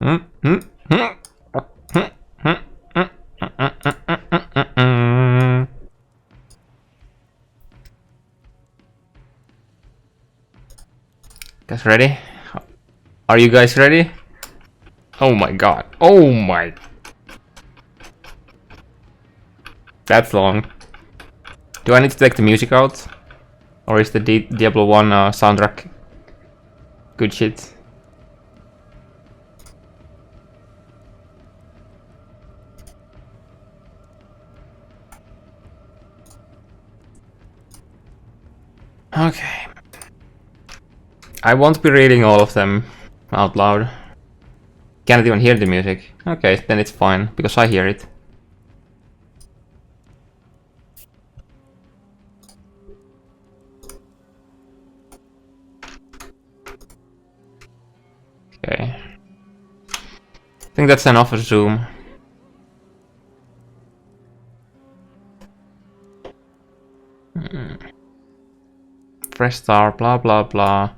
Guys ready? Are you guys ready? Oh my god. Oh my. That's long. Do I need to take the music out? Or is the Diablo 1 soundtrack good shit? Okay. I won't be reading all of them out loud. Cannot even hear the music. Okay, then it's fine, because I hear it. Okay. I think that's enough of zoom. Fresh star, blah blah blah.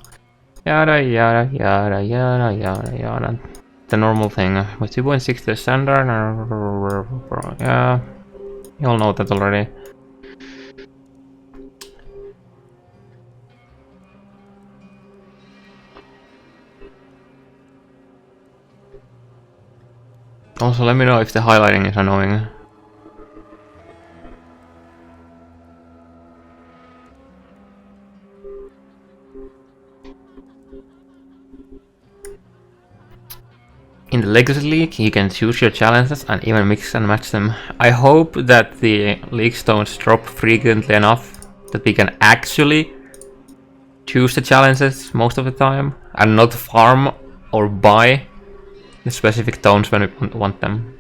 Yada yada yada yada yada yada. The normal thing. With 2.6 the standard. Yeah. You all know that already. Also, let me know if the highlighting is annoying. In the Legacy League, you can choose your challenges and even mix and match them. I hope that the League Stones drop frequently enough that we can actually choose the challenges most of the time and not farm or buy the specific stones when we want them.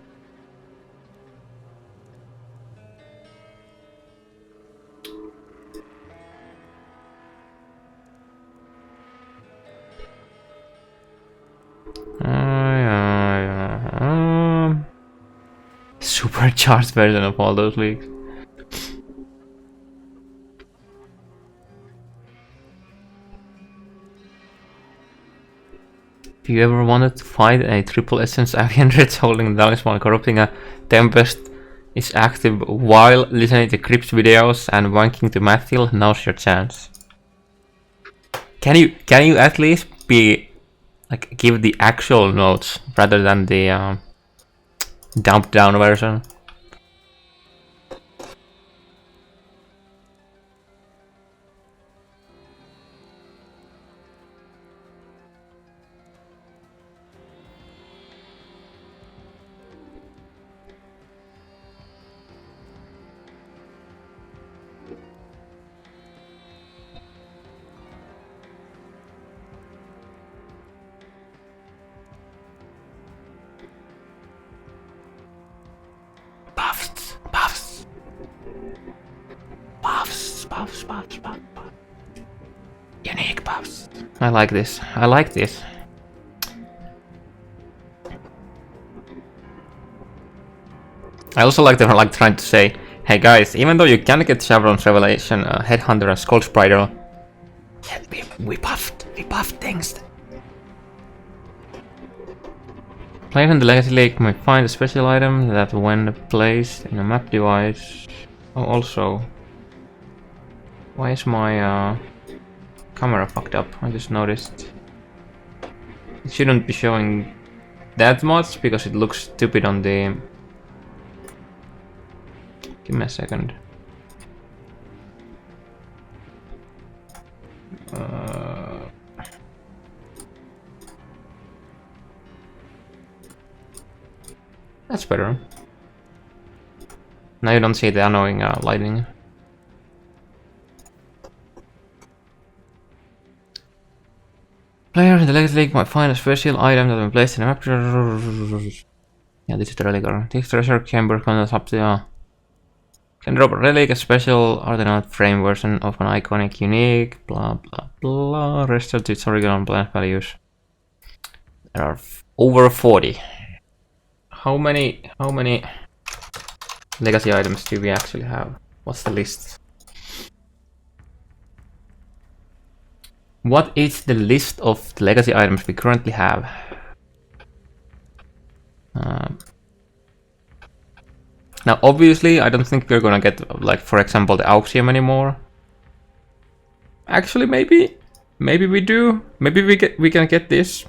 Supercharged version of all those leagues. If you ever wanted to fight a triple essence avian rich holding the talisman corrupting a tempest is active while listening to Crypt's videos and wanking to Matthew, now's your chance. Can you at least be like give the actual notes rather than the dumped down version? Buffs. Unique buffs. I like this. I like this. I also like they're like trying to say, hey guys, even though you can get Chevron's Revelation, Headhunter and Skull Spider, we buffed things. Players in the Legacy League might find a special item that when placed in a map device... Oh, also... Why is my camera fucked up? I just noticed. It shouldn't be showing that much because it looks stupid on the... Give me a second. That's better. Now you don't see the annoying lighting. Players in the Legacy League might find a special item that when placed in a map. Yeah, this is the relic. This treasure chamber contains up to can drop a relic, a special Artenaut frame version of an iconic, unique, blah blah blah. Restore to its original plant values. There are over 40. How many legacy items do we actually have? What's the list? What is the list of the legacy items we currently have? Now, obviously, I don't think we're gonna get, like, for example, the Auxium anymore. Actually, maybe we do. Maybe we can get this,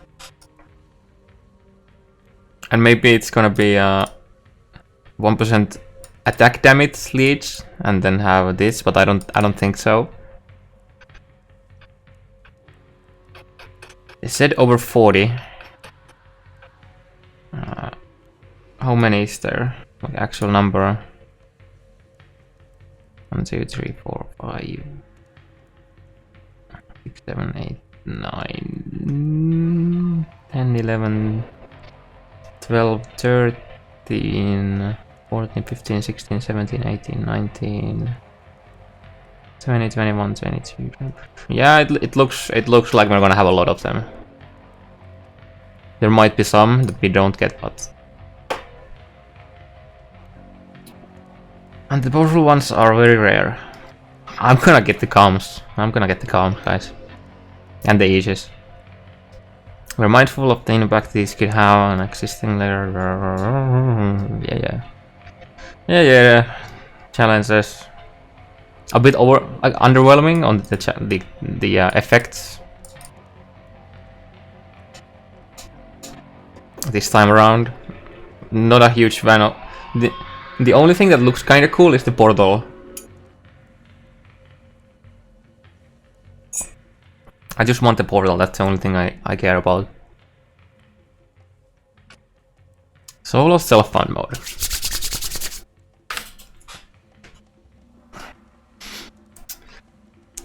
and maybe it's gonna be 1% attack damage leech, and then have this. But I don't think so. It said over 40. How many is there? Like actual number? 1, 2, 3, 4, 5, 6, 7, 8, 9, 10, 11, 12, 13, 14, 15, 16, 17, 18, 19, 20, 21, 22. Yeah, it looks like we're gonna have a lot of them. There might be some that we don't get, but... And the powerful ones are very rare. I'm gonna get the comms. Guys. And the ages. We're mindful of the impact these could have on existing layer. Yeah. Challenges. A bit underwhelming on the effects. This time around. Not a huge fan of... The only thing that looks kinda cool is the portal. I just want the portal, that's the only thing I care about. Solo self-found mode.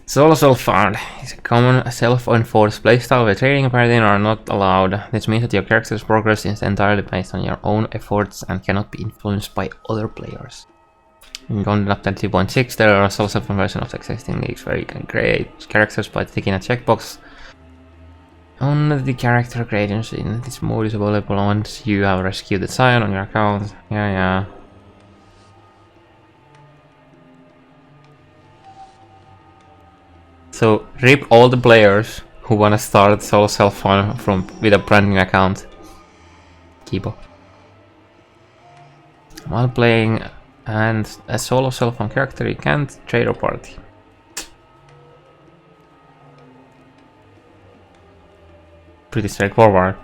Solo self-found is a common self-enforced playstyle where trading and parading are not allowed. This means that your character's progress is entirely based on your own efforts and cannot be influenced by other players. In Content Update 2.6, there are solo self-found versions of existing leagues where you can create characters by ticking a checkbox on the character creations. In this mode is available once you have rescued the Scion on your account. Yeah. So rip all the players who wanna start solo self-found with a brand new account. Kibo. While playing and a solo self-found character, you can't trade or party. Pretty straightforward.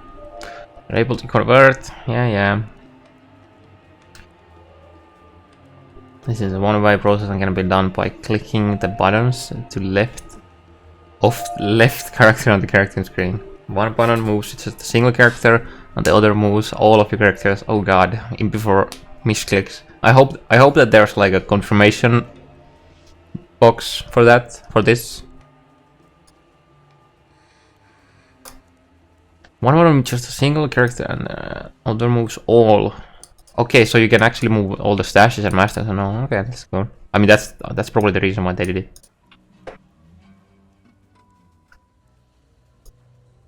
You're able to convert. Yeah. This is a one-way process and can be done by clicking the buttons to left character on the character screen. One button moves just a single character, and the other moves all of your characters. Oh god, in before misclicks. I hope that there's like a confirmation box for this. One button just a single character, and other moves all. Okay, so you can actually move all the stashes and masters and all. Okay, that's cool. I mean, that's probably the reason why they did it.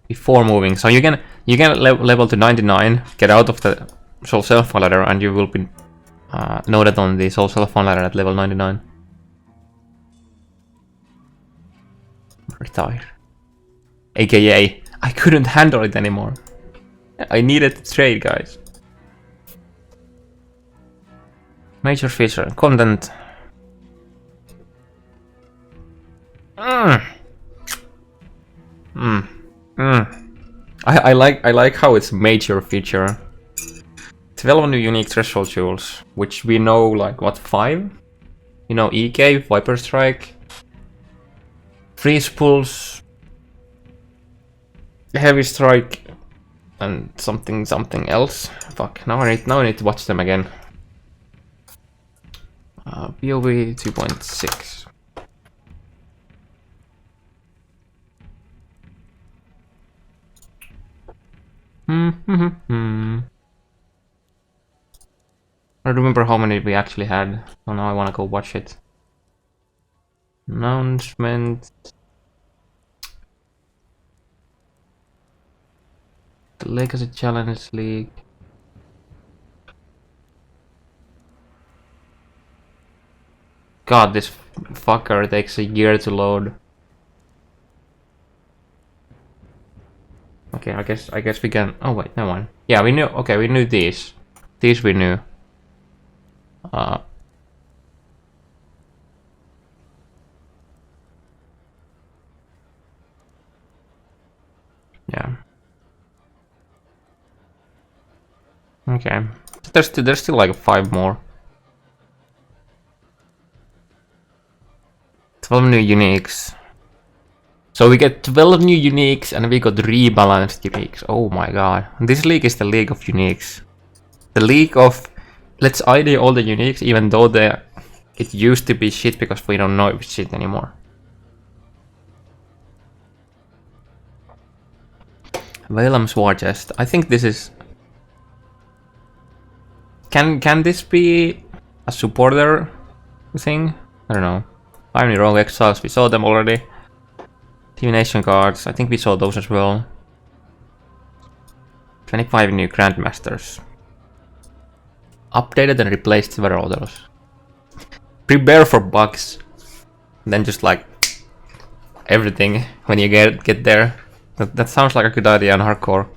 Before moving, so you can level to 99, get out of the soul self-found ladder, and you will be noted on the soul self-found ladder at level 99. Retire. AKA, I couldn't handle it anymore. I needed to trade, guys. Major feature, content. I like how it's major feature. 12 new unique threshold jewels, which we know like what, 5? You know, EK, Viper Strike, Freeze Pulse, Heavy Strike, and something else. Fuck, now I need to watch them again. POV 2.6. I don't remember how many we actually had, so now I wanna go watch it. Announcement. The Legacy Challenge League. God, this fucker takes a year to load. Okay, I guess we can. Oh wait, no one. Yeah, we knew. Okay, we knew these. These we knew. Yeah. Okay. There's still like 5 more. 12 new uniques. So we get 12 new uniques and we got rebalanced uniques. Oh my god. This league is the league of uniques. The league of let's ID all the uniques even though it used to be shit because we don't know if it's shit anymore. Velam's War Chest. I think this is... Can this be a supporter thing? I don't know. Irony Rogue Exiles, we saw them already. Divination cards, I think we saw those as well. 25 new Grandmasters. Updated and replaced several of those. Prepare for bugs. Then just like everything when you get there. That sounds like a good idea on hardcore.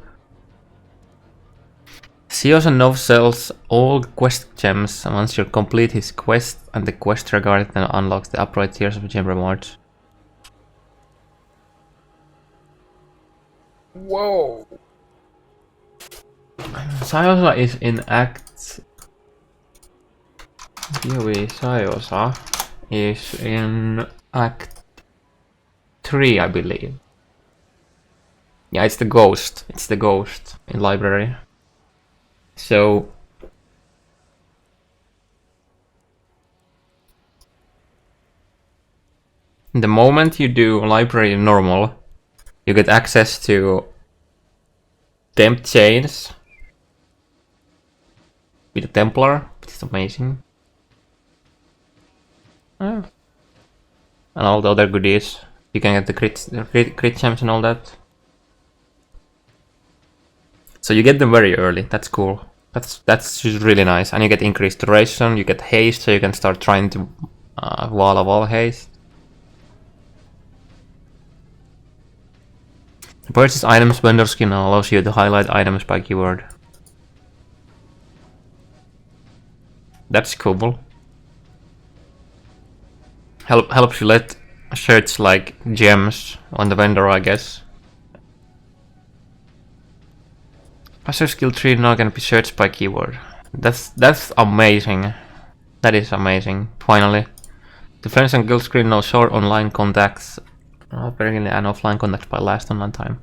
Seos and Nov sells all quest gems once you complete his quest, and the quest regarding then unlocks the upright tiers of gem rewards. Whoa! Sayosa is in Act... DOE Sayosa is in Act 3, I believe. Yeah, it's the ghost. It's the ghost in library. So... the moment you do library normal, you get access to temp chains with a Templar, which is amazing. And all the other goodies. You can get the crit gems and all that. So you get them very early. That's cool. That's just really nice. And you get increased duration. You get haste, so you can start trying to wall of all haste. Purchase items vendor skin allows you to highlight items by keyword. That's cool. Helps you let search like gems on the vendor, I guess. Master skill tree now can be searched by keyword. That's amazing. That is amazing. Finally, the friends and guild screen now show online contacts. Apparently and offline contacts by last online time.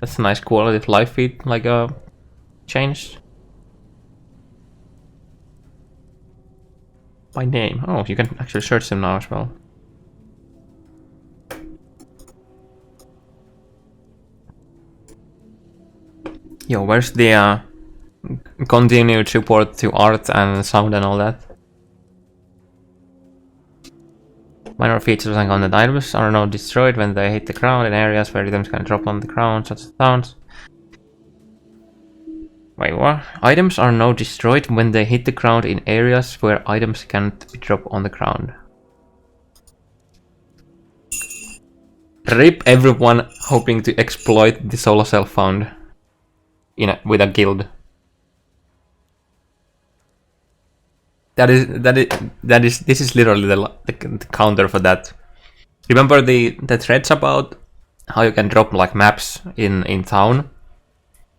That's a nice quality of life feed, like changed. By name. Oh, you can actually search them now as well. Yo, where's the continued support to art and sound and all that? Minor features and content items are now destroyed when they hit the ground in areas where items can drop on the ground, such as sounds. Wait, what? Items are now destroyed when they hit the ground in areas where items can't be dropped on the ground. RIP everyone hoping to exploit the solo self found with a guild. This is literally the counter for that. Remember the threads about how you can drop like maps in town?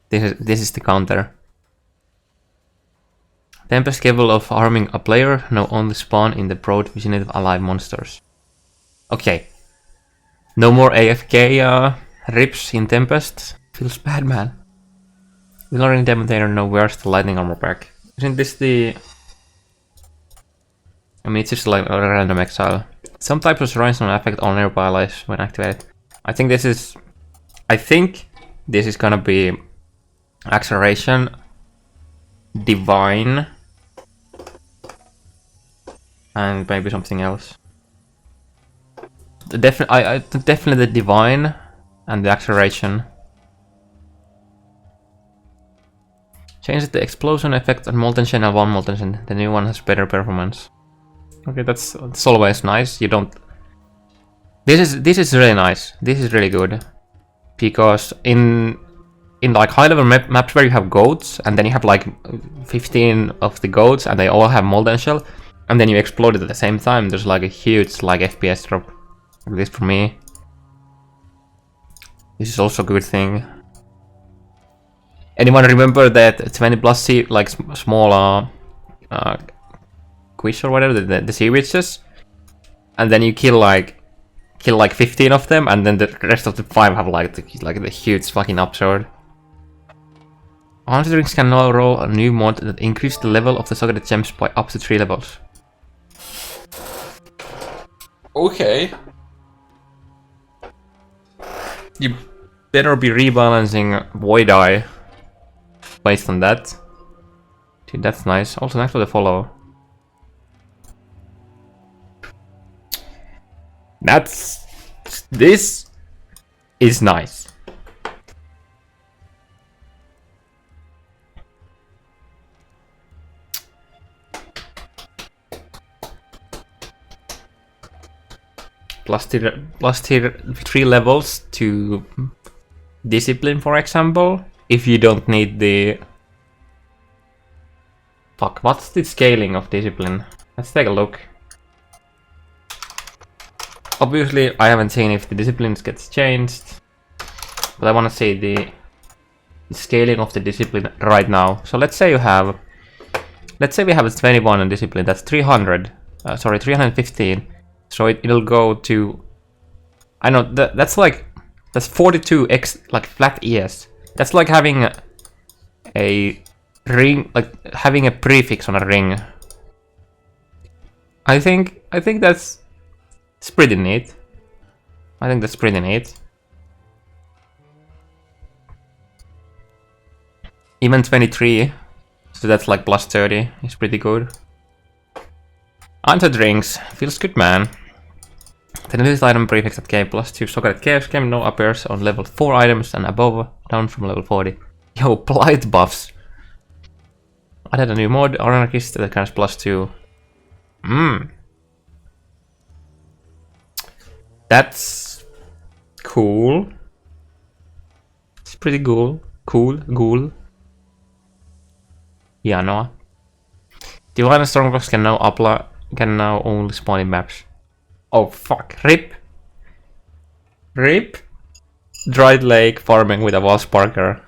This is the counter. Tempest capable of harming a player now only spawn in the broad vicinity of alive monsters. Okay. No more AFK rips in Tempest. Feels bad, man. Will our Demontator know where's the lightning armor pack? Isn't this the... I mean, it's just like a random exile. Some types of shrines don't affect all nearby allies when activated. I think this is gonna be acceleration, divine, and maybe something else. Definitely the divine and the acceleration. Change the explosion effect on Molten Chain and one Molten Chain. The new one has better performance. Okay, that's always nice. You don't. This is really nice. This is really good, because in in like high level maps where you have goats and then you have like 15 of the goats and they all have molten shell and then you explode it at the same time, there's like a huge like FPS drop. At least for me. This is also a good thing. Anyone remember that 20 plus sea like small quiz or whatever, the sea witches? And then you kill like 15 of them, and then the rest of the 5 have like the huge fucking upsword. Honestly, drinks can now roll a new mod that increases the level of the socketed gems by up to 3 levels. Okay. You better be rebalancing Void Eye based on that. Dude, that's nice. Also nice for the follow. This is nice. Plus tier 3 levels to discipline, for example, if you don't need the... Fuck, what's the scaling of discipline? Let's take a look. Obviously, I haven't seen if the disciplines gets changed, but I want to see the scaling of the discipline right now. So let's say we have a 21 in discipline. That's 315. So it'll go to, I know that's 42x like flat ES. That's like having a ring, like having a prefix on a ring. I think that's pretty neat. I think that's pretty neat. Even 23, so that's like plus 30, is pretty good. Onto drinks, feels good, man. The newest item prefix at K plus 2 socketed chaos game now appears on level 4 items and above, down from level 40. Yo, blight buffs. I had a new mod, Anarchist, that comes plus 2. That's cool. It's pretty cool. Cool. Yeah, no. Divine and Strongbox can now only spawn in maps. Oh fuck. RIP. Dried Lake farming with a wall sparker.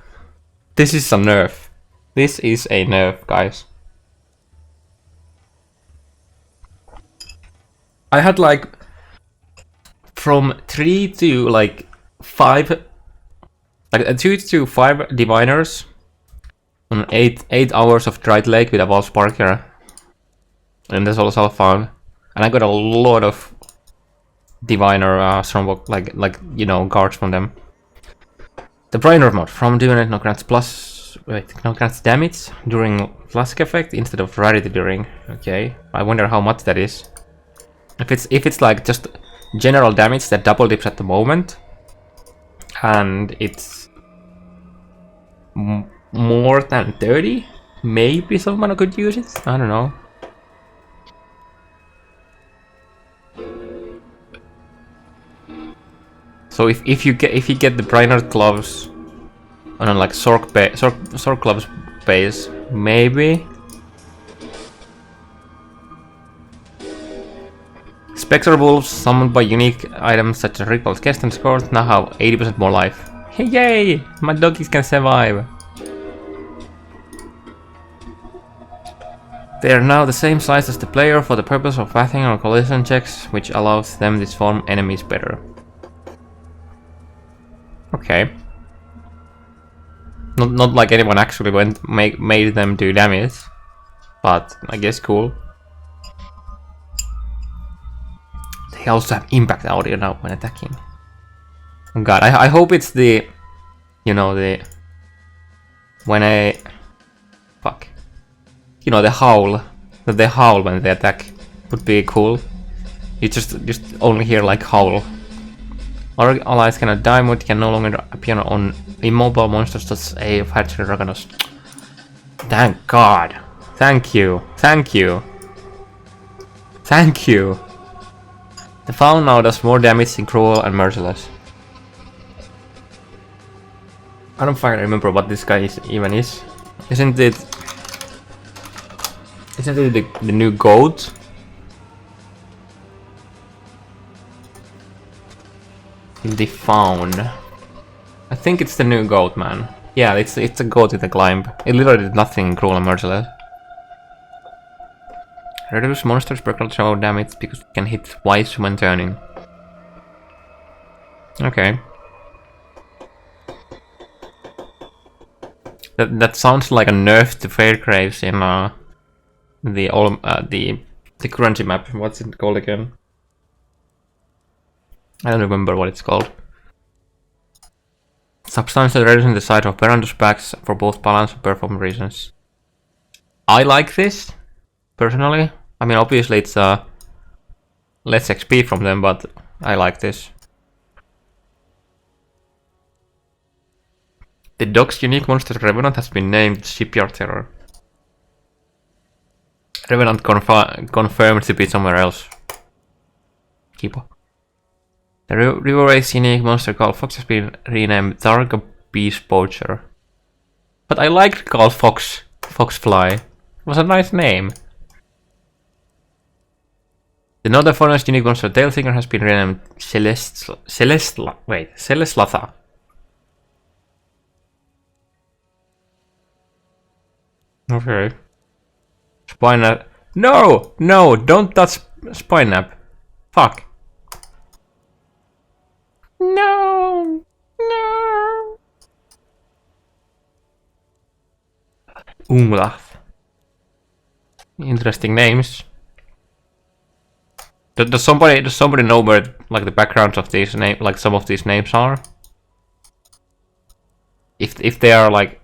This is a nerf. This is a nerf, guys. I had like from 3 to like 5, like 2 to 5 diviners on 8 hours of Dried Lake with a wall sparker. And that's also fun. And I got a lot of diviner strongbox, like you know, guards from them. The brainer mod from Divinate now grants damage during flask effect instead of rarity during. Okay, I wonder how much that is. If it's like just general damage that double dips at the moment, and it's more than 30, maybe someone could use it. I don't know. So if you get the Brainerd gloves on a like Sork gloves base, maybe. Spectre wolves summoned by unique items such as Ripple's Guest and Scourge now have 80% more life. Yay! My doggies can survive. They are now the same size as the player for the purpose of pathing or collision checks, which allows them to swarm enemies better. Okay. Not like anyone actually made them do damage, but I guess cool. They also have impact audio now when attacking. Oh god, I hope it's the, you know, the fuck, you know, the howl, that they howl when they attack would be cool. You just only hear like howl. Our allies cannot die, but can no longer appear on immobile monsters such as a Hatchery Draganos. Thank God. Thank you. Thank you. Thank you. The Foul now does more damage than Cruel and Merciless. I don't fucking remember what this guy even is. Isn't it the new goat? In the faun. I think it's the new goat, man. Yeah, it's a goat with a climb. It literally did nothing in Cruel and Merciless. Reduce monsters per control damage because it can hit twice when turning. Okay. That sounds like a nerf to Fairgraves in the crunchy map. What's it called again? I don't remember what it's called. Substantially reducing the size of Perandus packs for both balance and performance reasons. I like this, personally. I mean, obviously it's less XP from them, but I like this. The dog's unique monster Revenant has been named Shipyard Terror. Revenant confirmed to be somewhere else. Keep up. The River Race unique monster called Fox has been renamed Targa Beast Poacher. But I liked called Foxfly. It was a nice name. The Northern Forest unique monster Tailsinger has been renamed Celestlatha. Okay. Spinap. No! No! Don't touch Spinap. Fuck. No! No! Umlath. Interesting names. Does somebody know where like the backgrounds of these names, like some of these names are? If they are like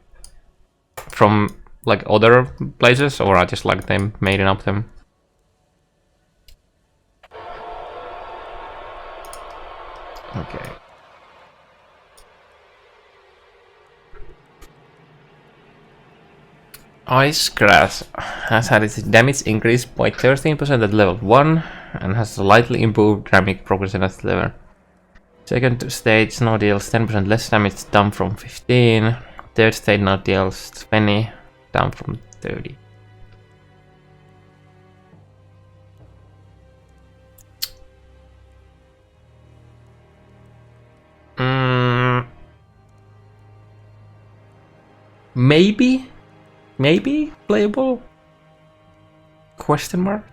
from like other places, or are just like them making up them? Okay. Ice Grass has had its damage increased by 13% at level 1 and has slightly improved damage progression at level. Second stage now deals 10% less damage, down from 15. Third stage now deals 20, down from 30. Maybe playable? Question mark?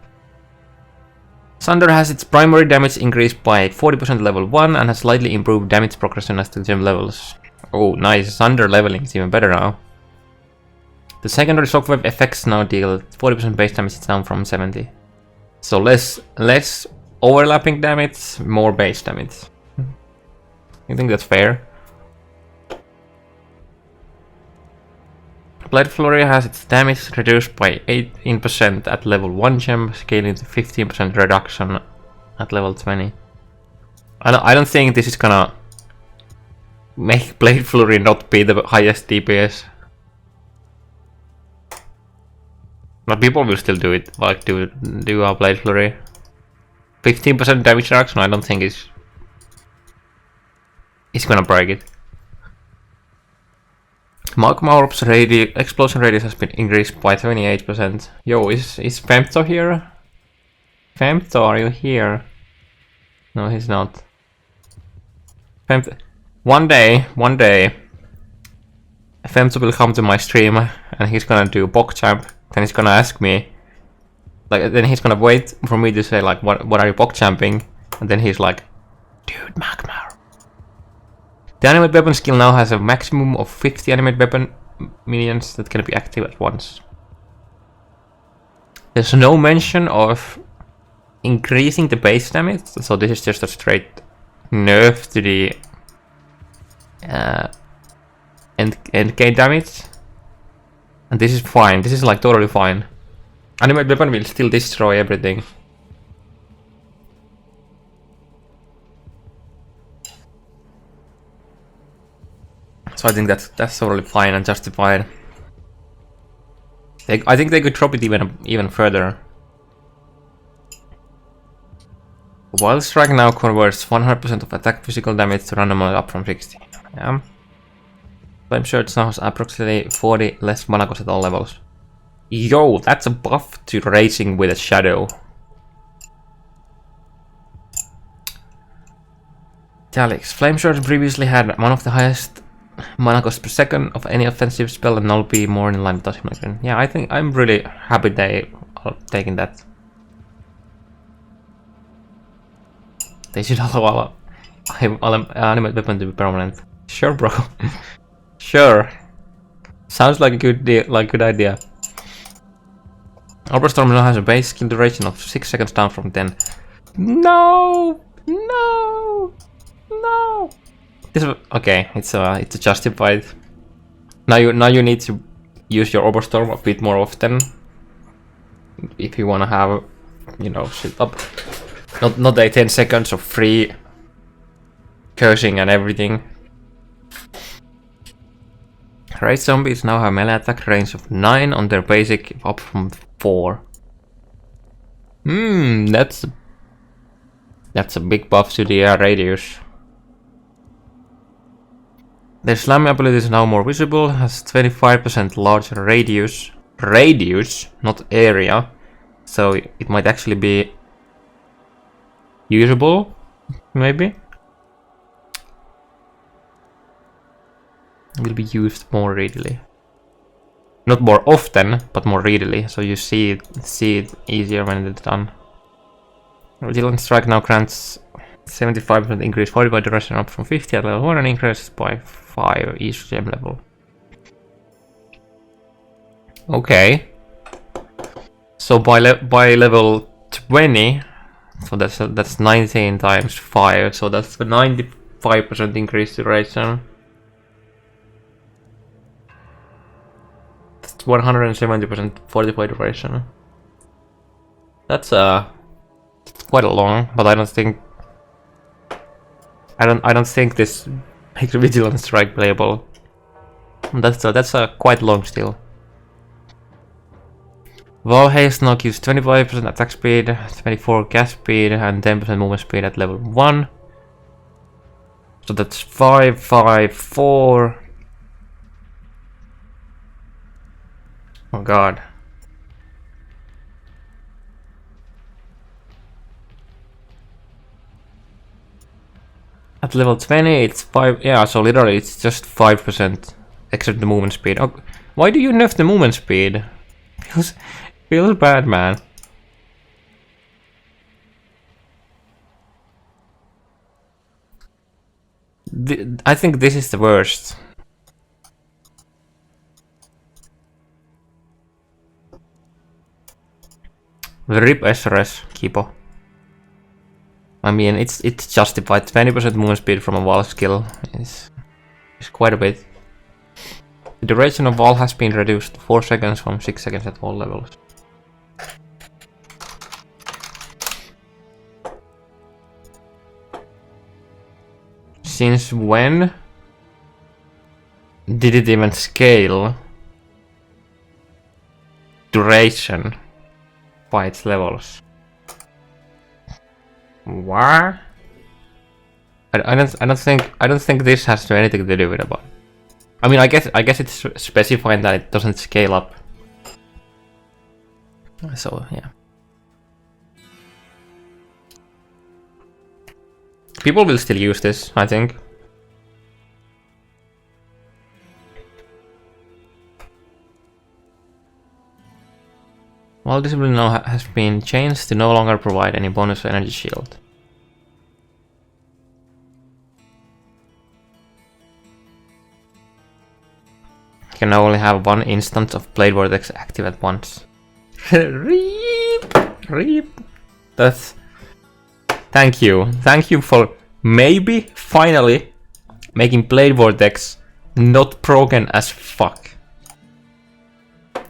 Sunder has its primary damage increased by 40% level 1 and has slightly improved damage progression as the gem levels. Oh, nice. Sunder leveling is even better now. The secondary shockwave effects now deal 40% base damage, down from 70. So less overlapping damage, more base damage. I think that's fair. Blade Flurry has its damage reduced by 18% at level 1 gem, scaling to 15% reduction at level 20. I don't think this is gonna make Blade Flurry not be the highest DPS. But people will still do it, like do a Blade Flurry. 15% damage reduction, I don't think is gonna break it. Magma Orb's explosion radius has been increased by 28%. Yo, is Femto here? Femto, are you here? No, he's not. Femto. One day, Femto will come to my stream and he's gonna do PogChamp. Then he's gonna ask me, like, then he's gonna wait for me to say like, what are you PogChamping? And then he's like, dude, Magma. The animate weapon skill now has a maximum of 50 animate weapon minions that can be active at once. There's no mention of increasing the base damage, so this is just a straight nerf to the end game damage. And this is fine, this is like totally fine. Animate weapon will still destroy everything. So I think that's totally fine and justified. I think they could drop it even further. Wild Strike now converts 100% of attack physical damage to randomly up from 60. Yeah. Flame Surge now has approximately 40 less mana cost at all levels. Yo, that's a buff to racing with a shadow. Talix. Flame Surge previously had one of the highest mana cost per second of any offensive spell and now be more in line with Toshimagrin. Yeah, I think I'm really happy they are taking that. They should allow animate weapon to be permanent. Sure, bro. Sure. Sounds like a good deal, good idea. Arbor Storm now has a base skill duration of 6 seconds down from 10. No! No! No! This okay, it's justified. Now you need to use your Arbor Storm a bit more often if you wanna have, you know, shit up. Not the 10 seconds of free cursing and everything. Raid zombies now have melee attack range of 9 on their basic, up from 4. That's a big buff to the radius. Their slam ability is now more visible, has 25% larger radius. Radius, not area. So it might actually be usable, maybe. Will be used more readily. Not more often, but more readily, so you see it easier when it's done. Vigilant Strike now grants 75% increase fortified duration up from 50 at level 1 and increases by 5 each gem level. Okay. So by level 20, so that's 19 times 5, so that's a 95% increase duration. 170% fortified duration. That's quite a long, but I don't think this makes Vigilant Strike playable. That's quite long still. Wall Haste now gives 25% attack speed, 24 cast speed, and 10% movement speed at level 1. So that's 5, 5, 4. Oh god. At level 20 it's 5, yeah, so literally it's just 5% except the movement speed. Oh, why do you nerf the movement speed? Feels bad, man. I think this is the worst. RIP SRS, Kipo. I mean, it's justified. 20% movement speed from a wall skill is quite a bit. The duration of wall has been reduced to 4 seconds from 6 seconds at all levels. Since when did it even scale duration by its levels? What? I don't think this has anything to do with it. I mean, I guess it's specifying that it doesn't scale up. So yeah. People will still use this, I think. Wall discipline now has been changed to no longer provide any bonus for energy shield. You can now only have one instance of Blade Vortex active at once. Reap. That's... Thank you for maybe finally making Blade Vortex not broken as fuck.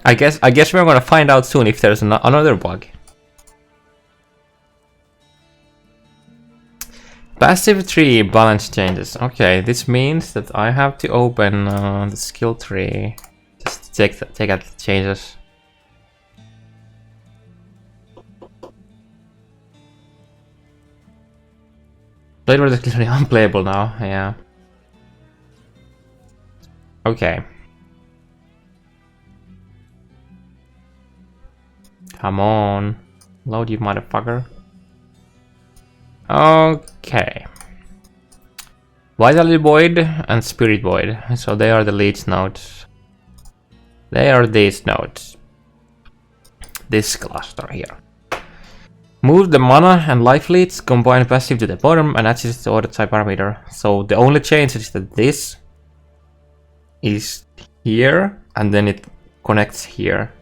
I guess we're gonna find out soon if there's another bug. Passive tree balance changes. Okay, this means that I have to open the skill tree just to take out the changes. Blade Vortex is unplayable now. Yeah. Okay. Come on. Load, you motherfucker. Okay. Vitality Void and Spirit Void. So they are the leech nodes. They are these nodes. This cluster here. Move the mana and life leads, combine passive to the bottom and adjust the order type parameter. So the only change is that this is here and then it connects here.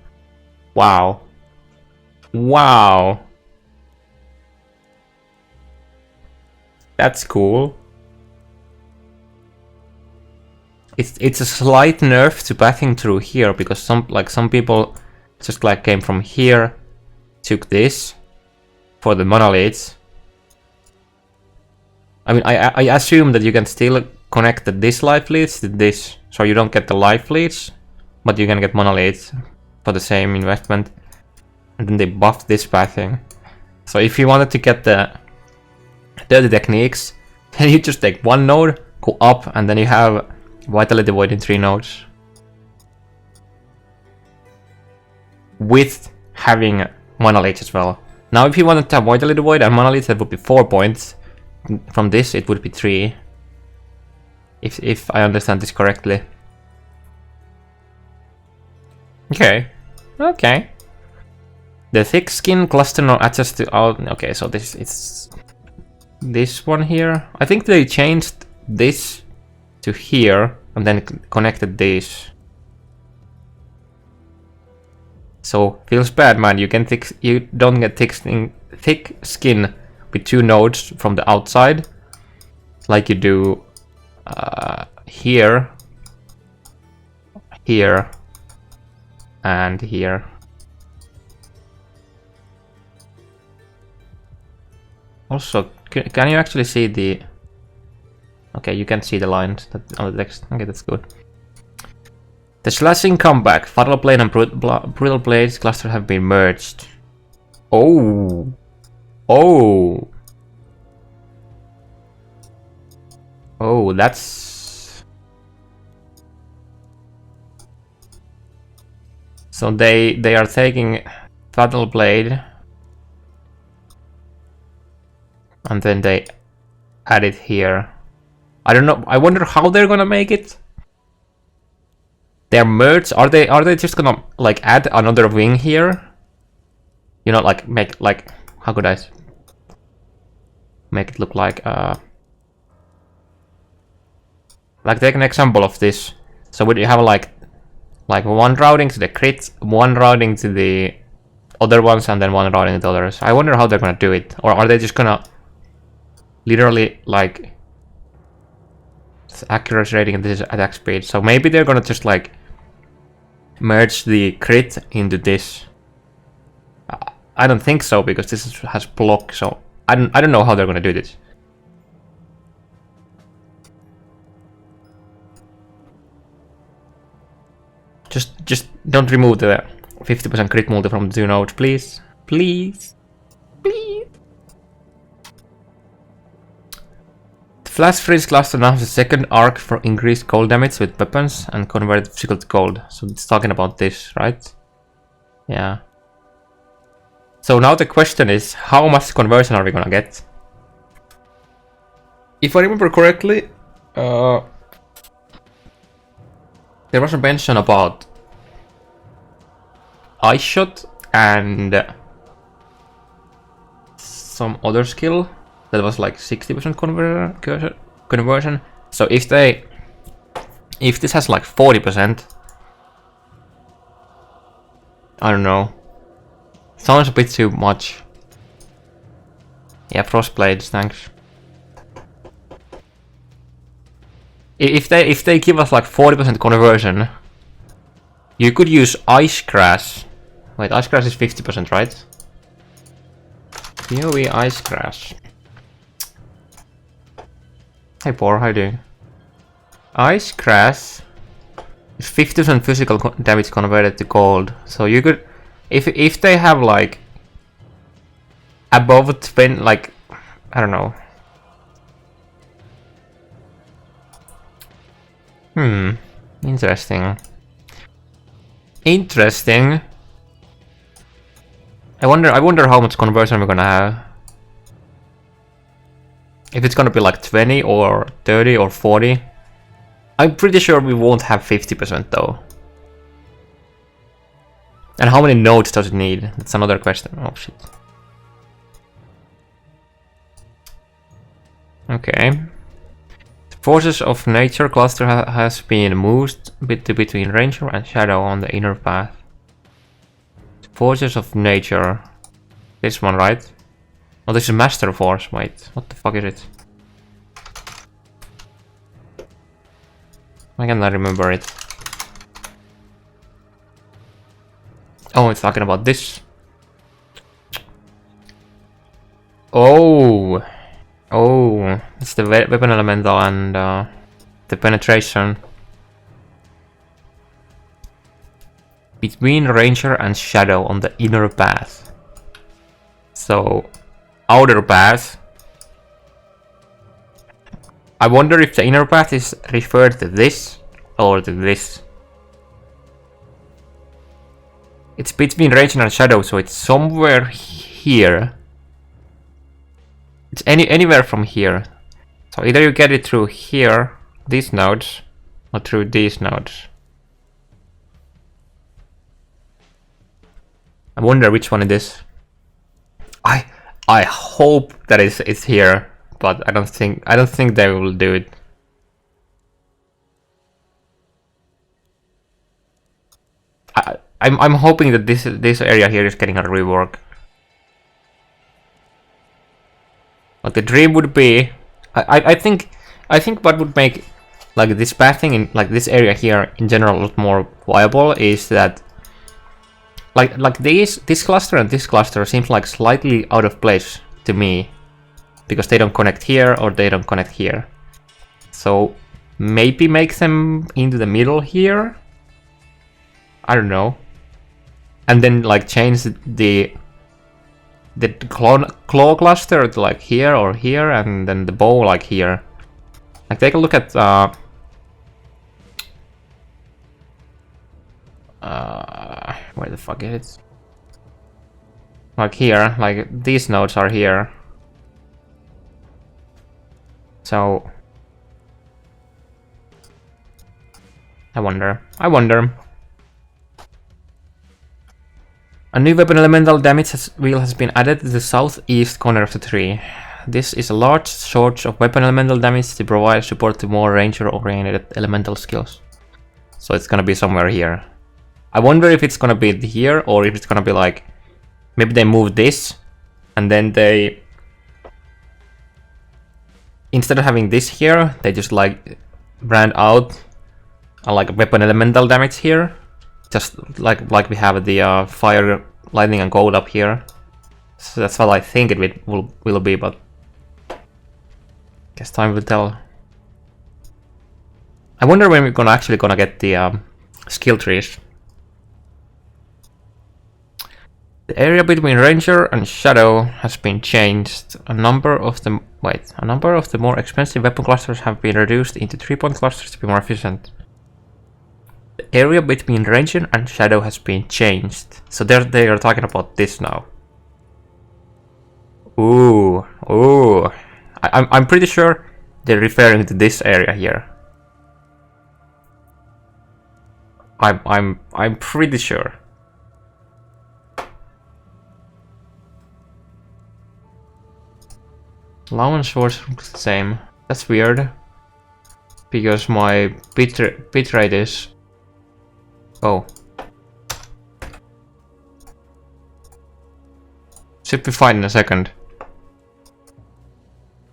Wow. Wow. That's cool. It's a slight nerf to pathing through here because some people just like came from here, took this for the monoliths. I mean, I assume that you can still connect this life leads to this, so you don't get the life leads, but you can get monoliths for the same investment. And then they buffed this pathing. So if you wanted to get the dirty techniques, then you just take one node, go up, and then you have Vitality Void in 3 nodes. With having monoliths as well. Now if you wanted to have Vitality Void and monoliths, that would be 4 points. From this it would be 3. If I understand this correctly. Okay. Okay. The thick skin cluster now adjusts to all. Okay, so this it's this one here. I think they changed this to here and then connected these. So feels bad, man. You don't get thick skin with 2 nodes from the outside, like you do here, here, and here. Also, can you actually see the... Okay, you can see the lines on the text. Okay, that's good. The slashing comeback. Fatal Blade and Brutal Blades cluster have been merged. Oh! Oh! Oh, that's... So they are taking Fatal Blade and then they add it here. I don't know. I wonder how they're gonna make it. They're merged. Are they just gonna like add another wing here? You know, like make like how could I make it look like take an example of this. So would you have like one routing to the crits, one routing to the other ones, and then one routing to the others? I wonder how they're gonna do it, or are they just gonna literally like accuracy rating and this is attack speed? So maybe they're gonna just like merge the crit into this. I don't think so because this has block. So I don't know how they're gonna do this. Just don't remove the 50% crit multi from the 2 nodes, please. Please. Please. The Flash Freeze cluster now has a second arc for increased cold damage with weapons and converted physical to cold. So it's talking about this, right? Yeah. So now the question is, how much conversion are we gonna get? If I remember correctly, there was a mention about Ice Shot and some other skill that was like 60% conversion. So if this has like 40%, I don't know. Sounds a bit too much. Yeah, Frostblades, thanks. If they give us like 40% conversion, you could use Ice Crash. Wait, Ice Crash is 50%, right? PoE Ice Crash. Hey Poor, how you doing? Ice Crash is 50% physical damage converted to gold. So you could, if they have like above 20, like I don't know. Interesting. Interesting. I wonder how much conversion we're gonna have. If it's gonna be like 20 or 30 or 40. I'm pretty sure we won't have 50% though. And how many nodes does it need? That's another question. Oh shit. Okay. The forces of nature cluster has been moved between ranger and shadow on the inner path. The forces of nature. This one, right? Oh, this is master force. Wait, what the fuck is it? I cannot remember it. Oh, it's talking about this. Oh. Oh, it's the weapon elemental and the penetration. Between ranger and shadow on the inner path. So, outer path. I wonder if the inner path is referred to this or to this. It's between ranger and shadow, so it's somewhere here. It's anywhere from here. So either you get it through here, these nodes, or through these nodes. I wonder which one it is. I hope that it's here, but I don't think they will do it. I'm hoping that this area here is getting a rework. But the dream would be, I think what would make like this pathing in like this area here in general a lot more viable is that like this cluster and this cluster seems like slightly out of place to me because they don't connect here or they don't connect here. So maybe make them into the middle here. I don't know. And then like change the claw cluster to like here or here, and then the bow like here. Like take a look at where the fuck is it? Like here, like these nodes are here. So I wonder. A new weapon elemental damage wheel has been added to the southeast corner of the tree. This is a large source of weapon elemental damage to provide support to more ranger-oriented elemental skills. So it's gonna be somewhere here. I wonder if it's gonna be here or if it's gonna be like... Maybe they move this and then they... Instead of having this here, they just like brand out like weapon elemental damage here. Just like we have the fire, lightning, and gold up here. So that's what I think it will be, but guess time will tell. I wonder when we're actually gonna get the skill trees. The area between Ranger and Shadow has been changed. A number of the more expensive weapon clusters have been reduced into 3-point clusters to be more efficient. The area between Ranger and Shadow has been changed. So they are talking about this now. Ooh. I'm pretty sure they're referring to this area here. I'm pretty sure. Allowance source looks the same. That's weird. Because my bitrate is... Oh. Should be fine in a second.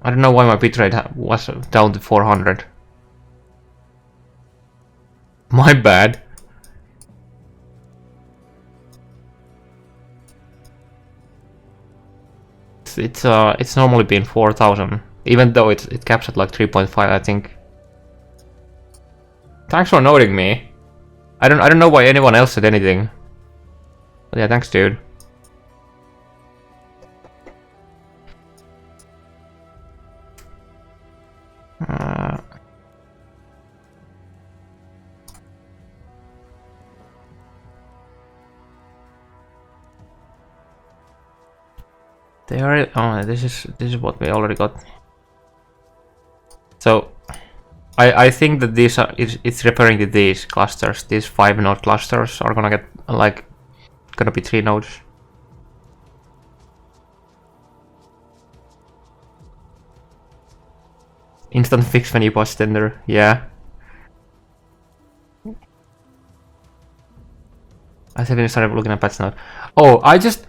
I don't know why my bitrate was down to 400. My bad. It's normally been 4000, even though it caps at like 3.5, I think. Thanks for noting me. I don't know why anyone else said anything. But yeah, thanks, dude. They are. Oh, this is what we already got. So, I think that these are. It's referring to these clusters. These 5 node clusters are gonna get like gonna be 3 nodes. Instant fix when you post tender. Yeah. I suddenly started looking at patch note. Oh, I just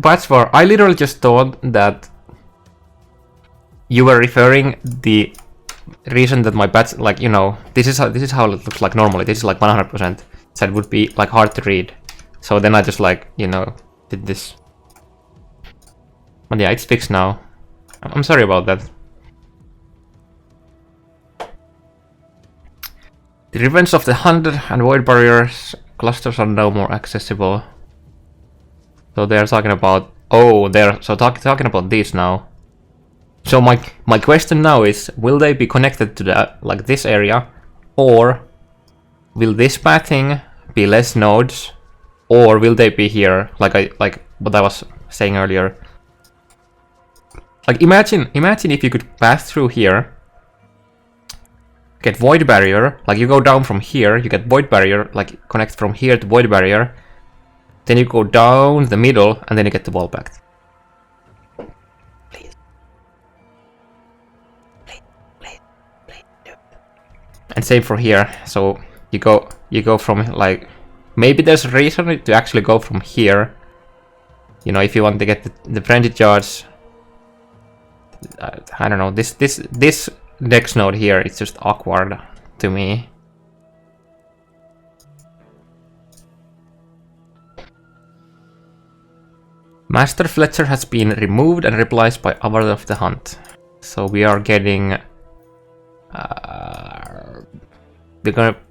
patch var. I literally just thought that you were referring the reason that my patch, like, you know, this is how it looks like normally. This is like 100%. So it would be like hard to read. So then I just like, you know, did this. But yeah, it's fixed now. I'm sorry about that. The Revenge of the Hundred and Void Barriers clusters are now more accessible. So they're talking about, oh, they're so talking about these now. So my question now is, will they be connected to the like this area, or will this pathing be less nodes, or will they be here like what I was saying earlier? Like imagine if you could pass through here, get void barrier, like you go down from here, you get void barrier, like connect from here to void barrier, then you go down the middle, and then you get the wall pact. Please. And same for here. So you go from like, maybe there's a reason to actually go from here. You know, if you want to get the frenzy charge. I don't know. This next node here, it's just awkward to me. Master Fletcher has been removed and replaced by Award of the Hunt. So we are getting.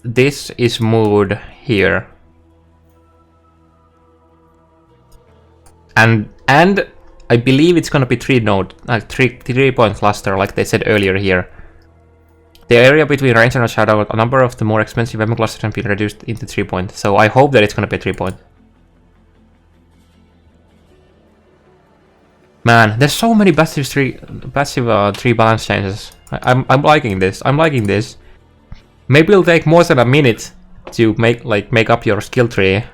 This is moved here, and I believe it's gonna be 3 node, like 3 point cluster, like they said earlier here. The area between range and shadow, a number of the more expensive weapon clusters can be reduced into 3 point. So I hope that it's gonna be 3 point. Man, there's so many passive 3 balance changes. I'm liking this. I'm liking this. Maybe it'll take more than a minute to make up your skill tree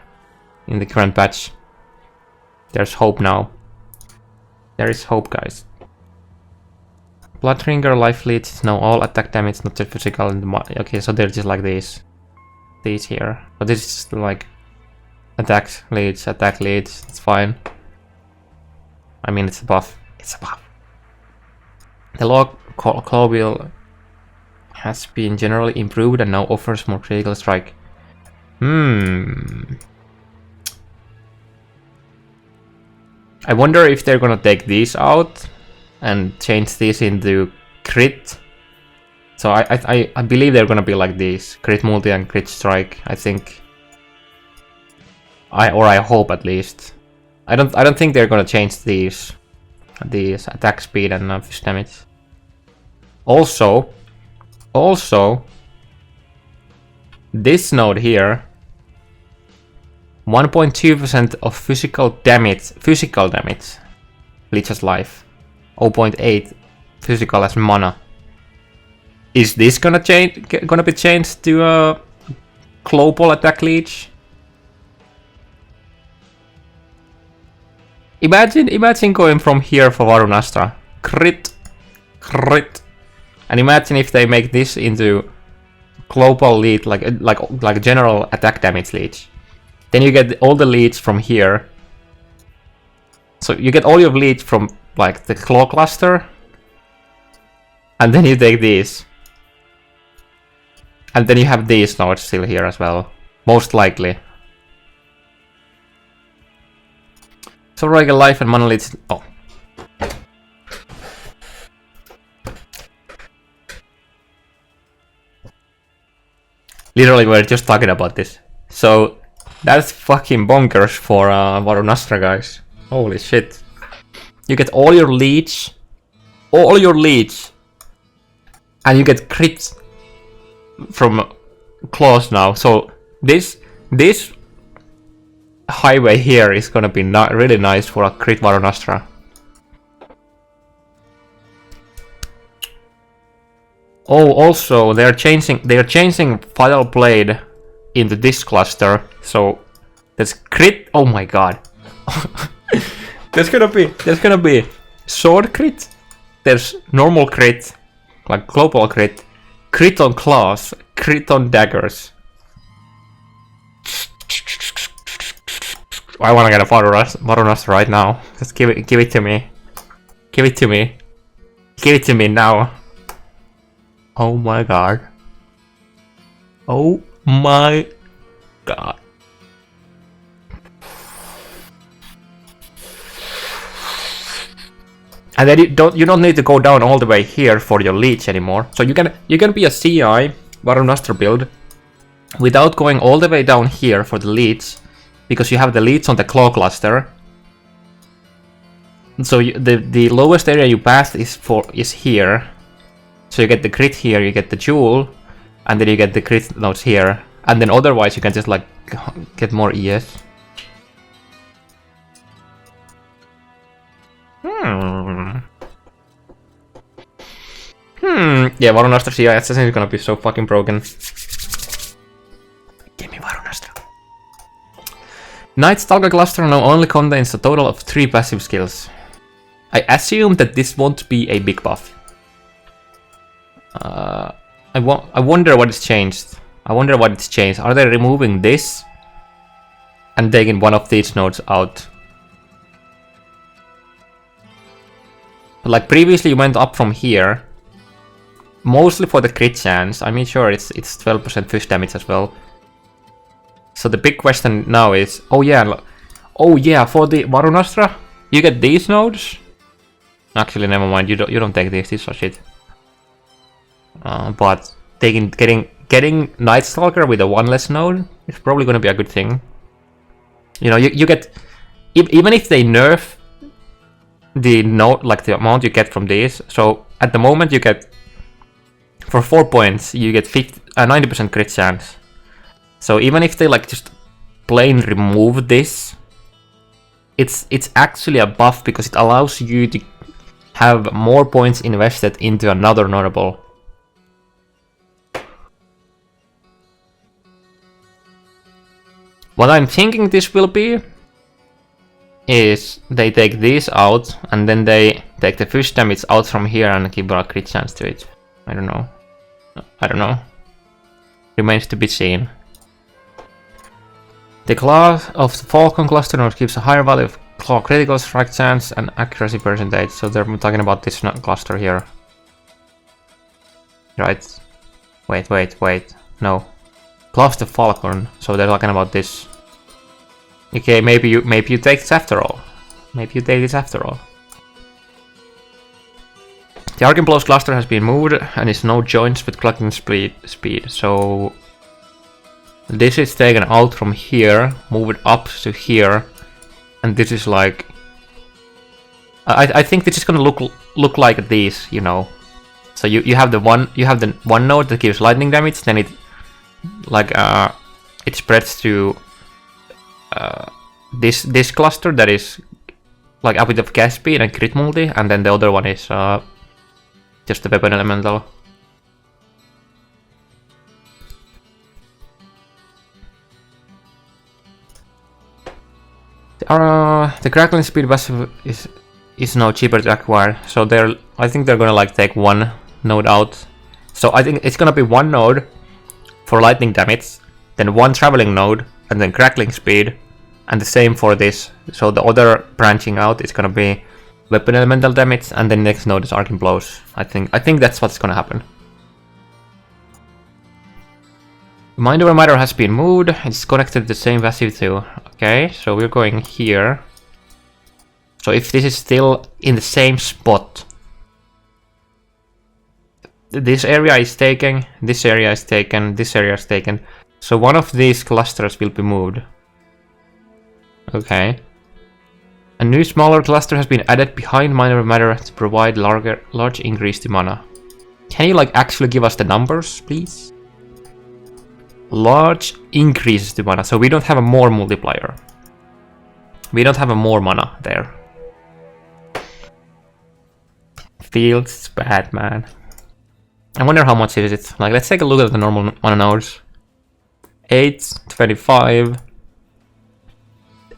in the current patch. There's hope now. There is hope, guys. Bloodringer life leads is now all attack damage, not just physical. Okay, so they're just like these here. But this is just like attack leads. It's fine. I mean, it's a buff. It's a buff. The log claw wheel has been generally improved and now offers more critical strike. I wonder if they're gonna take these out and change these into crit. So I believe they're gonna be like these, crit multi and crit strike. I think, I hope at least. I don't think they're gonna change these attack speed and fist damage. Also, this node here, 1.2% of physical damage leeches life, 0.8 physical as mana. Is this gonna be changed to a global attack leech? Imagine going from here for Varunastra, crit, and imagine if they make this into global lead, like general attack damage leech. Then you get all the leads from here. So you get all your leads from like the claw cluster, and then you take these, and then you have these nodes still here as well, most likely. So like a life and mana leads. Oh. Literally, we're just talking about this. So that's fucking bonkers for Varunastra, guys. Holy shit. You get all your leech, and you get crits from claws now. So this highway here is gonna be really nice for a crit Varunastra. Oh, also they are changing File Blade into this cluster. So there's crit. Oh my god. there's gonna be sword crit. There's normal crit, like global crit, crit on claws, crit on daggers. I wanna get a Varunastra right now. Just give it to me. Give it to me. Give it to me now. Oh my god. Oh my god. And then you don't need to go down all the way here for your leech anymore. So you can be a CI Varunastra build without going all the way down here for the leech, because you have the leech on the claw cluster. So the lowest area you pass is here. So you get the crit here, you get the jewel, and then you get the crit nodes here. And then otherwise you can just like get more ES. Yeah, Varunastra CI assassin is gonna be so fucking broken. Give me Varunastra. Night Stalker cluster now only contains a total of 3 passive skills. I assume that this won't be a big buff. I wonder what is changed. Are they removing this and taking one of these nodes out? Like previously you went up from here, mostly for the crit chance. I mean, sure, it's 12% fish damage as well. So the big question now is, oh yeah, for the Varunastra, you get these nodes. Actually, never mind. You don't take these are shit. But getting Night Stalker with a 1 less node is probably gonna be a good thing. You know, you get, even if they nerf the node, like the amount you get from these. So at the moment you get, for 4 points you get 90% crit chance. So even if they like just plain remove this, it's actually a buff because it allows you to have more points invested into another notable. What I'm thinking this will be is they take these out and then they take the fish damage out from here and give a crit chance to it. I don't know. Remains to be seen. The claw of the Falcon cluster node gives a higher value of claw critical strike chance and accuracy percentage. So they're talking about this cluster here. Right. Wait. No. Claw of the Falcon. So they're talking about this. Okay, maybe you take this after all. The Arcane Blows cluster has been moved and is now joints with clocking speed. So this is taken out from here, move it up to here, and this is like, I think this is gonna look like this, you know. So you have the one node that gives lightning damage, then it like it spreads to this cluster that is like a bit of gas speed and crit multi, and then the other one is just the weapon elemental. The crackling speed passive is now cheaper to acquire, so I think they're gonna like take one node out. So I think it's gonna be one node for lightning damage, then one traveling node, and then crackling speed, and the same for this. So the other branching out is gonna be weapon elemental damage, and then next node is Arcane Blows. I think that's what's gonna happen. Mind over matter has been moved. It's connected to the same passive too. Okay, so we're going here. So if this is still in the same spot, this area is taken, this area is taken, this area is taken. So one of these clusters will be moved. Okay. A new smaller cluster has been added behind minor matter to provide large increase to mana. Can you like actually give us the numbers, please? Large increases to mana, so we don't have a more multiplier. We don't have a more mana there. Feels bad, man. I wonder how much is it. Like, let's take a look at the normal mana nodes. 8, 25,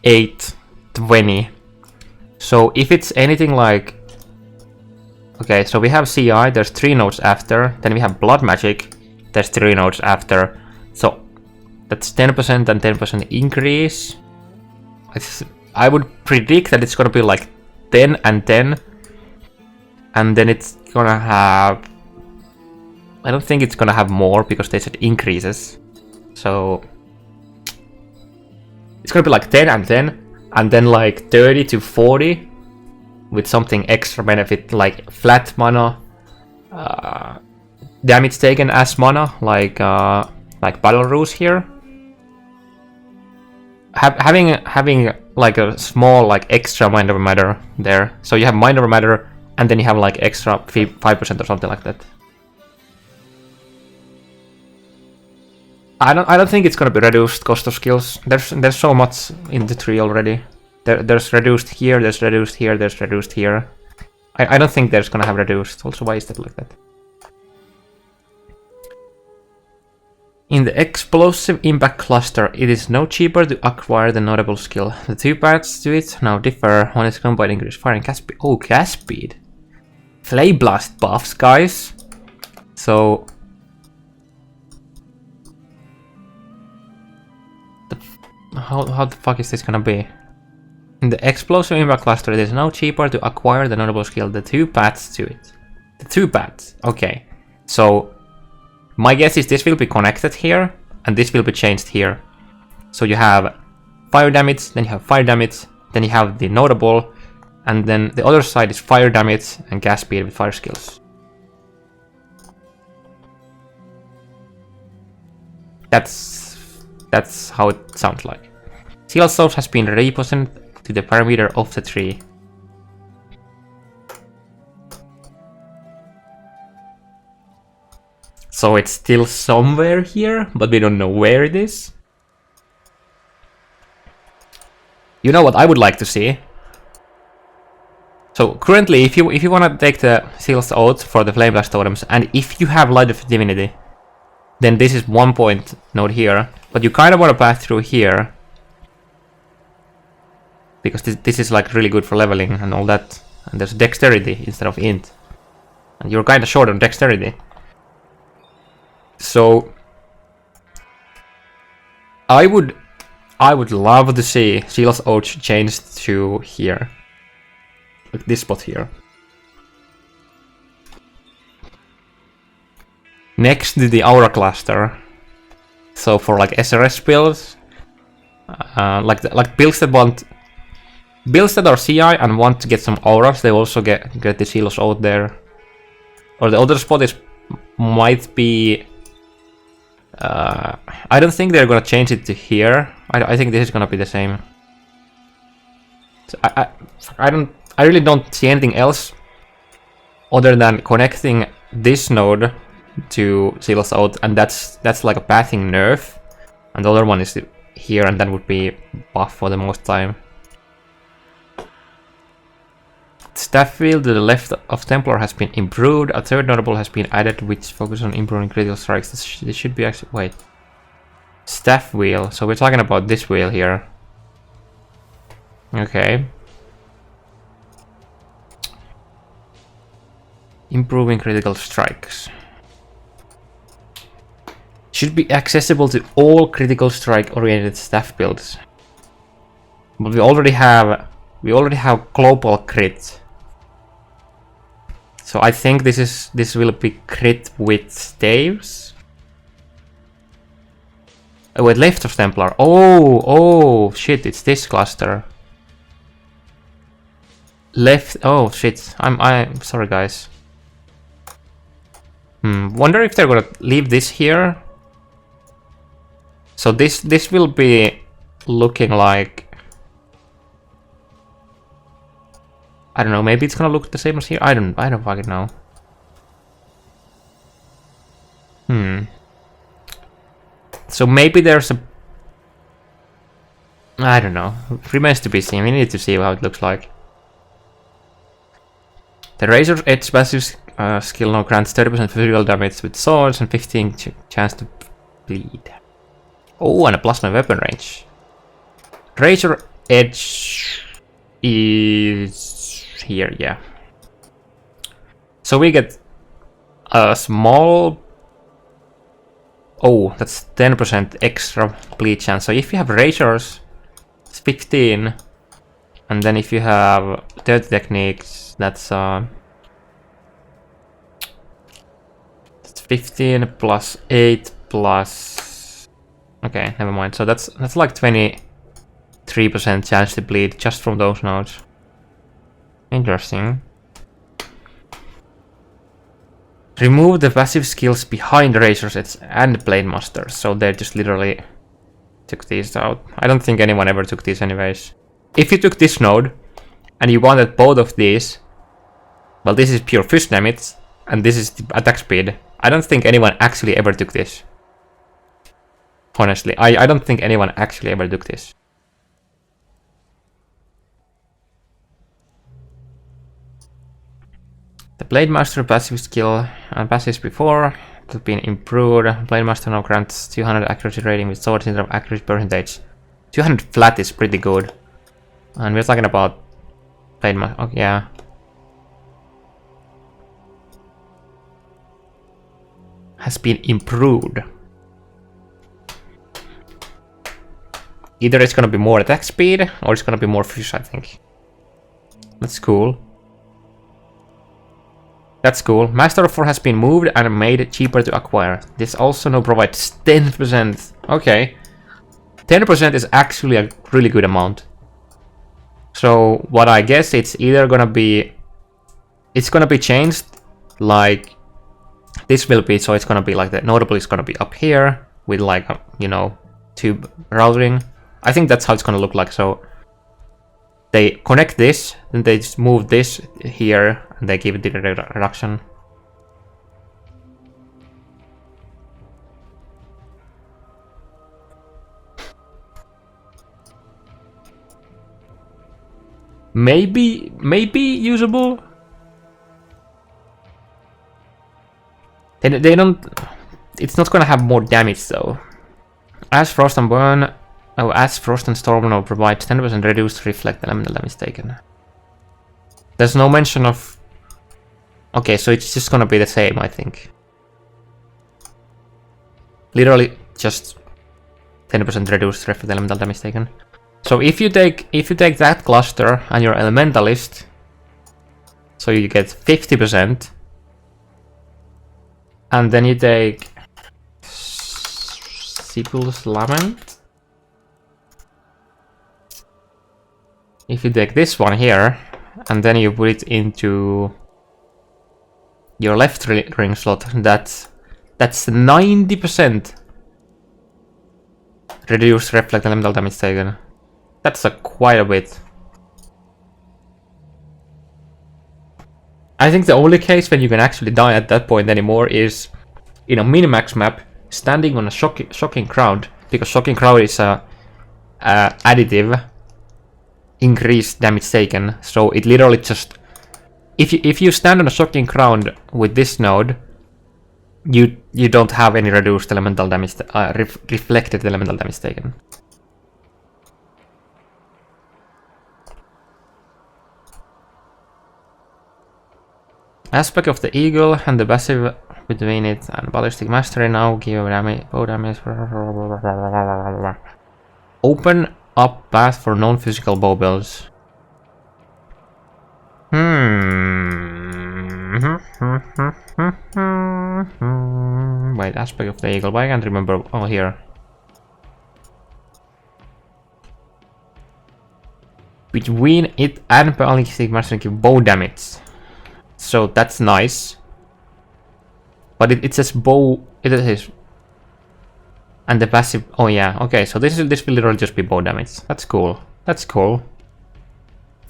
8, 20. So if it's anything like... Okay, so we have CI, there's 3 nodes after. Then we have Blood Magic, there's 3 nodes after. So that's 10% and 10% increase. I would predict that it's gonna be like 10 and 10. And then it's gonna have... I don't think it's gonna have more because they said increases. So it's gonna be like 10 and 10, and then like 30 to 40 with something extra benefit like flat mana, damage taken as mana, like Battle Ruse here. Having like a small like extra Mind Over Matter there. So you have Mind Over Matter, and then you have like extra 5% or something like that. I don't think it's gonna be reduced cost of skills. There's so much in the tree already. There's reduced here, there's reduced here, there's reduced here. I don't think there's gonna have reduced. Also, why is that like that? In the explosive impact cluster, it is no cheaper to acquire the notable skill. The 2 paths to it now differ. One is combined increased fire and cast speed. Oh, cast speed. Flame blast buffs, guys. So how the fuck is this gonna be? In the explosive impact cluster, it is now cheaper to acquire the notable skill. The 2 paths to it. The 2 paths. Okay. So my guess is this will be connected here, and this will be changed here. So you have fire damage, then you have fire damage, then you have the notable, and then the other side is fire damage and gas speed with fire skills. That's how it sounds like. Seal source has been repositioned to the parameter of the tree. So it's still somewhere here, but we don't know where it is. You know what I would like to see? So currently, if you want to take the Seal's Oath for the Flame Blast totems, and if you have Light of Divinity, then this is 1 point node here. But you kind of want to pass through here, because this is like really good for leveling and all that. And there's dexterity instead of int, and you're kind of short on dexterity. So I would love to see Seal's Oath changed to here, like this spot here, next to the Aura cluster. So for like SRS builds, like builds that are CI and want to get some auras, they also get the Seal's Oath there. Or the other spot might be. I don't think they're gonna change it to here. I think this is gonna be the same. So I really don't see anything else other than connecting this node to Seal's Oath, and that's like a pathing nerf, and the other one is here, and that would be buff for the most time. Staff wheel to the left of Templar has been improved. A third notable has been added, which focuses on improving critical strikes. This should be actually... Wait. Staff wheel. So we're talking about this wheel here. Okay. Improving critical strikes. Should be accessible to all critical strike oriented staff builds. But we already have global crit. So I think this will be crit with staves. Oh wait, left of Templar. Oh shit, it's this cluster. Left. Oh shit. I'm sorry guys. Wonder if they're gonna leave this here. So this will be looking like, I don't know, maybe it's gonna look the same as here. I don't fucking know. So maybe there's a, I don't know. Remains to be seen. We need to see how it looks like. The Razor's Edge passive skill now grants 30% physical damage with swords and 15 chance to bleed. Oh, and a plus 9 weapon range. Razor Edge is here, yeah. So we get a small... Oh, that's 10% extra bleed chance. So if you have razors, it's 15. And then if you have dirty techniques, that's 15 plus 8 plus... Okay, never mind. So that's like 23% chance to bleed just from those nodes. Interesting. Remove the passive skills behind Razor's Edge and Blade Masters. So they just literally took these out. I don't think anyone ever took these anyways. If you took this node and you wanted both of these, well, this is pure fist damage and this is the attack speed. I don't think anyone actually ever took this. Honestly, I don't think anyone actually ever took this. The Blade Master passive skill and passives before have been improved. Blade Master now grants 200 accuracy rating with swords instead of accuracy percentage. 200 flat is pretty good. And we're talking about Blade Master. Oh, yeah. Has been improved. Either it's gonna be more attack speed or it's gonna be more fish, I think. That's cool. That's cool. Master of 4 has been moved and made cheaper to acquire. This also now provides 10%. Okay. 10% is actually a really good amount. So what I guess it's either gonna be... It's gonna be changed. Like... This will be, so it's gonna be like the notable is gonna be up here. With like, you know, tube routing. I think that's how it's gonna look like. So... They connect this, then they just move this here, and they give it the reduction. Maybe usable. They don't. It's not gonna have more damage though. As Frost and Burn. Oh, as Frost and Storm now provides 10% reduced reflect elemental damage taken. There's no mention of... Okay, so it's just gonna be the same, I think. Literally just 10% reduced reflect elemental damage taken. So if you take that cluster and your elementalist, so you get 50%, and then you take Sibyl's Lament. If you take this one here, and then you put it into your left ring slot, that's 90% reduced reflect elemental damage taken. That's quite a bit. I think the only case when you can actually die at that point anymore is in a minimax map, standing on a shocking crowd, because shocking crowd is a additive. Increased damage taken, so it literally just if you stand on a shocking crowd with this node, you don't have any reduced elemental damage, reflected elemental damage taken. Aspect of the eagle and the passive between it and ballistic mastery now give damage. Oh, damage. Open up path for non-physical bow builds. Wait, aspect of the eagle, but I can't remember. Oh, here. Between it and ballistic mastery give bow damage. So that's nice. But it says bow. It is. And the passive, oh yeah, okay, so this will literally just be bow damage. That's cool. That's cool.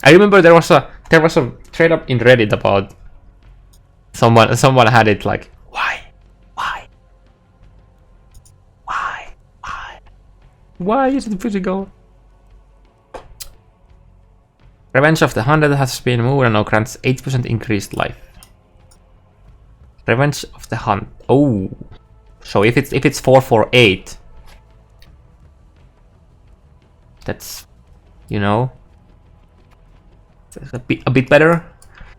I remember there was a trade up in Reddit about someone had it like, why is it physical? Revenge of the 100 has been moved and now grants 8% increased life. Revenge of the Hunt. Oh, so if it's 448, that's, you know, a bit better.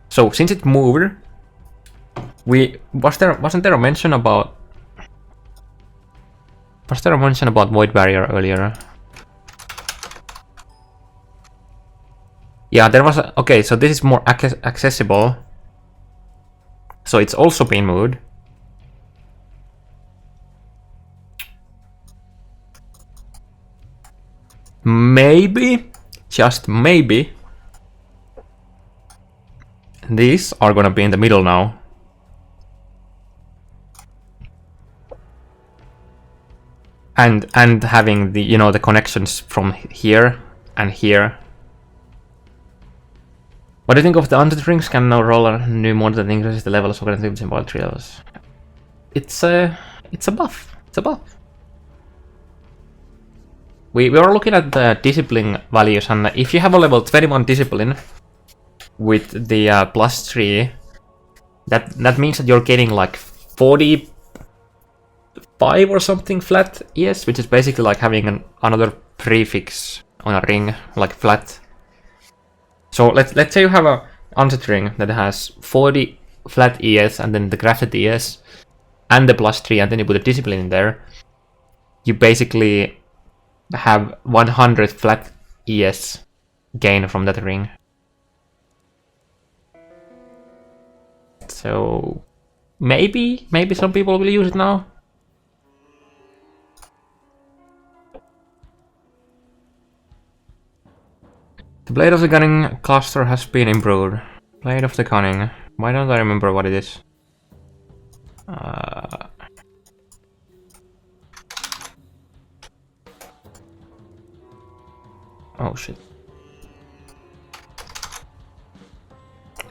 So since it moved, wasn't there a mention about Void Barrier earlier? Yeah, there was a, okay, so this is more accessible. So it's also been moved. Maybe, just maybe, these are gonna be in the middle now. And having the, you know, the connections from here and here. What do you think of the Undead Rings? Can now roll a new mod that increases the levels of cognitive symbol 3 levels. It's a buff. It's a buff. We were looking at the discipline values, and if you have a level 21 discipline with the +3, that means that you're getting like 45 or something flat ES, which is basically like having another prefix on a ring, like flat. So let's say you have a Undead ring that has 40 flat ES and then the crafted ES and the +3, and then you put a discipline in there. You basically have 100 flat ES gain from that ring. So maybe some people will use it now. The Blade of the Cunning cluster has been improved. Blade of the Cunning. Why don't I remember what it is? Oh shit.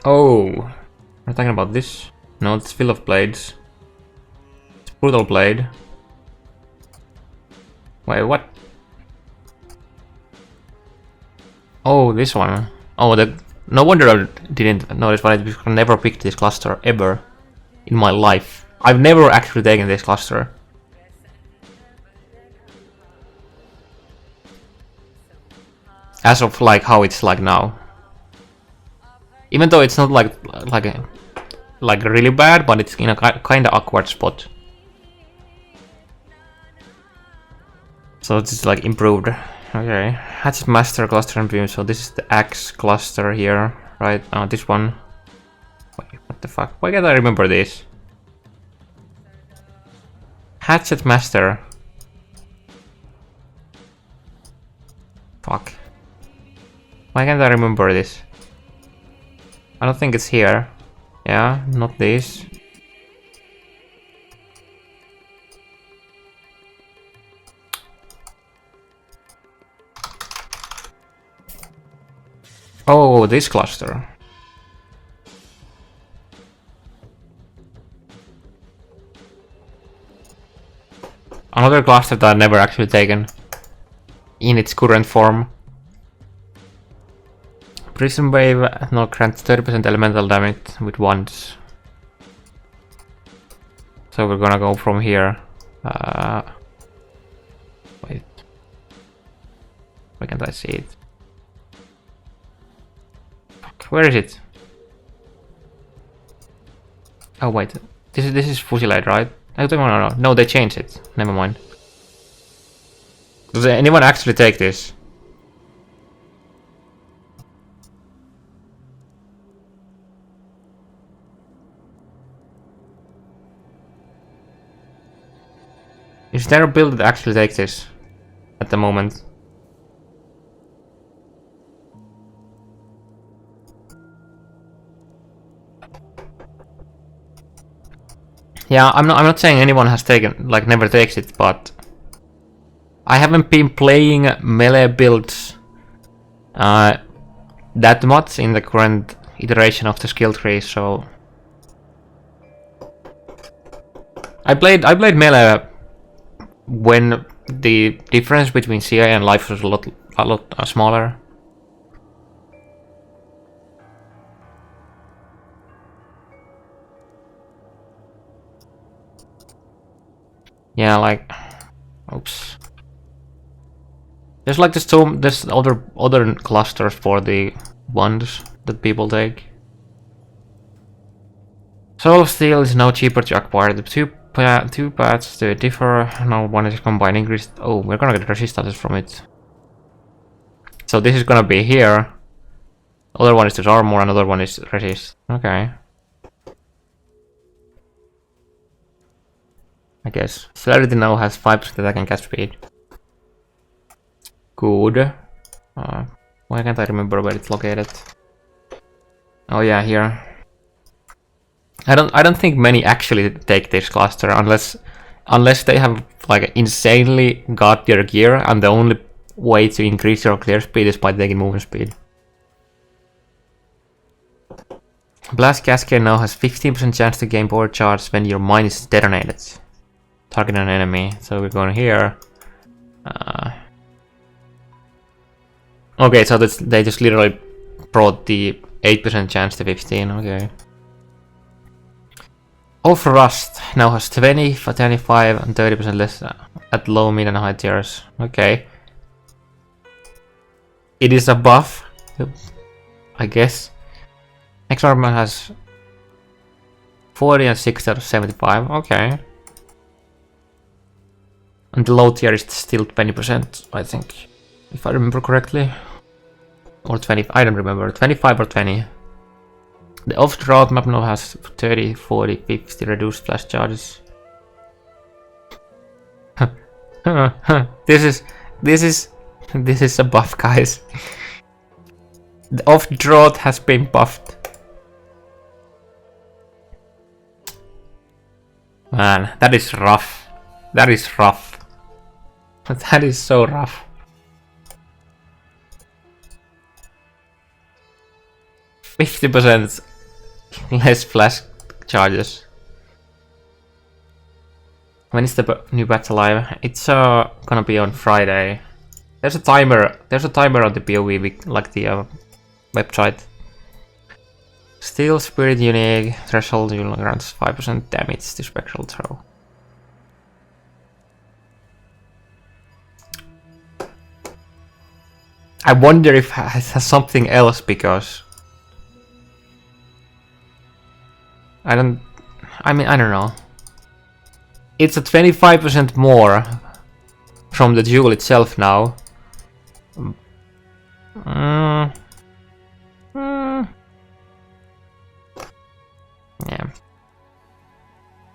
Oh, we're talking about this? No, it's Fill of Blades. It's Brutal Blade. Wait, what? Oh, this one. Oh, no wonder I didn't notice why I never picked this cluster ever in my life. I've never actually taken this cluster. As of like how it's like now. Even though it's not like really bad, but it's in a kind of awkward spot. So it's like improved. Okay, Hatchet Master cluster and beam. So this is the Axe cluster here, right? This one. Wait, what the fuck? Why can't I remember this? Hatchet Master. Fuck. Why can't I remember this? I don't think it's here. Yeah, not this. Oh, this cluster. Another cluster that I've never actually taken in its current form. Prison Wave now grants 30% elemental damage with wands. So we're gonna go from here. Wait. Why can't I see it? Where is it? Oh wait, this is Fusilade, right? No, they changed it. Never mind. Does anyone actually take this? Is there a build that actually takes this at the moment? Yeah, I'm not saying anyone has taken, like, never takes it, but I haven't been playing melee builds that much in the current iteration of the skill tree, so I played melee when the difference between CI and life was a lot smaller. Yeah, like, oops. There's like there's other clusters for the ones that people take. Soul Steel is now cheaper to acquire. The two paths to differ. Now one is combined increased. Oh, we're gonna get resistance from it. So this is gonna be here. Other one is just armor, another one is resist. Okay. I guess. Celerity now has 5% attack and cast speed. Good. Why can't I remember where it's located? Oh yeah, here. I don't think many actually take this cluster unless they have like insanely got their gear, and the only way to increase your clear speed is by taking movement speed. Blast Cascade now has 15% chance to gain power charge when your mine is detonated. Target an enemy. So we're going here. Okay, so they just literally brought the 8% chance to 15. Okay. Off Rust now has 20, 25, and 30% less at low, mid, and high tiers. Okay. It is a buff, I guess. Next armor has 40 and 60 out of 75. Okay. And the low tier is still 20%, I think. If I remember correctly. Or 20, I don't remember. 25 or 20. The off-the-road map now has 30, 40, 50 reduced flash charges. This is a buff, guys. The off-the-road has been buffed. Man, that is rough. That is rough. That is so rough. 50% less flash charges. When is the new battle live? It's gonna be on Friday. There's a timer. There's a timer on the POV, like the website. Steel Spirit unique threshold grants 5% damage to spectral throw. I wonder if it has something else, because I don't know. It's a 25% more from the jewel itself now. Yeah.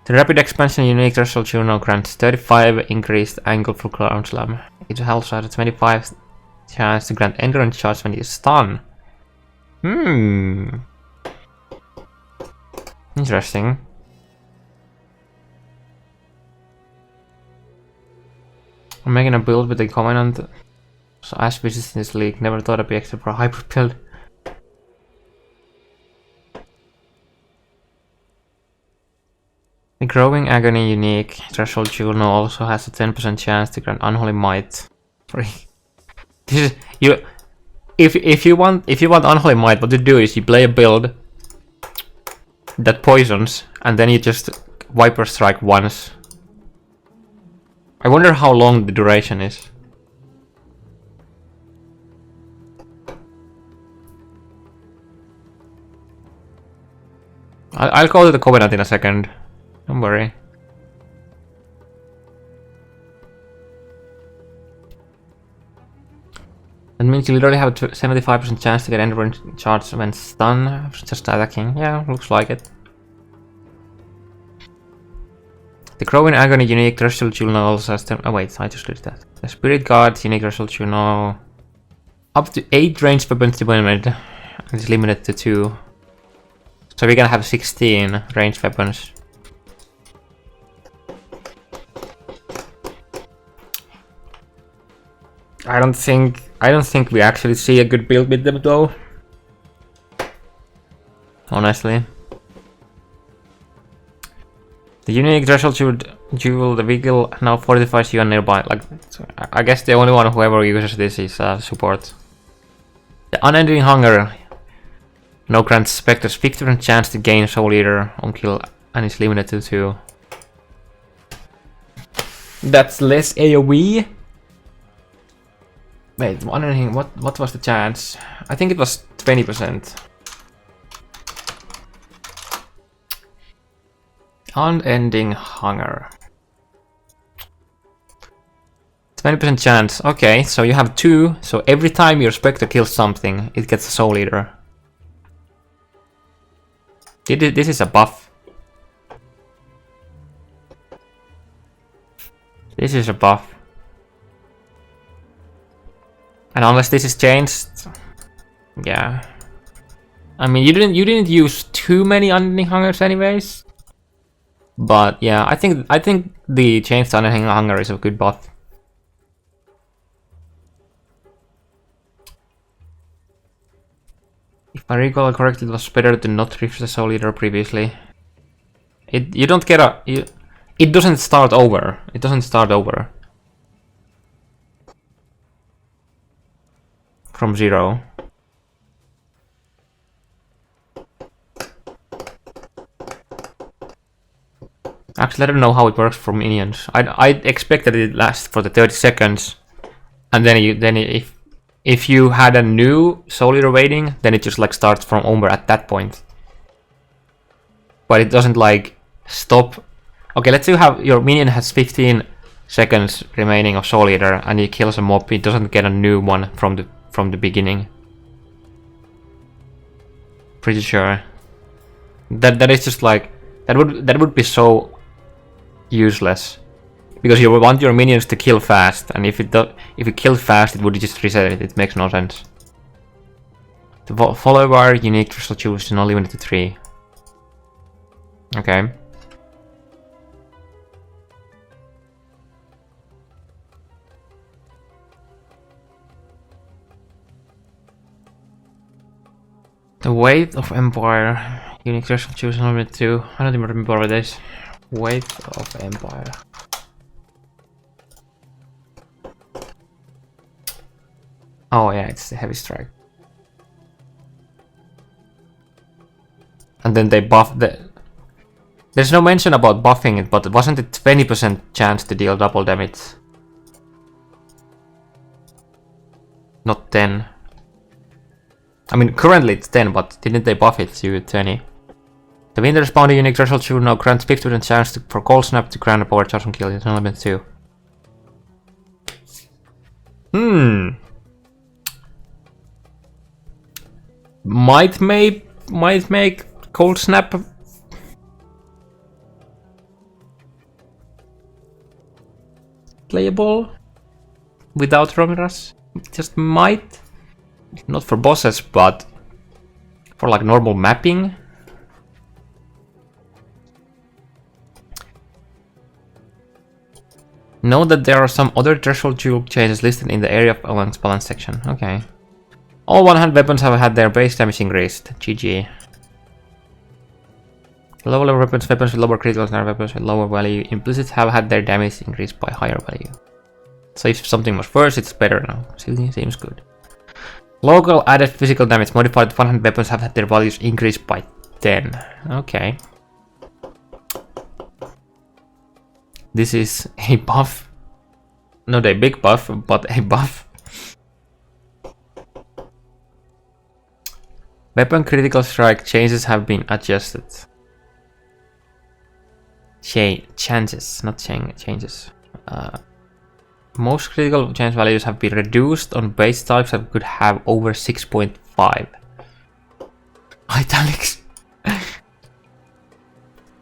The rapid expansion unique threshold jewel now grants 35 increased angle for ground slam. It also has a 25 chance to grant endurance charge when you stun. Interesting. I'm making a build with the Covenant. So Ash visits in this league. Never thought I'd be extra for a hyper build. The Growing Agony unique threshold jewel now also has a 10% chance to grant Unholy Might. This is you. If you want Unholy Might, what you do is you play a build that poisons, and then you just Viper Strike once. I wonder how long the duration is. I'll go to the Covenant in a second. Don't worry. That means you literally have a 75% chance to get endurance charge when stunned, just attacking. Yeah, looks like it. The Growing Agony unique threshold jewel now also has 10. Oh wait, I just did that. The Spirit Guard unique threshold jewel now up to 8 ranged weapons deployment. It's limited to 2. So we're gonna have 16 ranged weapons. I don't think we actually see a good build with them though. Honestly. The unique threshold jewel, the vehicle now fortifies you on nearby. Like, I guess the only one whoever uses this is support. The Unending Hunger now grants Spectres 50% chance to gain Soul Eater on kill and is limited to 2. That's less AoE. Wait, wondering what was the chance? I think it was 20%. Unending hunger. 20% chance. Okay, so you have 2. So every time your Spectre kills something, it gets a Soul Eater. This is a buff. This is a buff. And unless this is changed, yeah. I mean, you didn't use too many Unending Hungers anyways. But yeah, I think the changed Unending Hunger is a good buff. If I recall correctly, it was better to not refresh the Soul Eater previously. You don't get a it doesn't start over. It doesn't start over from 0. Actually, I don't know how it works for minions. I expect that it lasts for the 30 seconds, and then if you had a new Soul Eater waiting, then it just like starts from over at that point. But it doesn't like stop. Okay, let's say you have your minion has 15 seconds remaining of Soul Eater, and he kills a mob. It doesn't get a new one from the beginning. Pretty sure. That is just like that would be so useless, because you want your minions to kill fast, and if it killed fast, it would just reset it. It makes no sense. The follower unique crystal tubes is not limited to 3. Okay. The weight of Empire unique crystal tubes is not limited to. I don't even remember what it is. Weight of Empire. Oh yeah, it's the heavy strike. And then they buff the... There's no mention about buffing it, but wasn't it 20% chance to deal double damage? Not 10. I mean, currently it's 10, but didn't they buff it to 20? The Winter Spawn unique threshold should now grant 50% chance for Cold Snap to grant a power charge on kill. It's only been 2. Might make Cold Snap playable without Romiras. Just might. Not for bosses, but for like normal mapping. Note that there are some other threshold jewel changes listed in the area of balance section. Okay. All one-hand weapons have had their base damage increased. GG. Lower level weapons with lower critical and weapons with lower value implicit have had their damage increased by higher value. So if something was worse, it's better now. Seems good. Local added physical damage modified one-hand weapons have had their values increased by 10. Okay. This is a buff. Not a big buff, but a buff. Weapon critical strike changes have been adjusted. Changes, not changes. Most critical chance values have been reduced on base types that could have over 6.5. Italics.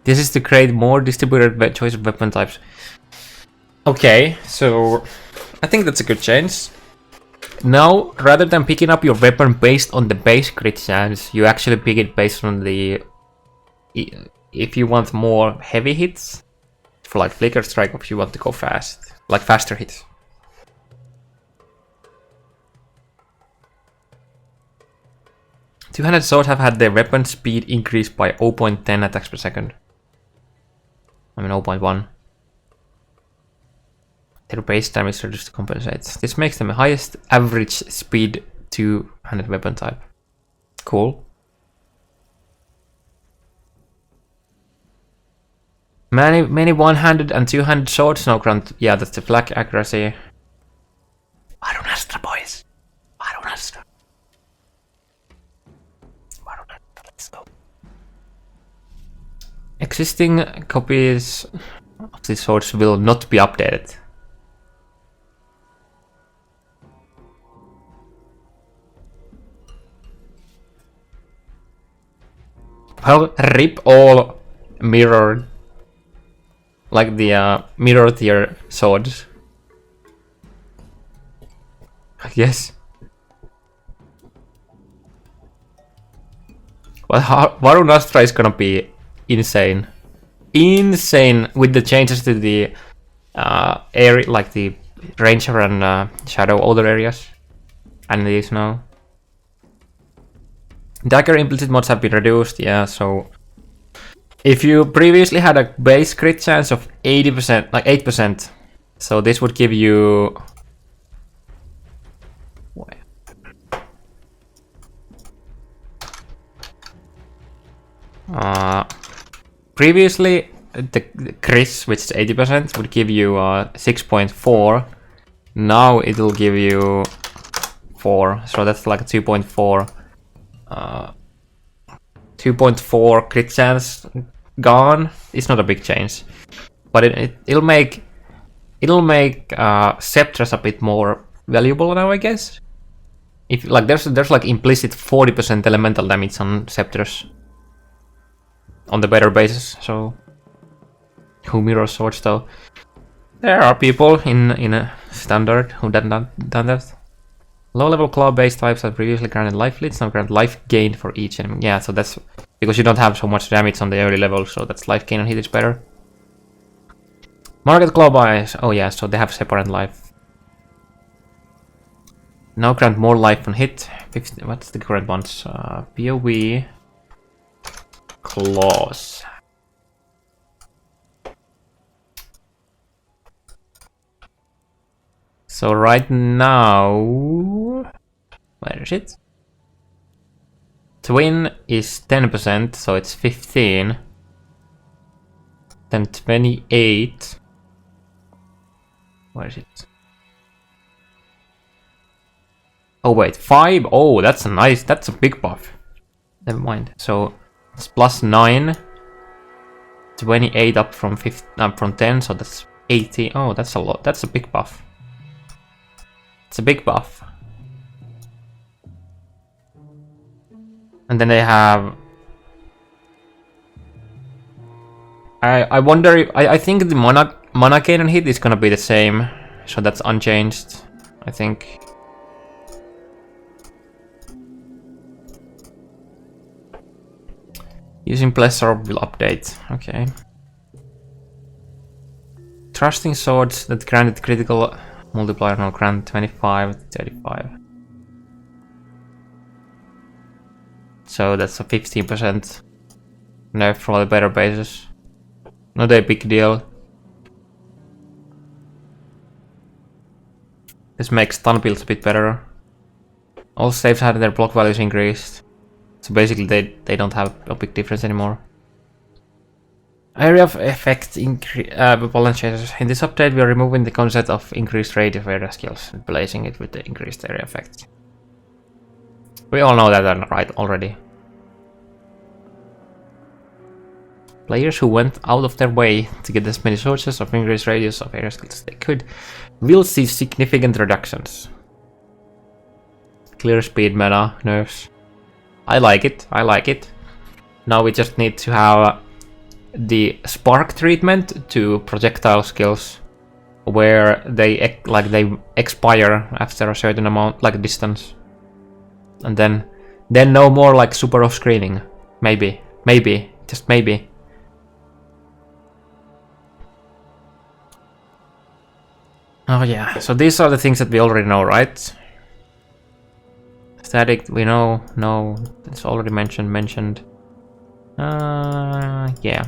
This is to create more distributed choice of weapon types. Okay, so I think that's a good change. Now, rather than picking up your weapon based on the base crit chance, you actually pick it based on the... If you want more heavy hits, for like flicker strike, if you want to go fast, like faster hits. Two-handed swords have had their weapon speed increased by 0.10 attacks per second. I mean 0.1. Their base damage reduced to compensate. This makes them the highest average speed two-handed weapon type. Cool. Many one-handed and two-handed swords, no grant. Yeah, that's the flag accuracy. Varunastra, boys. Varunastra. Varunastra, let's go. Existing copies of these swords will not be updated. Well, rip all mirrored, like the mirror tier swords. Yes. Well, Varunastra is gonna be insane. Insane with the changes to the area, like the Ranger and Shadow older areas. And these now. Dagger implicit mods have been reduced, yeah, so if you previously had a base crit chance of 80%, like 8%, so this would give you previously the Chris, which is 80%, would give you 6.4. Now it'll give you 4, so that's like a 2.4 2.4 crit chance gone. It's not a big change, but it'll make scepters a bit more valuable now, I guess. If like there's like implicit 40% elemental damage on scepters on the better bases. So who mirror swords though? There are people in a standard who done that. Low-level claw-based types have previously granted life leads, now grant life gain for each enemy. Yeah, so that's because you don't have so much damage on the early level, so that's life gain on hit is better. Market claw-buys. Oh yeah, so they have separate life. Now grant more life on hit. 50, what's the current ones? PoE claws. So right now, where is it? Twin is 10%, so it's 15. Then 28. Where is it? Oh wait, 5. Oh, that's a nice. That's a big buff. Never mind. So it's plus 9. 28 up from 10, so that's 80. Oh, that's a lot. That's a big buff. It's a big buff. And then they have... I wonder if... I think the mana gain and hit is gonna be the same. So that's unchanged, I think. Using Pleasure will update. Okay. Trusting swords that granted critical multiplier now grant 25 to 35. So that's a 15% nerf for the better bases. Not a big deal. This makes stun builds a bit better. All saves had their block values increased. So basically they don't have a big difference anymore. Area of effect balance changes. In this update we are removing the concept of increased rate of area skills and replacing it with the increased area effect. We all know that right already. Players who went out of their way to get as many sources of increased radius of area skills as they could will see significant reductions. Clear speed meta nerfs. I like it, I like it. Now we just need to have the spark treatment to projectile skills, where they expire after a certain amount, like distance, and then no more like super off screening. Maybe, just maybe. Oh yeah, so these are the things that we already know, right? Static, we know, no, it's already mentioned. Yeah.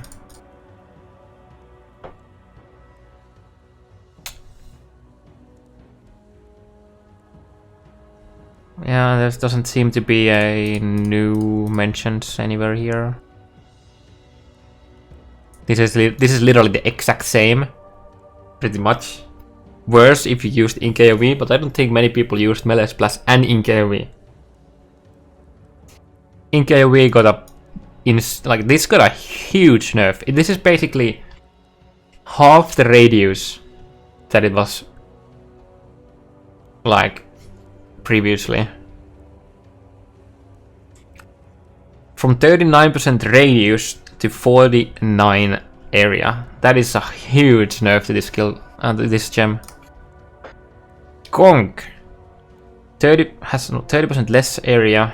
Yeah, there doesn't seem to be a new mentions anywhere here. This is literally the exact same, pretty much. Worse if you used in KOV, but I don't think many people used Melee Splash and in KOV. In KOV got a like this got a huge nerf. This is basically half the radius that it was like previously. From 39% radius to 49 area. That is a huge nerf to this skill and this gem. Conk has 30% less area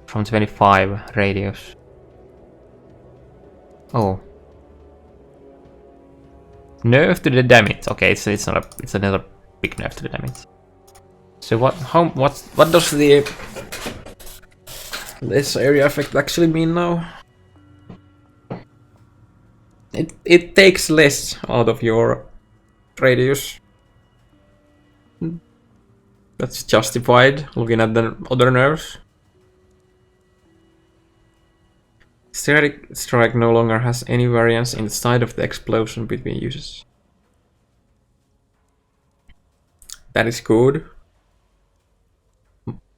from 25 radius. Oh. Nerf to the damage. Okay, so it's another big nerf to the damage. So what does the less area effect actually mean now? It takes less out of your radius. That's justified looking at the other nerfs. Static strike no longer has any variance in the side of the explosion between uses. That is good.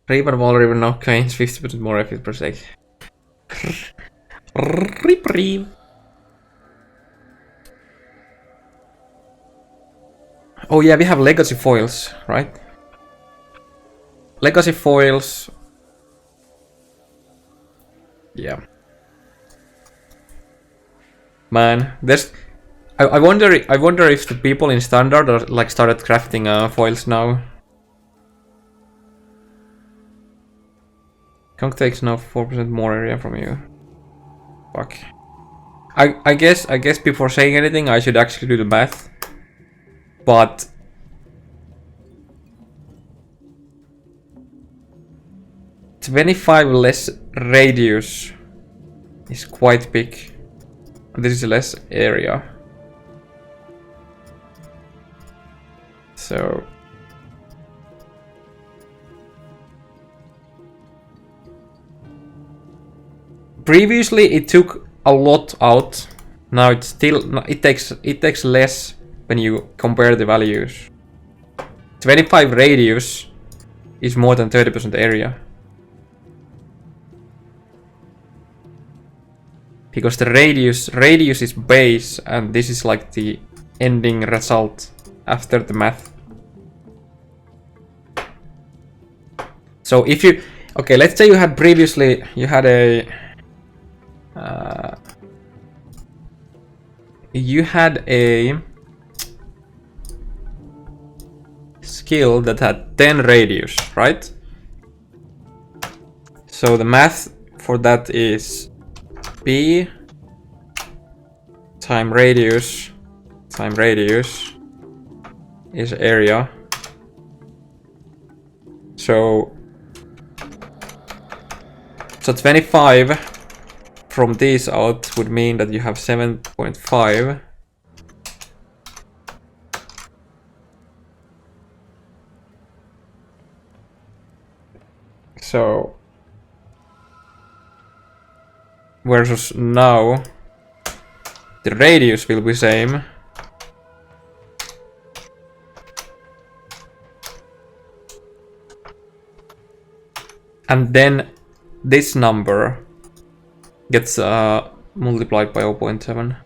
Reaper Wall River now gains 50% more effect per sec. Reprieve. Oh yeah, we have legacy foils, right? Legacy foils. Yeah. Man, there's. I wonder if the people in standard are like started crafting foils now. Conk takes now 4% more area from you. Fuck. I guess before saying anything I should actually do the math. But 25 less radius is quite big. This is less area. So previously it took a lot out. Now it's still it takes less when you compare the values. 25 radius is more than 30% area. Because the radius is base and this is like the ending result after the math. So if you okay, let's say you had previously a skill that had 10 radius, right? So the math for that is B time radius is area. So 25 from these out would mean that you have 7.5. So versus now the radius will be same. And then this number gets multiplied by 0.7.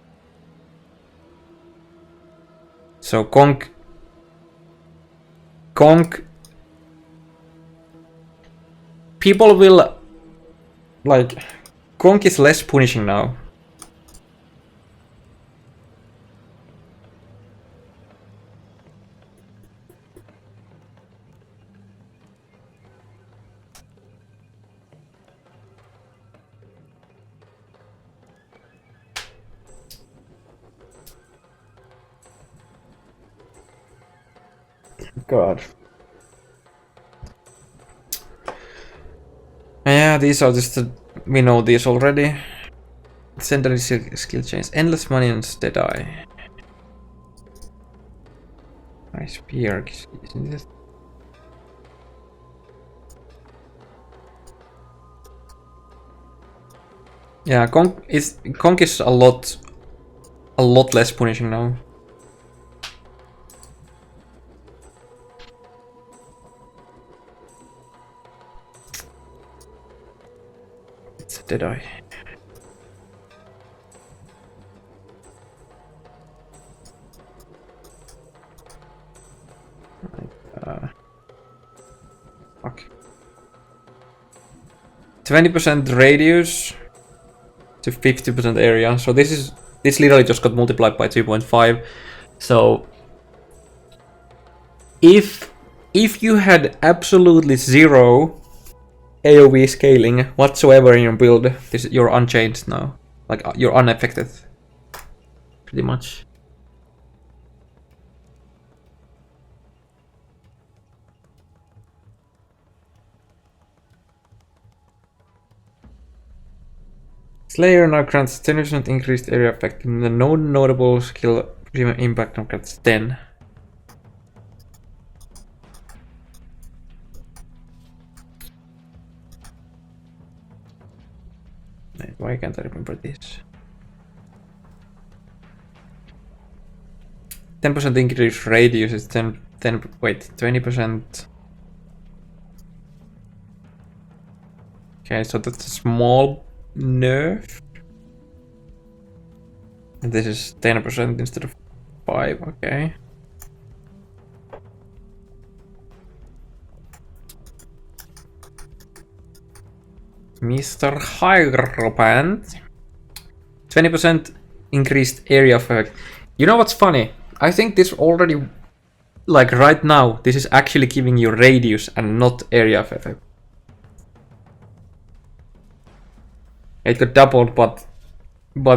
So conk people will like conk is less punishing now. God. Yeah, these are just we know these already. Secondary skill change. Endless money and dead eye. Nice spear. Isn't it? Yeah, conk is a lot a lot less punishing now. It's a dead eye. Fuck. 20% radius to 50% area. So this literally just got multiplied by 2.5. So if you had absolutely zero AoE scaling whatsoever in your build, you're unchanged now. Like you're unaffected, pretty much. Slayer now grants 10% increased area effect, and the no notable skill impact now grants 10. Why can't I remember this? 10% increased radius is 20%. Okay, so that's a small nerf. And this is 10% instead of 5, okay. Mr. Hierophant. 20% increased area effect. You know what's funny? I think this already, like right now, this is actually giving you radius and not area effect. It got doubled, but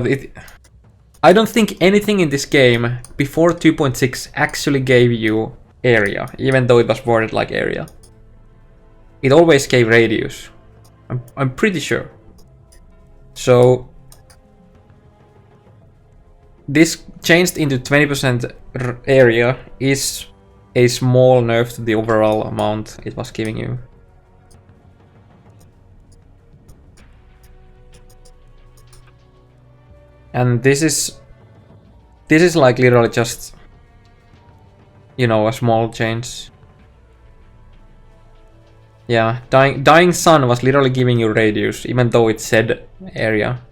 it... I don't think anything in this game before 2.6 actually gave you area, even though it was worded like area. It always gave radius. I'm pretty sure. So this changed into 20% area is a small nerf to the overall amount it was giving you. And this is like literally just, you know, a small change. Yeah, Dying Sun was literally giving you radius, even though it said area.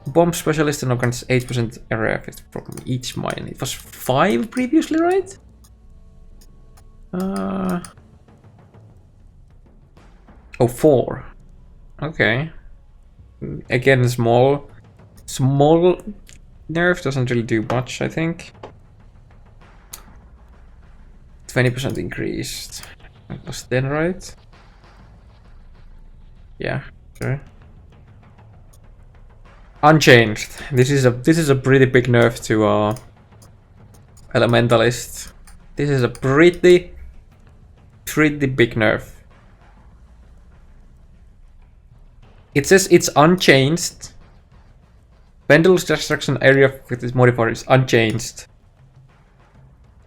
Bomb Specialist now grants 8% area effect from each mine. It was 5 previously, right? Oh, 4. Okay. Again, small nerf doesn't really do much, I think. 20% increased. That was 10, right? Yeah, sure. Unchanged. This is a pretty big nerf to Elementalist. This is a pretty big nerf. It says it's unchanged. Pendulum's destruction area with this modifier is unchanged.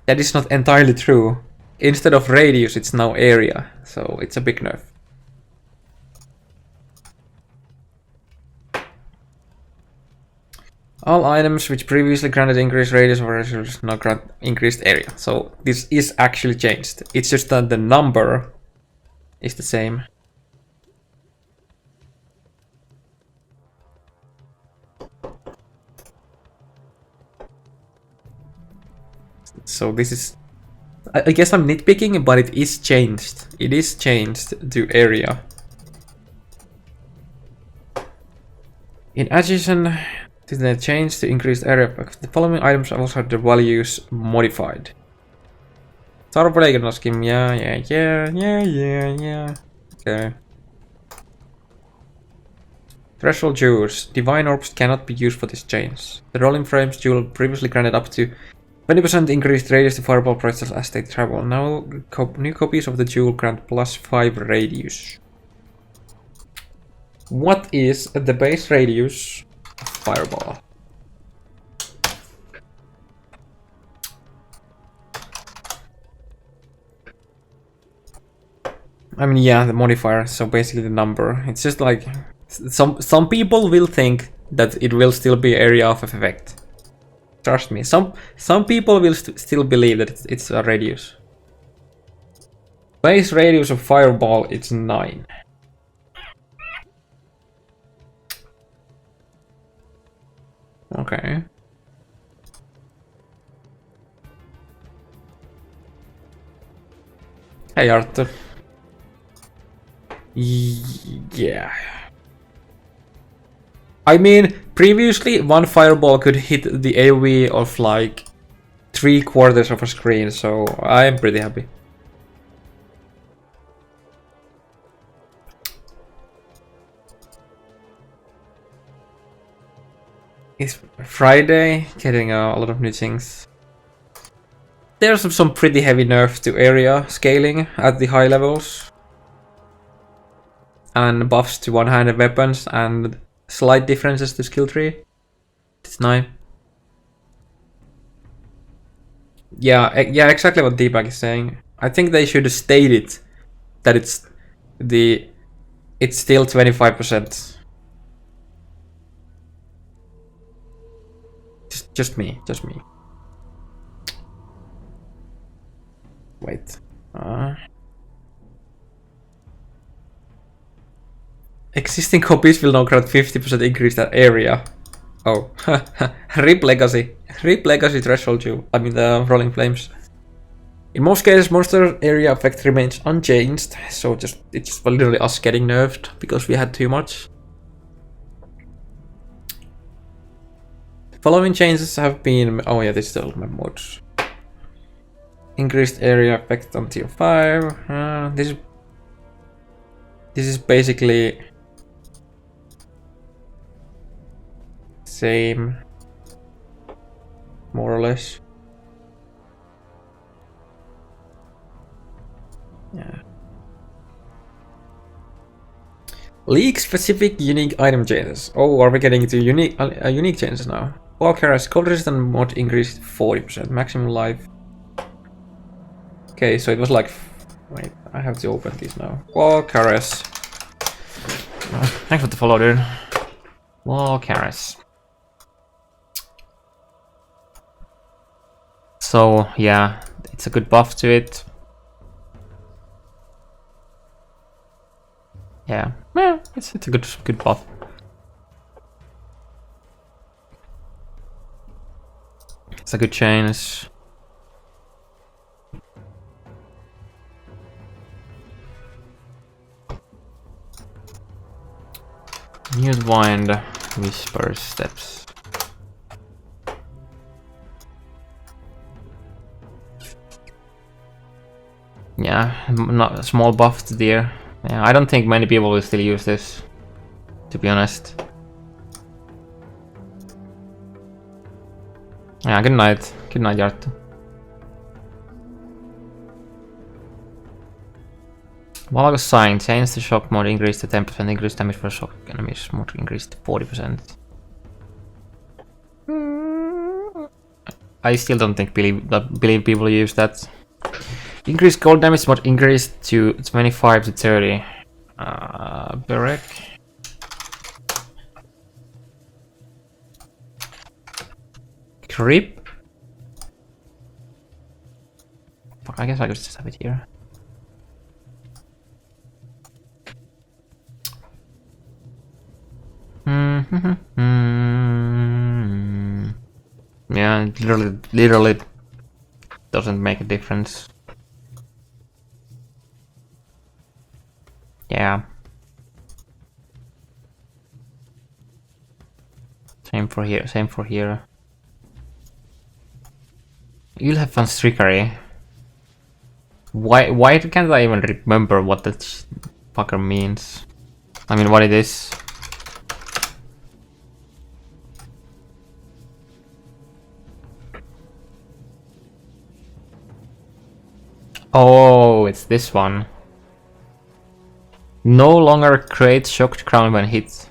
That is not entirely true. Instead of radius, it's now area, so it's a big nerf. All items which previously granted increased radius or now grant increased area. So this is actually changed. It's just that the number is the same. So this is, I guess I'm nitpicking, but it is changed. It is changed to area. In addition to the change to increased area effect, the following items also have their values modified. Starblade scheme, yeah. Okay. Threshold jewels. Divine orbs cannot be used for this change. The rolling frames jewel previously granted up to 20% increased radius to fireball crystals as they travel. Now new copies of the jewel grant +5 radius. What is the base radius of fireball? I mean, yeah, the modifier, so basically the number. It's just like some people will think that it will still be area of effect. Trust me, some people will still believe that it's a radius. Base radius of fireball, it's 9. Okay. Hey Arthur. Yeah. I mean, previously one fireball could hit the AoE of like 3/4 of a screen, so I'm pretty happy. It's Friday, getting a lot of new things. There's some pretty heavy nerf to area scaling at the high levels. And buffs to one-handed weapons and slight differences to skill tree. It's nice. Yeah, exactly what Deepak is saying. I think they should state it that it's still 25%. Just me. Wait. Existing copies will now grant 50% increase that area. Oh, RIP Legacy. RIP Legacy threshold you. I mean the Rolling Flames. In most cases, monster area effect remains unchanged, so it's just literally us getting nerfed because we had too much. Following changes have been... Oh yeah, this is all my mods. Increased area effect on tier 5. This is basically... same. More or less. Yeah. League specific unique item changes. Oh, are we getting to unique changes now? Walker's cold resistant mod increased 40%. Maximum life. Okay, so it was like... Wait, I have to open this now. Walker's. Thanks for the follow, dude. Walker's. So, yeah, it's a good buff to it. Yeah, it's a good buff. It's a good change. Mute wind, whisper steps. Yeah, not a small buff to deer. Yeah, I don't think many people will still use this, to be honest. Yeah, good night. Good night, Jarttu. Valgus sign, change the shock mode, increase the 10%, increase damage for shock enemies, mode increased to 40%. I still don't think believe people use that. Increase cold damage mod increased to 25 to 30. Berek. Creep. Fuck, I guess I could just have it here. Yeah, literally doesn't make a difference. Yeah. Same for here. You'll have fun trickery. Why can't I even remember what that fucker means? I mean, what it is. Oh, it's this one. No longer create shocked crown when hit.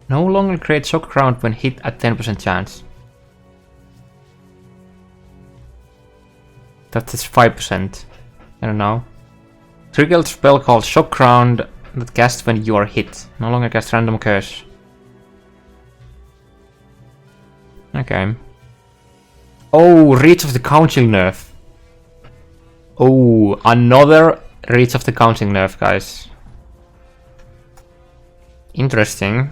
No longer create shock ground when hit at 10% chance. That is 5%. I don't know. Trigger spell called Shock Ground that casts when you are hit. No longer cast random curse. Okay. Oh, Reach of the Council nerf. Oh, another Reach of the Council nerf, guys. Interesting.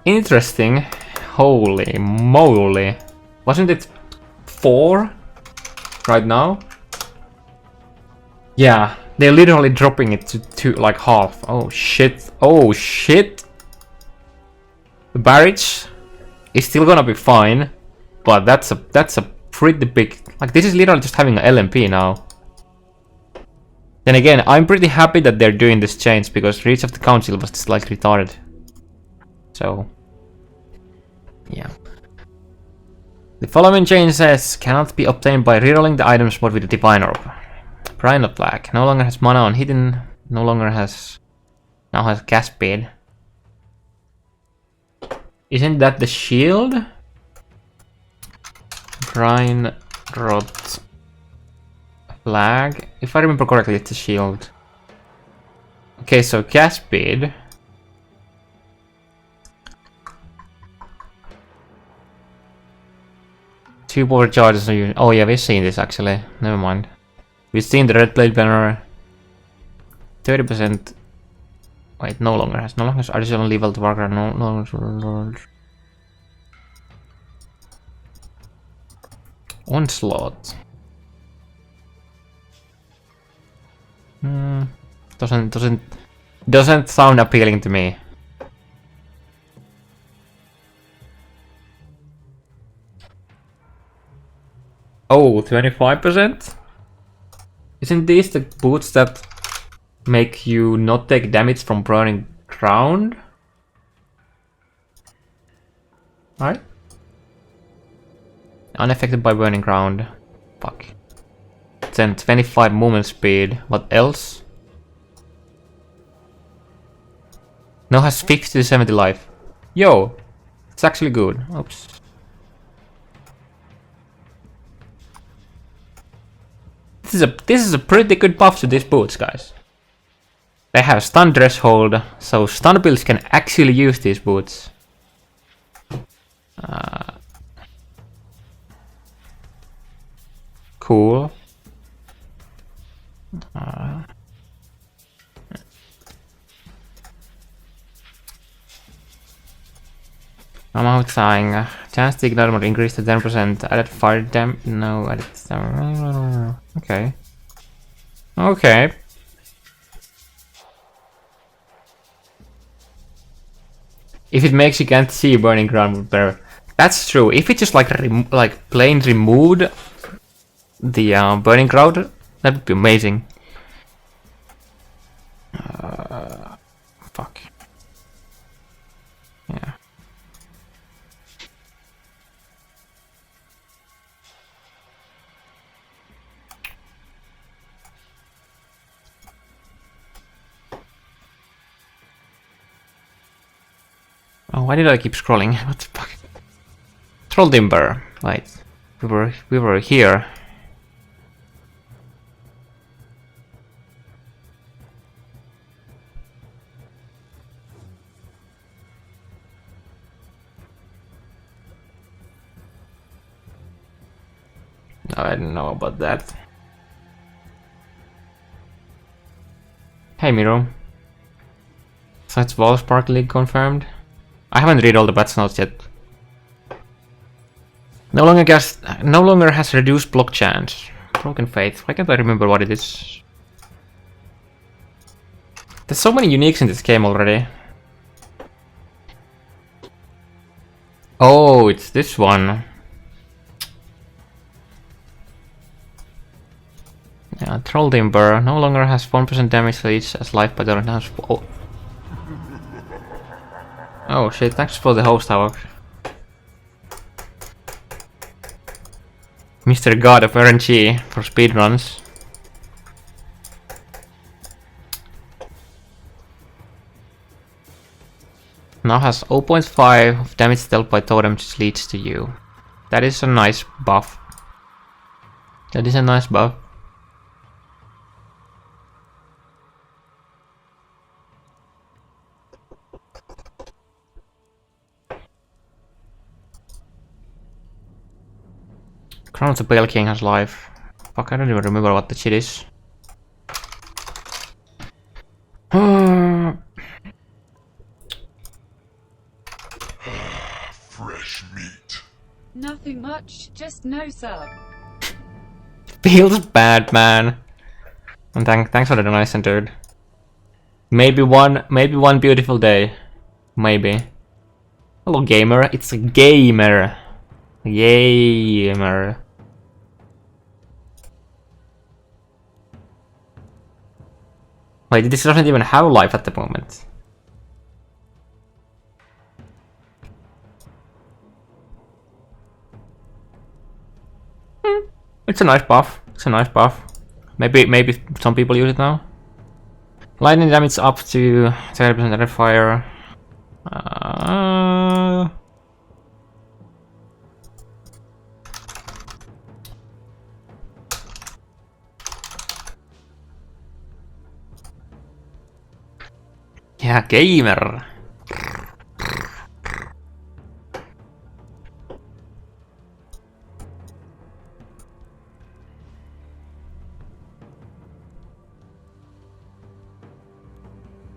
Interesting. Holy moly. Wasn't it 4 right now? Yeah, they're literally dropping it to like half. Oh shit. Oh shit. The barrage is still gonna be fine, but that's a pretty big, like, this is literally just having an LMP now. Then again, I'm pretty happy that they're doing this change because Reach of the Council was just like retarded. So yeah. The following change says cannot be obtained by rerolling the item spot with the Divine Orb. Rhino Black no longer has mana on hidden, now has gas speed. Isn't that the shield? Brine Rot Flag. If I remember correctly, it's a shield. Okay, so gas speed. Two power charges. Oh yeah, we've seen this actually. Never mind. We've seen the red blade banner. 30%. Wait, no longer has additional level to Warcraft. No longer. Onslaught. Doesn't sound appealing to me. Oh, 25%? Isn't these the boots that make you not take damage from burning ground? Right? Unaffected by burning ground. Fuck. Then 25 movement speed. What else? Now has 50 to 70 life. Yo! It's actually good. Oops. This is a pretty good buff to these boots, guys. They have stun threshold, so stun builds can actually use these boots. Cool. I'm outside. Chance to ignore more increased to 10%. Added fire damage. No, added. Okay. Okay. If it makes you can't see burning ground better. That's true. If it just like plain removed the burning ground, that would be amazing. Fuck. Yeah. Oh, why did I keep scrolling? What the fuck? Troll Timber. Wait, we were here. No, I don't know about that. Hey Miro. Such Ballspark League confirmed. I haven't read all the patch notes yet. No longer has reduced block chance. Broken Faith. Why can't I remember what it is? There's so many uniques in this game already. Oh, it's this one. Yeah, Troll Timber no longer has 1% damage leech as life but doesn't have. Oh shit, thanks for the host tower. Mr. God of RNG for speedruns. Now has 0.5 of damage dealt by totems leads to you. That is a nice buff. That is a nice buff. Crown of the Pale King has life. Fuck, I don't even remember what the shit is. Fresh meat. Nothing much, just no sub. Feels bad, man. And thanks for the donation, dude. Maybe one beautiful day. Maybe. Hello, gamer. It's a gamer. Gamer. Wait, this doesn't even have life at the moment. It's a nice buff. It's a nice buff. Maybe some people use it now. Lightning damage up to 30% under fire. Yeah, gamer.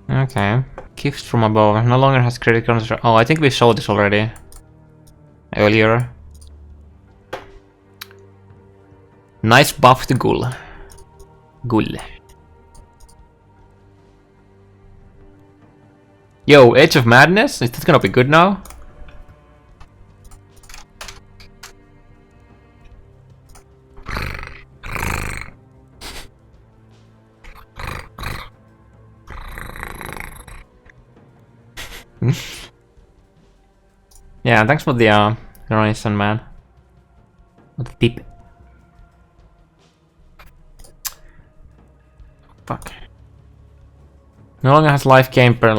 Okay. Gifts from above. No longer has critical concentration. Oh, I think we saw this already. Earlier. Nice buff to Ghoul. Ghoul. Yo, Edge of Madness? Is this gonna be good now? Yeah, thanks for the donation, man. What a tip. Fuck. No longer has life gain per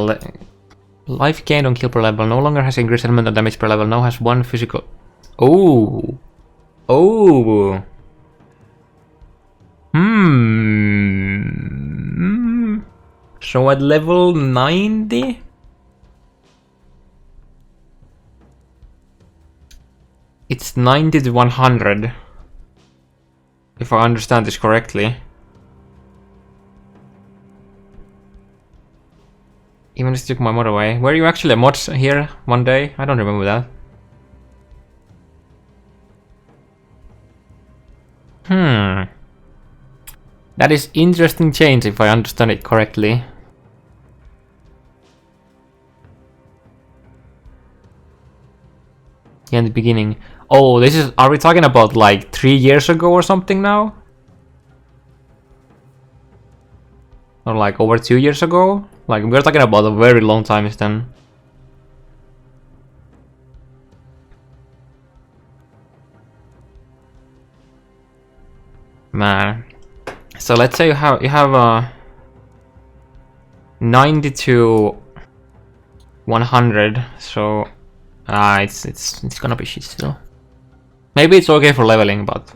life gained on kill per level. No longer has increased elemental damage per level. Now has one physical. Oh. Oh. So at level 90? It's 90 to 100. If I understand this correctly. Even if I took my mod away. Were you actually a mod here one day? I don't remember that. That is interesting change if I understand it correctly. Yeah, in the beginning. Oh, this is... Are we talking about like 3 years ago or something now? Or like over 2 years ago? Like, we're talking about a very long time then. Man. So let's say you have a 90 to 100, so it's gonna be shit still. Maybe it's okay for leveling, but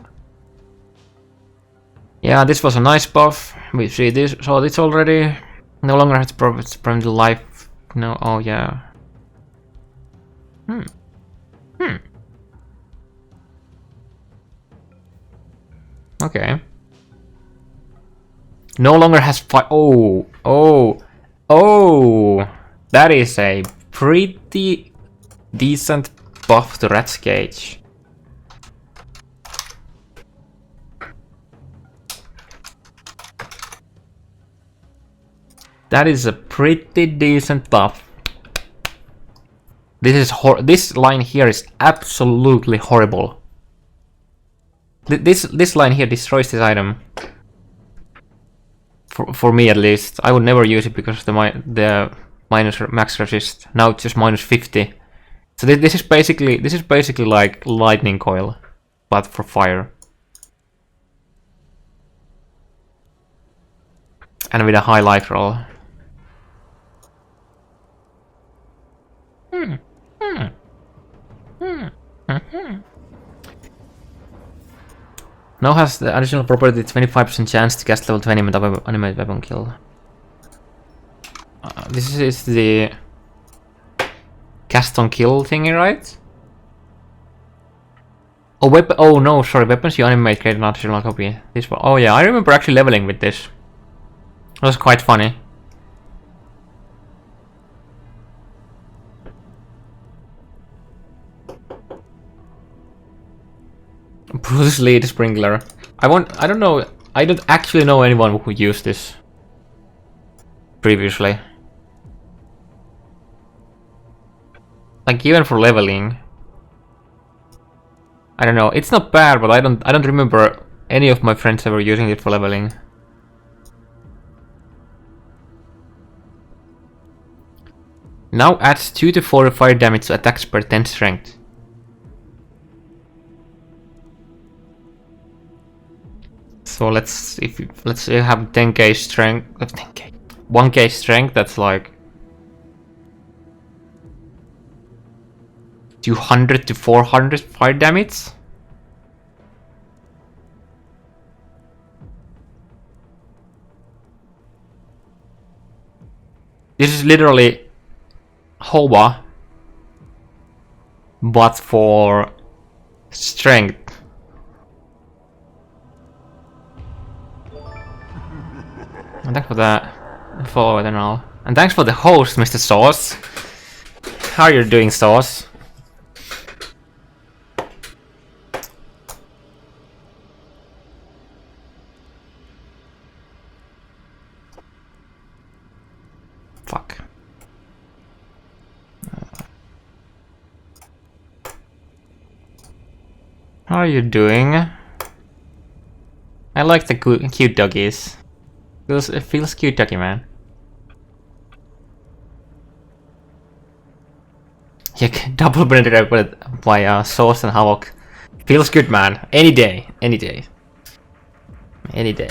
yeah, this was a nice buff. We see this, saw this already. No longer has profits from the life. No, oh yeah. Okay. No longer has oh. That is a pretty decent buff to Rat's Cage. That is a pretty decent buff. This line here is absolutely horrible. This line here destroys this item. For me at least, I would never use it because of the minus max resist. Now it's just minus 50. So this is basically like lightning coil, but for fire. And with a high life roll. Now has the additional property 25% chance to cast level 20 animate weapon kill. This is the cast on kill thingy, right? Oh, weapon. Oh no, sorry. Weapons you animate create an additional copy. This one. Oh yeah, I remember actually leveling with this. It was quite funny. Bruce Lee the sprinkler. I don't know. I don't actually know anyone who used this previously. Like even for leveling. I don't know. It's not bad, but I don't remember any of my friends ever using it for leveling. Now adds 2 to 4 fire damage to attacks per 10 strength. So let's say you have 10k strength, 10k, 1k strength. That's like 200 to 400 fire damage. This is literally Hoa, but for strength. And thanks for that follow and all. And thanks for the host, Mr. Sauce. How are you doing, Sauce? Fuck. How are you doing? I like the cute doggies. It feels cute, doggy man. You can double blend it with by Sauce and Havoc. Feels good, man. Any day, any day, any day,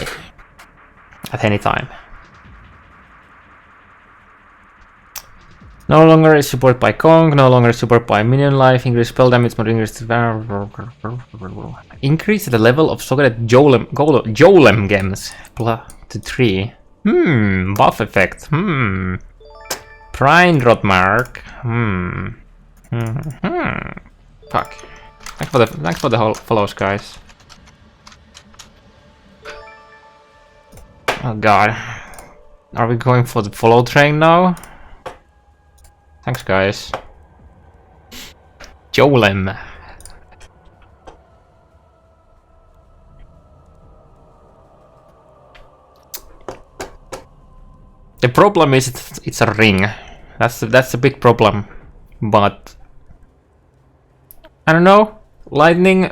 at any time. No longer is support by Kong, no longer support by minion life, increase spell damage, but increase the level of socketed Jolem gems to 3. Buff effect. Prime Rod Mark. Fuck. Thanks for the whole follows, guys. Oh god. Are we going for the follow train now? Thanks, guys. Jolem. The problem is it's a ring. That's a big problem. But I don't know. Lightning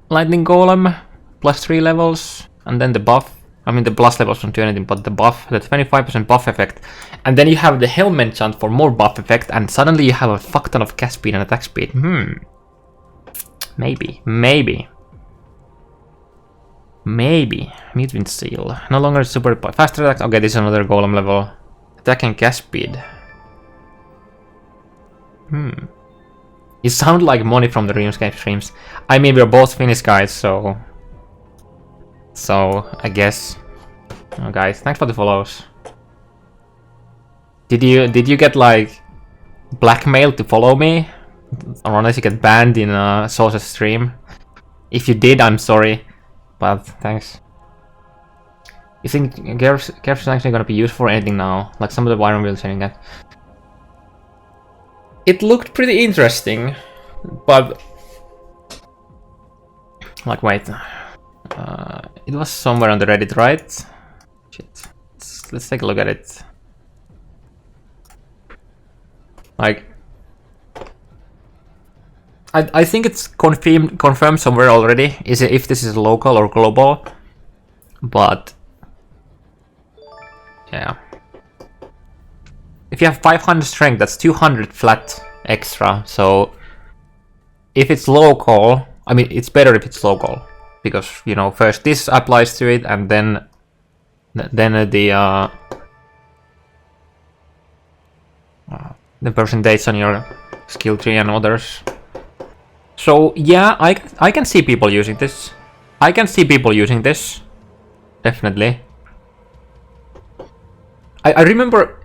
golem plus 3 levels, and then the buff. I mean the plus levels don't do anything, but the buff, the 25% buff effect, and then you have the helmet enchant for more buff effect, and suddenly you have a fuck ton of cast speed and attack speed. Maybe. Midwind Seal. No longer super faster attack. Okay, this is another golem level. Attack and cast speed. You sound like Money from the RealmScape streams. I mean, we're both Finnish guys, so I guess. Oh, guys, thanks for the follows. Did you get like blackmailed to follow me, or unless you get banned in a Sauce's stream? If you did, I'm sorry, but thanks. You think Gareth's actually gonna be used for anything now? Like some of the Byron wheels saying that. It looked pretty interesting, but like wait, it was somewhere on the Reddit, right? Shit. Let's take a look at it. Like, I think it's confirmed somewhere already. Is it if this is local or global? But yeah. If you have 500 strength, that's 200 flat extra. So if it's local, I mean, it's better if it's local, because you know, first this applies to it, and then the percentage on your skill tree and others. So yeah, I can see people using this. I can see people using this. Definitely. I remember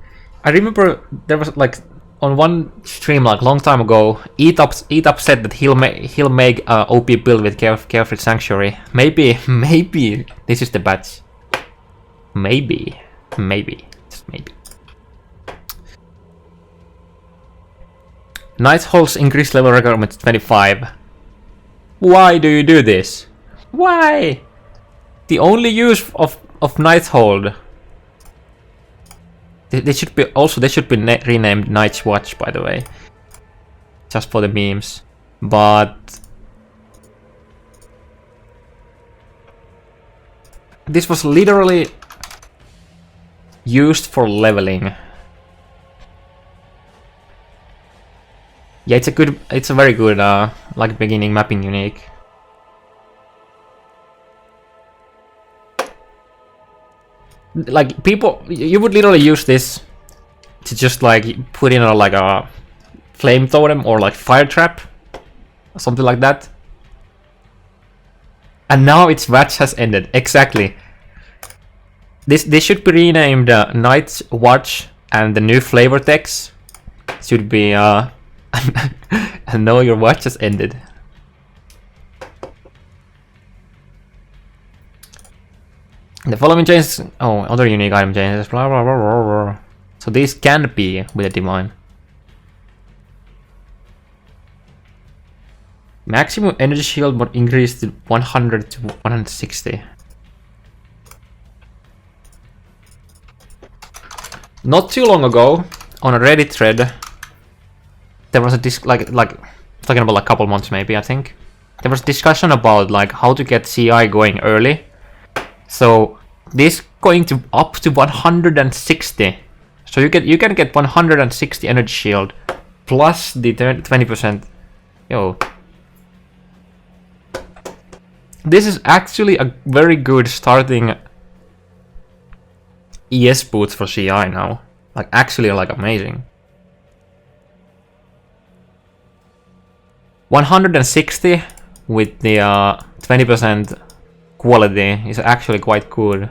there was like on one stream like long time ago, Eat Up said that he'll make a OP build with Carefree Sanctuary. Maybe this is the batch. Maybe, just maybe. Night Hold's increased level requirement to 25. Why do you do this? Why? The only use of Night Hold. They should be renamed Night's Watch, by the way, just for the memes. But this was literally used for leveling. Yeah, it's a very good like beginning mapping unique. Like people, you would literally use this to just like put in like a flame totem or like fire trap or something like that. And now its batch has ended. Exactly. This should be renamed Night's Watch, and the new flavor text should be and know your watch has ended. The following changes. Oh, other unique item changes. Blah, blah, blah, blah, blah. So these can be with a divine. Maximum energy shield mod increased to 100 to 160. Not too long ago, on a Reddit thread, there was a talking about like a couple months maybe, I think. There was discussion about like how to get CI going early. So this going to up to 160. So you can get 160 energy shield plus the 20%. Yo. This is actually a very good starting ES boots for CI now. Like actually like amazing. 160 with the 20% quality is actually quite good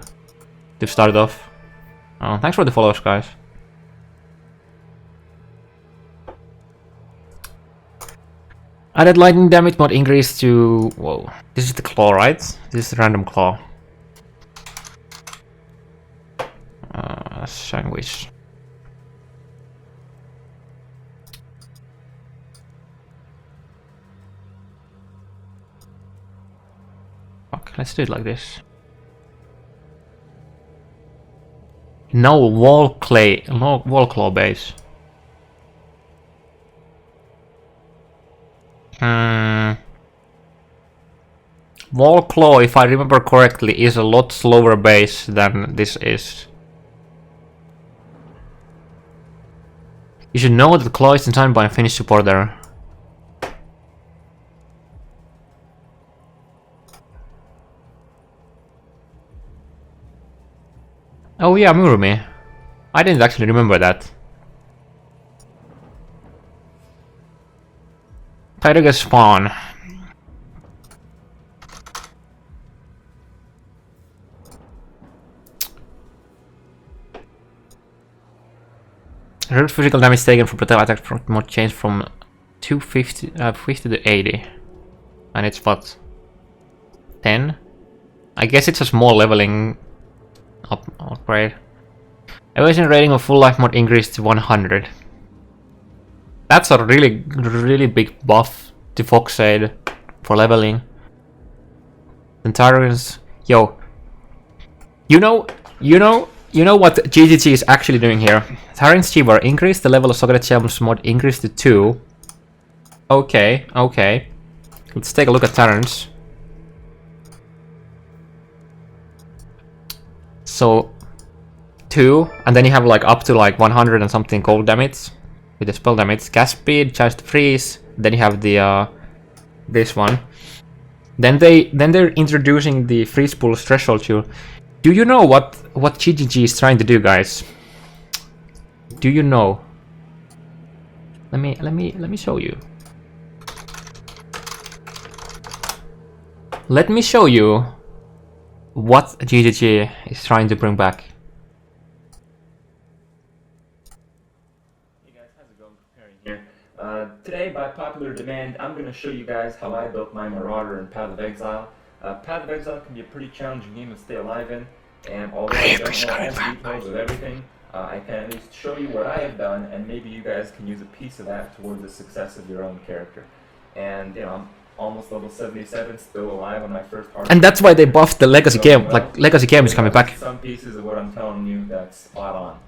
to start off. Oh, thanks for the follows, guys. Added lightning damage mod increase to... Whoa. This is the claw, right? This is the random claw. Sandwich. Fuck, let's do it like this. No wall claw base. Wall claw, if I remember correctly, is a lot slower base than this is. You should know that the claw is designed by a Finnish supporter. Oh yeah, Murumi. I didn't actually remember that. Tiger spawn. Reduced physical damage taken from protect attack mod change from 250 50 to 80. And it's what? 10? I guess it's a small leveling upgrade. Evasion rating of full life mod increased to 100. That's a really big buff to Foxade for leveling. Centaurians, yo, you know what GGG is actually doing here. Tyrant's Chivar increased the level of Socrates Gems mod increased to 2. Okay. Let's take a look at Tyrants. So 2, and then you have like up to like 100 and something cold damage with the spell damage, cast speed, charge to freeze. Then you have the this one. Then they're introducing the freeze pool threshold tool. Do you know what GGG is trying to do, guys? Do you know? Let me show you. let me show you what GGG is trying to bring back. Hey guys, how's it going? Preparing here. Today, by popular demand, I'm going to show you guys how I built my Marauder in Path of Exile. Path of Exile can be a pretty challenging game to stay alive in, and although I don't know all the details of everything, I can at least show you what I have done, and maybe you guys can use a piece of that towards the success of your own character. And, you know, I'm almost level 77, still alive on my first hard. And that's why they buffed the legacy game. Like, legacy game is coming back. Some pieces of what I'm telling you that's spot on.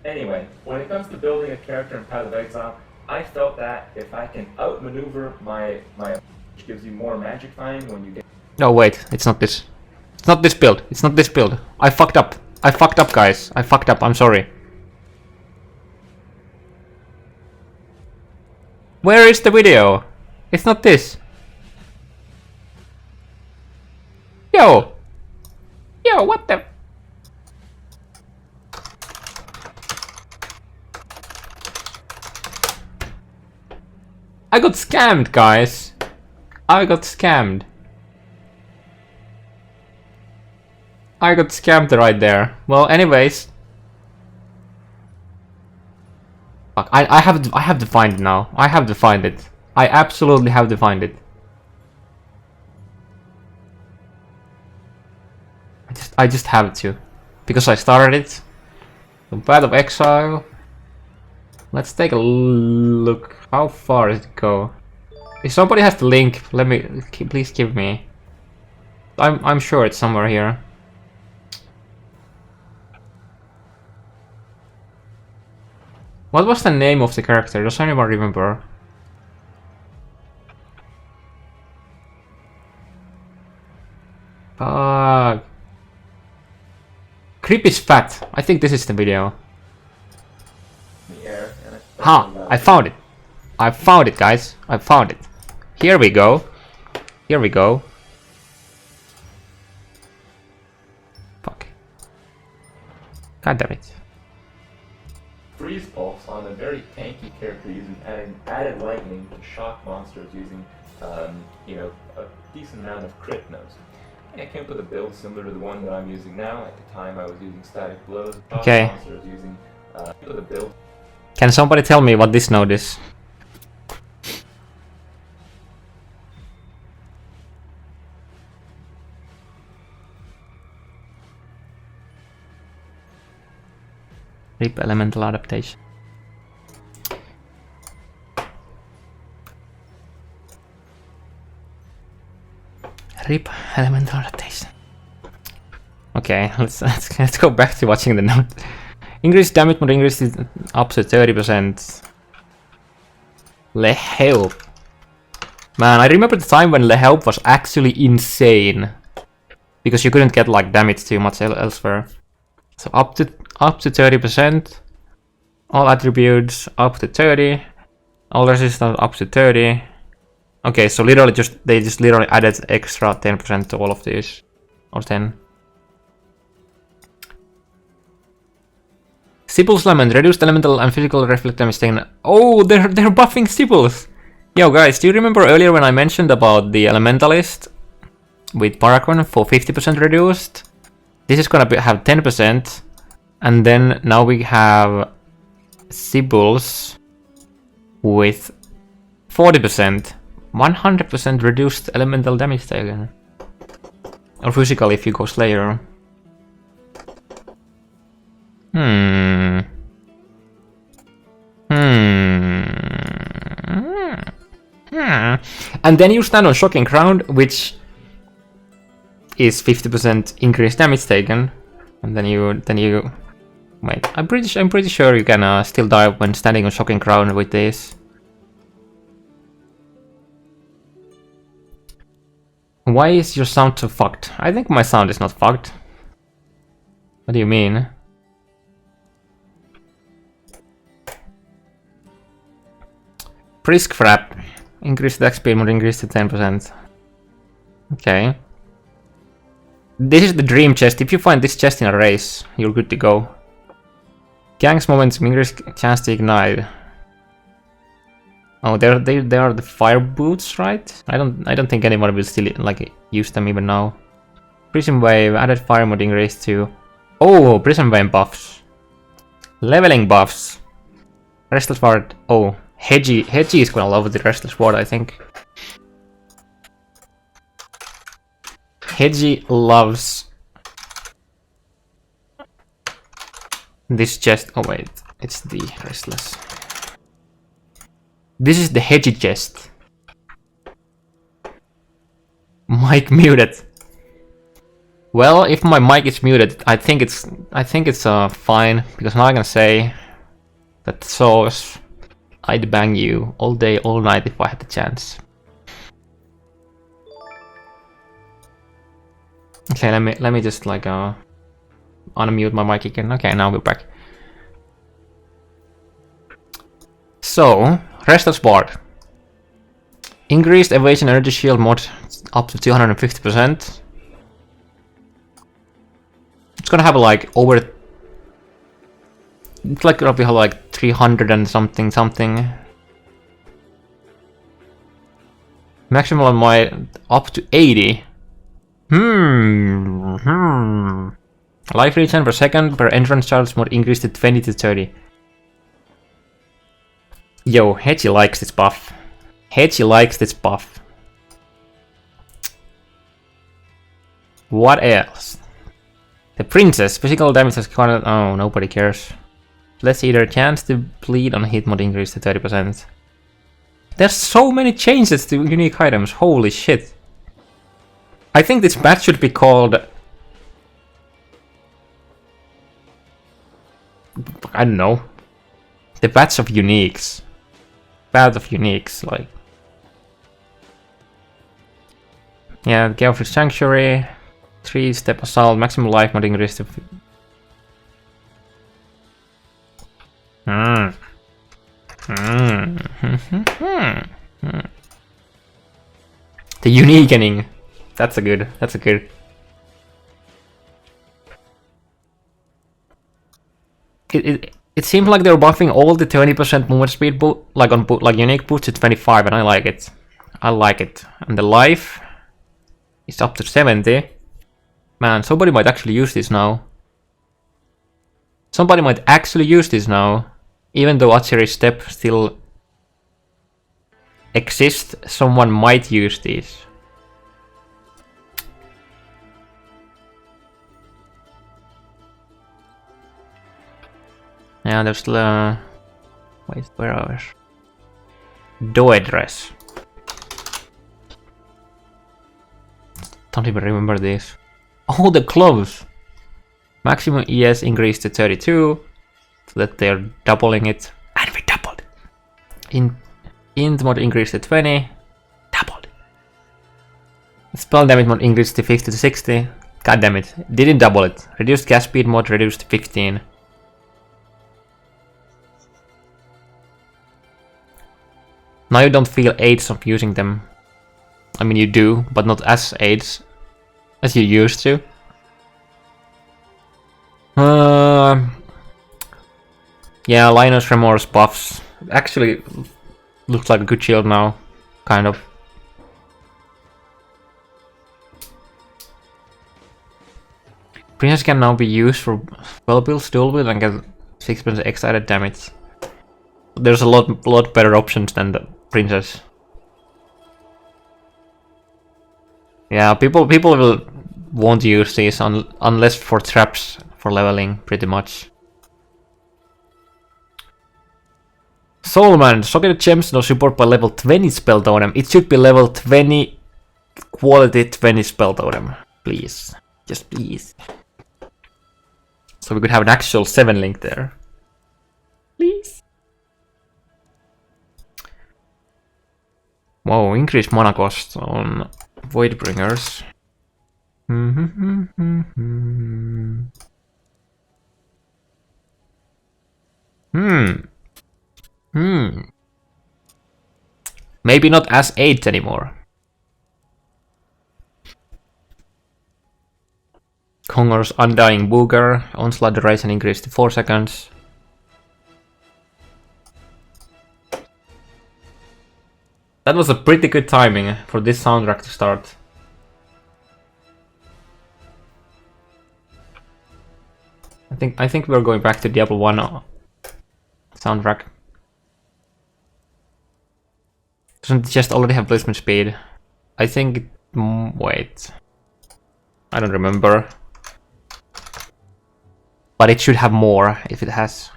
Anyway, when it comes to building a character in Path of Exile, I felt that if I can outmaneuver my which gives you more magic find when you get. No, wait, it's not this. It's not this build. It's not this build. I fucked up. I fucked up, guys. I fucked up. I'm sorry. Where is the video? It's not this. Yo! Yo, what the? I got scammed, guys. I got scammed. I got scammed right there. Well, anyways. Fuck, I have to find it now. I have to find it. I absolutely have to find it. I just have to. Because I started it. The Path of Exile. Let's take a look. How far does it go? If somebody has the link, let me please give me. I'm sure it's somewhere here. What was the name of the character? Does anyone remember? Creep is fat. I think this is the video. Ha! I found it. I found it, guys. I found it. Here we go. Here we go. Fuck. God damn it. Freeze Pulse on a very tanky character using added lightning to shock monsters using, you know, a decent amount of crit nodes. I came up with a build similar to the one that I'm using now. At the time, I was using static blows. Okay. Monsters using with a build. Can somebody tell me what this node is? RIP elemental adaptation. RIP elemental adaptation. Okay, let's go back to watching the note. Increase damage mode increases up to 30%. Le Help. Man, I remember the time when Le Help was actually insane. Because you couldn't get like damage too much elsewhere. So up to 30%. All attributes up to 30. All resistance up to 30. Okay, so literally they just literally added extra 10% to all of these. Or 10. Sibyl's Lament, reduced elemental and physical reflect damage taken. Oh, they're buffing Sibyl's! Yo guys, do you remember earlier when I mentioned about the Elementalist with Paragon for 50% reduced? This is gonna have 10%, and then now we have Sibyl's with 40%, 100% reduced elemental damage taken. Or physical if you go Slayer. And then you stand on Shocking Crown, which is 50% increased damage taken, and then you wait. I'm pretty sure you can still die when standing on Shocking Crown with this. Why is your sound so fucked? I think my sound is not fucked. What do you mean? Brisk Frap. Increase the XP mode, increase to 10%. Okay. This is the dream chest. If you find this chest in a race, you're good to go. Gang's momentum, increase chance to ignite. Oh, they are the fire boots, right? I don't think anyone will still like use them even now. Prison wave, added fire mod increase to. Oh, prison wave buffs. Leveling buffs. Restless Ward. Oh, Hedgie is gonna love the Restless Ward, I think. Hedgie loves this chest. Oh wait, it's the Restless. This is the Hedgie chest. Mic muted. Well, if my mic is muted, I think it's fine, because now I'm gonna say that sauce, I'd bang you all day, all night if I had the chance. Okay, let me just like unmute my mic again. Okay, now we're back. So, Restless Ward. Increased evasion energy shield mod up to 250%. It's gonna have like over. It's like roughly like 300 and something. Maximum on my up to 80. Life regen per second per entrance charge mod increased to 20 to 30. Yo, Hedgie likes this buff. Hedgie likes this buff. What else? The Princess. Physical damage has gone. Oh, nobody cares. Let's see, their chance to bleed on hit mod increased to 30%. There's so many changes to unique items. Holy shit. I think this patch should be called. I don't know. The patch of uniques. Path of uniques, like. Yeah, Geoffrey's Sanctuary. 3-step assault, maximum life mod increase to. The uniquening. That's a good. It seems like they're buffing all the 20% movement speed like unique boost to 25, and I like it. And the life is up to 70. Man, somebody might actually use this now. Even though Archery Step still exists, someone might use these. Yeah, there's wait, where are we? Doe dress. Don't even remember this. Oh, the gloves! Maximum ES increased to 32, so that they're doubling it. And we doubled it! Int mod increased to 20, doubled. Spell damage mod increased to 50 to 60. God damn it, didn't double it. Reduced gas speed mod reduced to 15. Now you don't feel aids of using them. I mean, you do, but not as aids as you used to. Yeah, Linus Remorse buffs. Actually, looks like a good shield now, kind of. Princess can now be used for spell builds, dual build, and get 6% extra added damage. There's a lot better options than the Princess. Yeah, people won't use these unless for traps for leveling, pretty much. Soulman, Socketed Gems no support by level 20 spell totem. It should be level 20, quality 20 spell totem. Please. Just please. So we could have an actual 7 link there. Please. Whoa, increased mana cost on Voidbringers. Maybe not as 8 anymore. Kongor's Undying Booger. Onslaught duration increased to 4 seconds. That was a pretty good timing for this soundtrack to start. I think we're going back to Diablo 1 soundtrack. Doesn't it just already have placement speed? I think... wait. I don't remember. But it should have more if it has.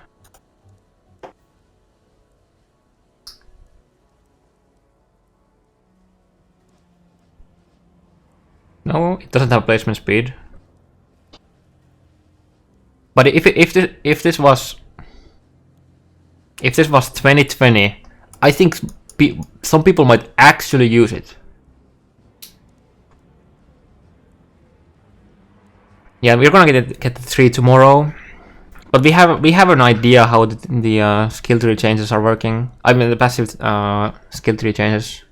No, it doesn't have placement speed. But if this was 2020, I think some people might actually use it. Yeah, we're gonna get the 3 tomorrow, but we have an idea how the skill tree changes are working. I mean the passive skill tree changes.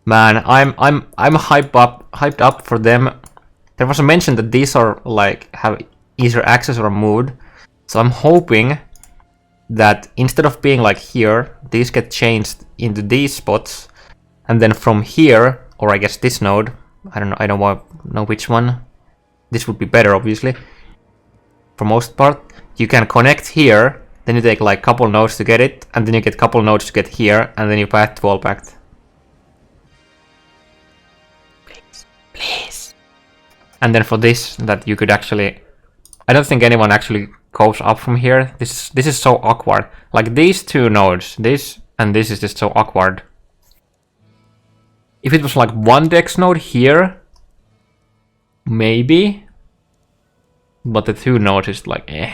Man, I'm hyped up for them. There was a mention that these are like have easier access or moved, so I'm hoping that instead of being like here, these get changed into these spots, and then from here, or I guess this node, I don't know which one. This would be better, obviously. For most part, you can connect here, then you take like couple nodes to get it, and then you get couple nodes to get here, and then you path to all pact. Please. And then for this, that you could actually, I don't think anyone actually goes up from here. This is so awkward. Like these two nodes, this and this is just so awkward. If it was like one dex node here, maybe. But the two nodes is like eh.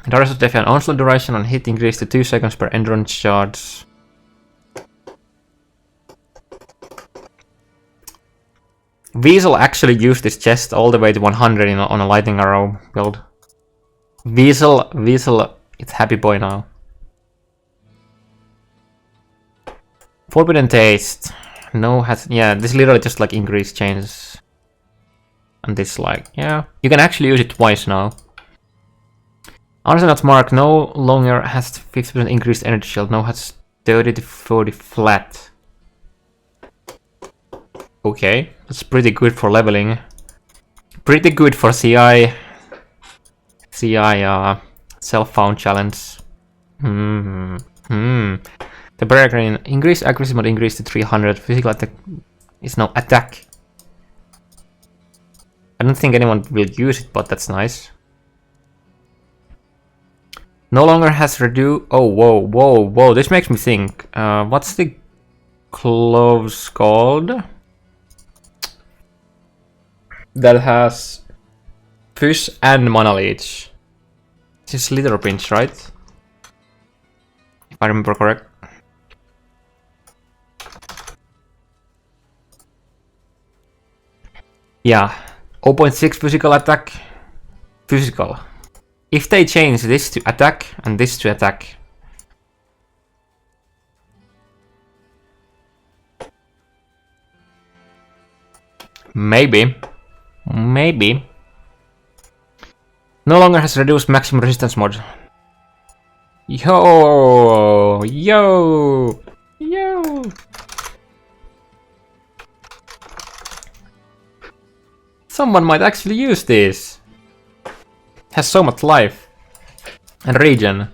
Darius Defiant onslaught duration on hit increased to 2 seconds per endurance charge. Weasel actually used this chest all the way to 100 on a lightning arrow build. Weasel, it's happy boy now. Forbidden taste. No has, yeah, this literally just like increase changes. And this like, yeah, you can actually use it twice now. Arsenal's mark no longer has 50% increased energy shield, now has 30 to 40 flat. Okay, that's pretty good for leveling. Pretty good for CI self-found challenge. The Peregrine increased accuracy mode increased to 300. Physical attack is now attack. I don't think anyone will use it, but that's nice. No longer has reduce. Oh, whoa! This makes me think. What's the gloves called? That has Fish and Mana Leech. This is Litter Pinch, right? If I remember correct. Yeah, 0.6 physical attack. Physical. If they change this to attack and this to attack. Maybe. No longer has reduced maximum resistance mod. Yo! Someone might actually use this. Has so much life and regen.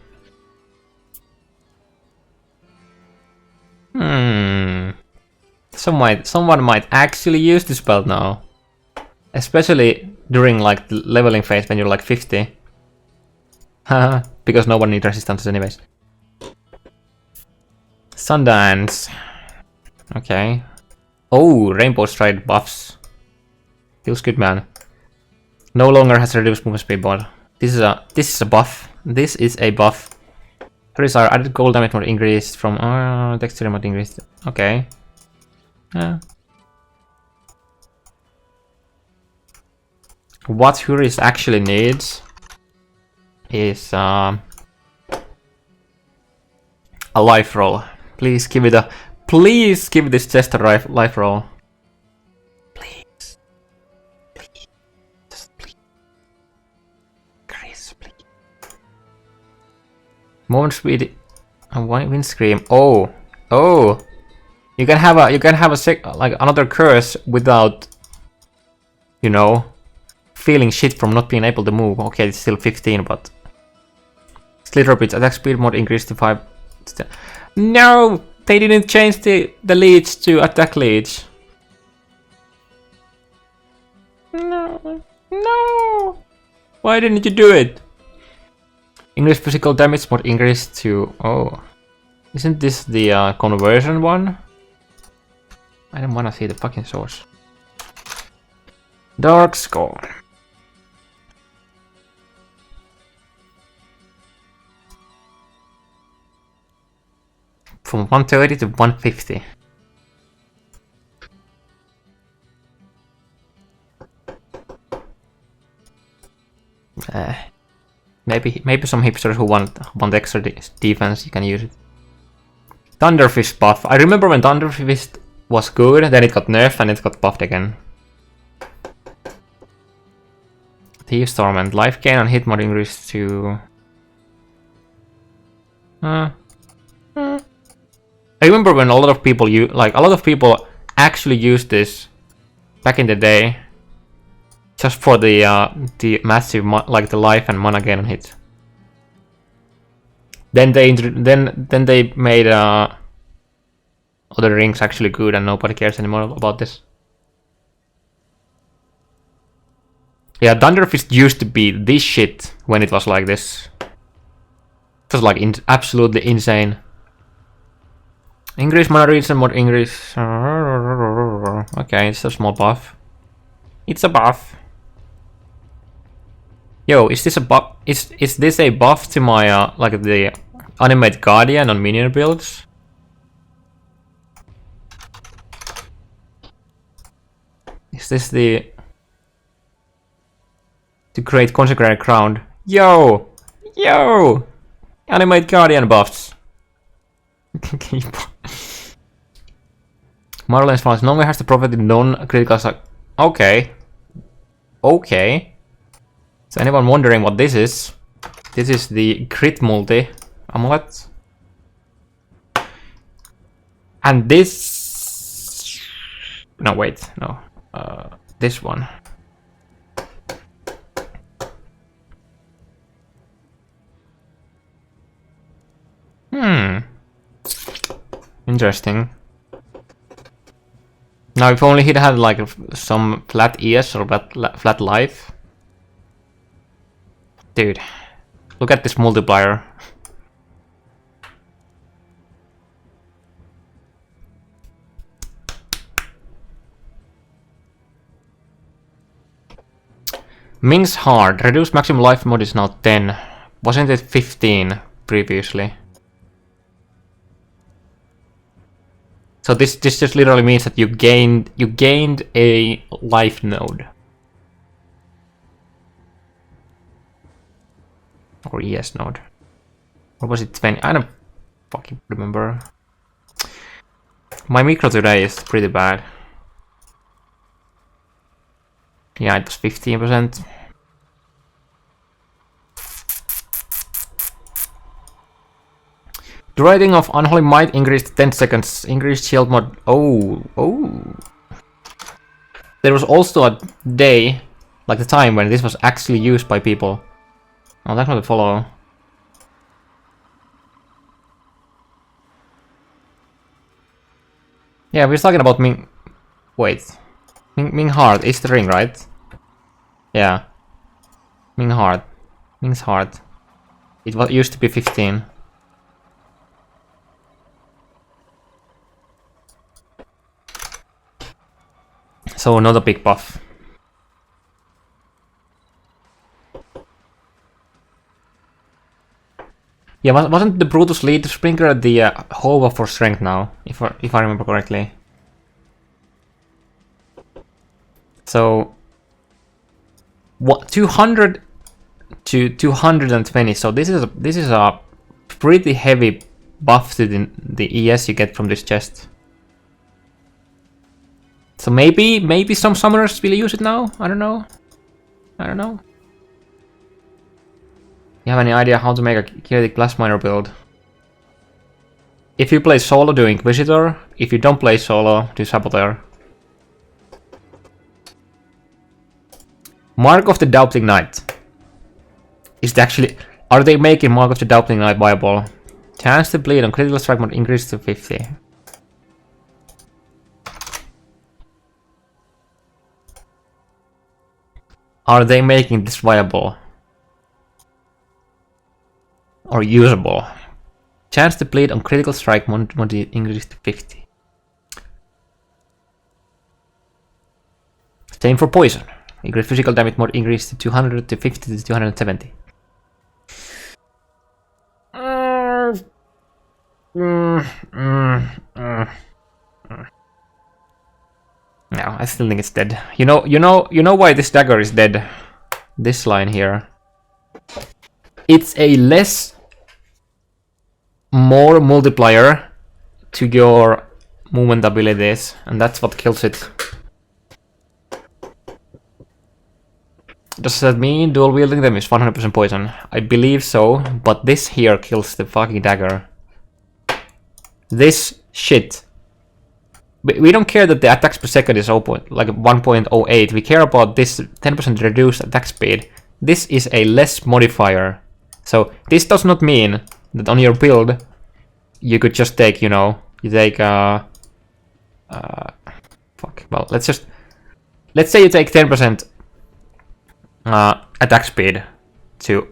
Someone might actually use this spell now, especially during like the leveling phase when you're like 50. Haha, because no one needs resistances anyways. Sundance. Okay. Oh, Rainbow Stride buffs. Feels good, man. No longer has reduced movement speed mod. This is a buff. This is a buff. Charisma added gold damage mod increased from dexterity mod increased. Okay. Yeah. What Huris actually needs is a life roll. Please give this chest a life roll. Please. Just please. Chris, please. Movement speed. A wind scream. Oh, oh! You can have like another curse without, you know, feeling shit from not being able to move. Okay, it's still 15, but Slither Pitch attack speed mode increased to 5. No, they didn't change the leech to attack leech. No, no. Why didn't you do it? Increased physical damage mode increased to... Oh. Isn't this the conversion one? I don't wanna see the fucking source. Dark Skull. From 130 to 150. Maybe some hipsters who want extra defense, you can use it. Thunder Fist buff. I remember when Thunder Fist was good, then it got nerfed and it got buffed again. Thieves Torment. Life gain and hit mod increase to... I remember when a lot of people actually used this back in the day. Just for the massive like the life and mana gain on hit. Then they made other rings actually good, and nobody cares anymore about this. Yeah, Thunder Fist used to be this shit when it was like this. It was like absolutely insane. Increase mana reach and mod increase. Okay, it's a small buff. It's a buff. Yo, is this a buff? Is this a buff to my like the animate guardian on minion builds? Is this the great consecrated crown? Yo, animate guardian buffs. Marlon's Falls no longer has to profit in non-critical. Okay. Is anyone wondering what this is? This is the crit multi amulet. And this... No, wait, no. This one. Interesting. Now, if only he'd had like some flat ES or flat life. Dude, look at this multiplier. Ming's Hard. Reduced maximum life mode is now 10. Wasn't it 15 previously? So this just literally means that you gained a life node. Or ES node. Or was it 20? I don't fucking remember. My micro today is pretty bad. Yeah, it was 15%. The rating of Unholy Might increased 10 seconds. Increased shield mod. Oh. There was also a day, like the time when this was actually used by people. Oh, that's not a follow. Yeah, we're talking about Ming. Wait. Ming Hard is the ring, right? Yeah. Ming's Hard. It used to be 15. So not a big buff. Yeah, wasn't the Brutus lead Sprinkler the Hova for strength now, if I remember correctly? So, what 200 to 220. So this is a pretty heavy buff to the ES you get from this chest. So maybe some summoners will use it now. I don't know. You have any idea how to make a chaotic blast miner build? If you play solo, do Inquisitor. If you don't play solo, do Saboteur. Mark of the Doubting Knight. Is it actually... Are they making Mark of the Doubting Knight viable? Chance to bleed on critical strike mode increased to 50. Are they making this viable? Or usable? Chance to bleed on critical strike mode increased to 50. Same for poison. Increased physical damage mode increased to 200 to 50 to 270. No, I still think it's dead. You know why this dagger is dead? This line here. It's a more multiplier to your movement abilities, and that's what kills it. Does that mean dual wielding them is 100% poison? I believe so, but this here kills the fucking dagger. This shit. We don't care that the attacks per second is 1.08. We care about this 10% reduced attack speed. This is a less modifier. So this does not mean that on your build you could just take, you take fuck. Well, let's say you take 10% attack speed to,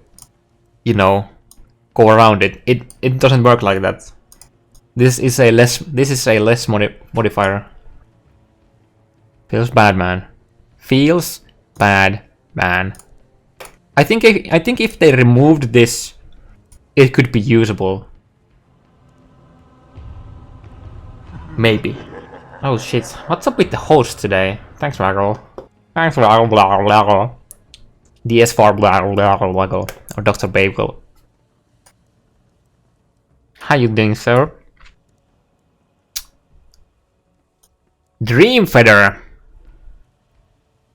go around it. It doesn't work like that. This is a less modifier. Feels bad, man. Feels bad, man. I think if they removed this, it could be usable. Maybe. Oh shit! What's up with the host today? Thanks, Waggle. Thanks, Waggle. Blah blah blah. DS4 blah blah blah Waggle or Dr. Babel. How you doing, sir? Dream Feather.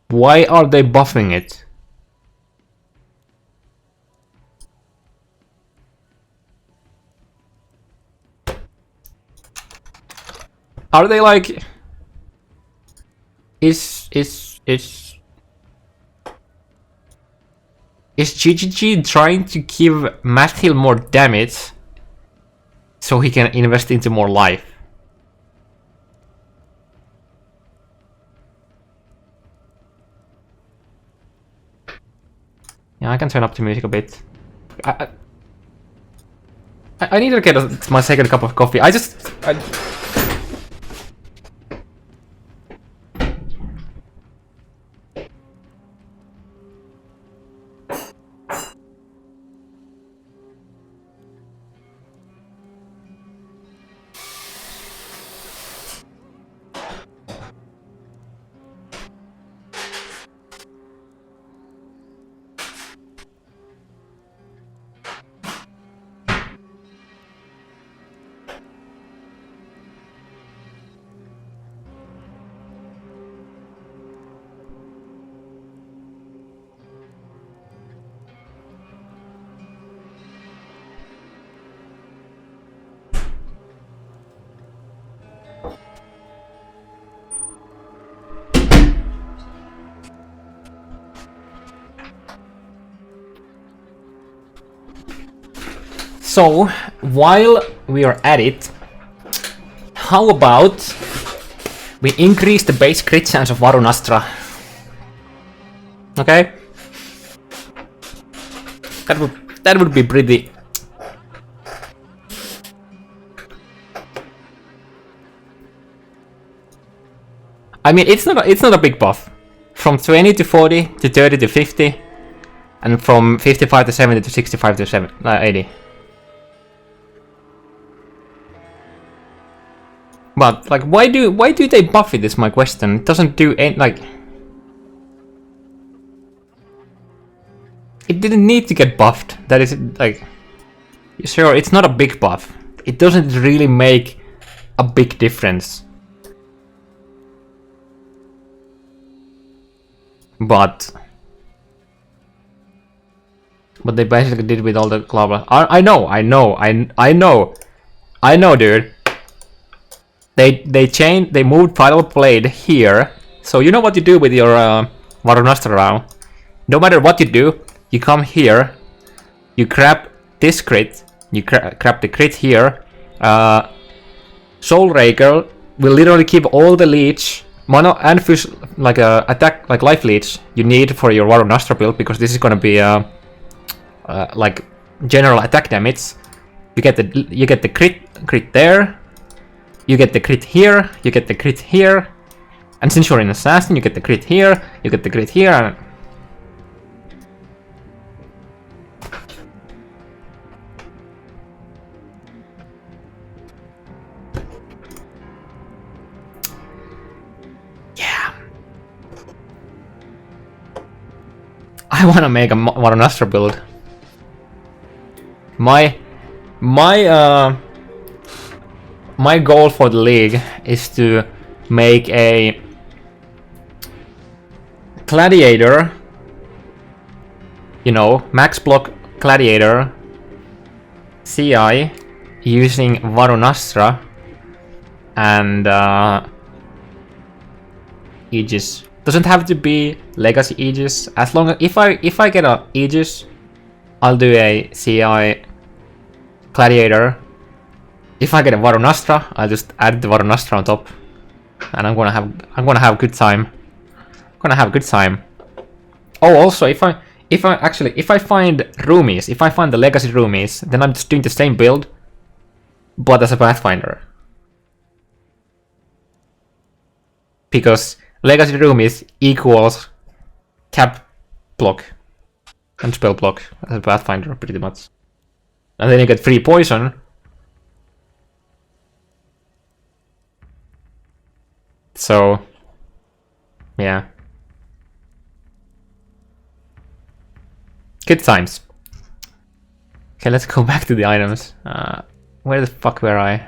Why are they buffing it? Are they like... Is GGG trying to give Mathiel more damage so he can invest into more life? Yeah, I can turn up the music a bit. I need to get my second cup of coffee. So, while we are at it, how about we increase the base crit chance of Varun Astra? Okay? That would be pretty... I mean, it's not a big buff. From 20 to 40 to 30 to 50, and from 55 to 70 to 65 to 80. But like, why do they buff it? Is my question. It doesn't do any, like. It didn't need to get buffed. That is like, sure, it's not a big buff. It doesn't really make a big difference. But they basically did with all the global. I know. I know, dude. They moved Vital Blade here. So you know what you do with your Varunastra now. No matter what you do, you come here, you grab this crit, you grab the crit here. Soul Raker will literally keep all the leech, mono and fish, like attack, like life leech you need for your Varunastra build, because this is gonna be like general attack damage. You get the crit there. You get the crit here, you get the crit here, and since you're an assassin, you get the crit here, you get the crit here, and... yeah. I wanna make a Varunastra build. My goal for the league is to make a gladiator, you know, max block gladiator CI using Varunastra and Aegis. Doesn't have to be Legacy Aegis. As long as if I get a Aegis, I'll do a CI gladiator. If I get a Varunastra, I'll just add the Varunastra on top, and I'm gonna have a good time. I'm gonna have a good time. Oh, also, if I find roomies, if I find the legacy roomies, then I'm just doing the same build, but as a Pathfinder. Because legacy roomies equals cap block and spell block as a Pathfinder, pretty much. And then you get free poison. So, yeah. Good times. Okay, let's go back to the items. Where the fuck were I?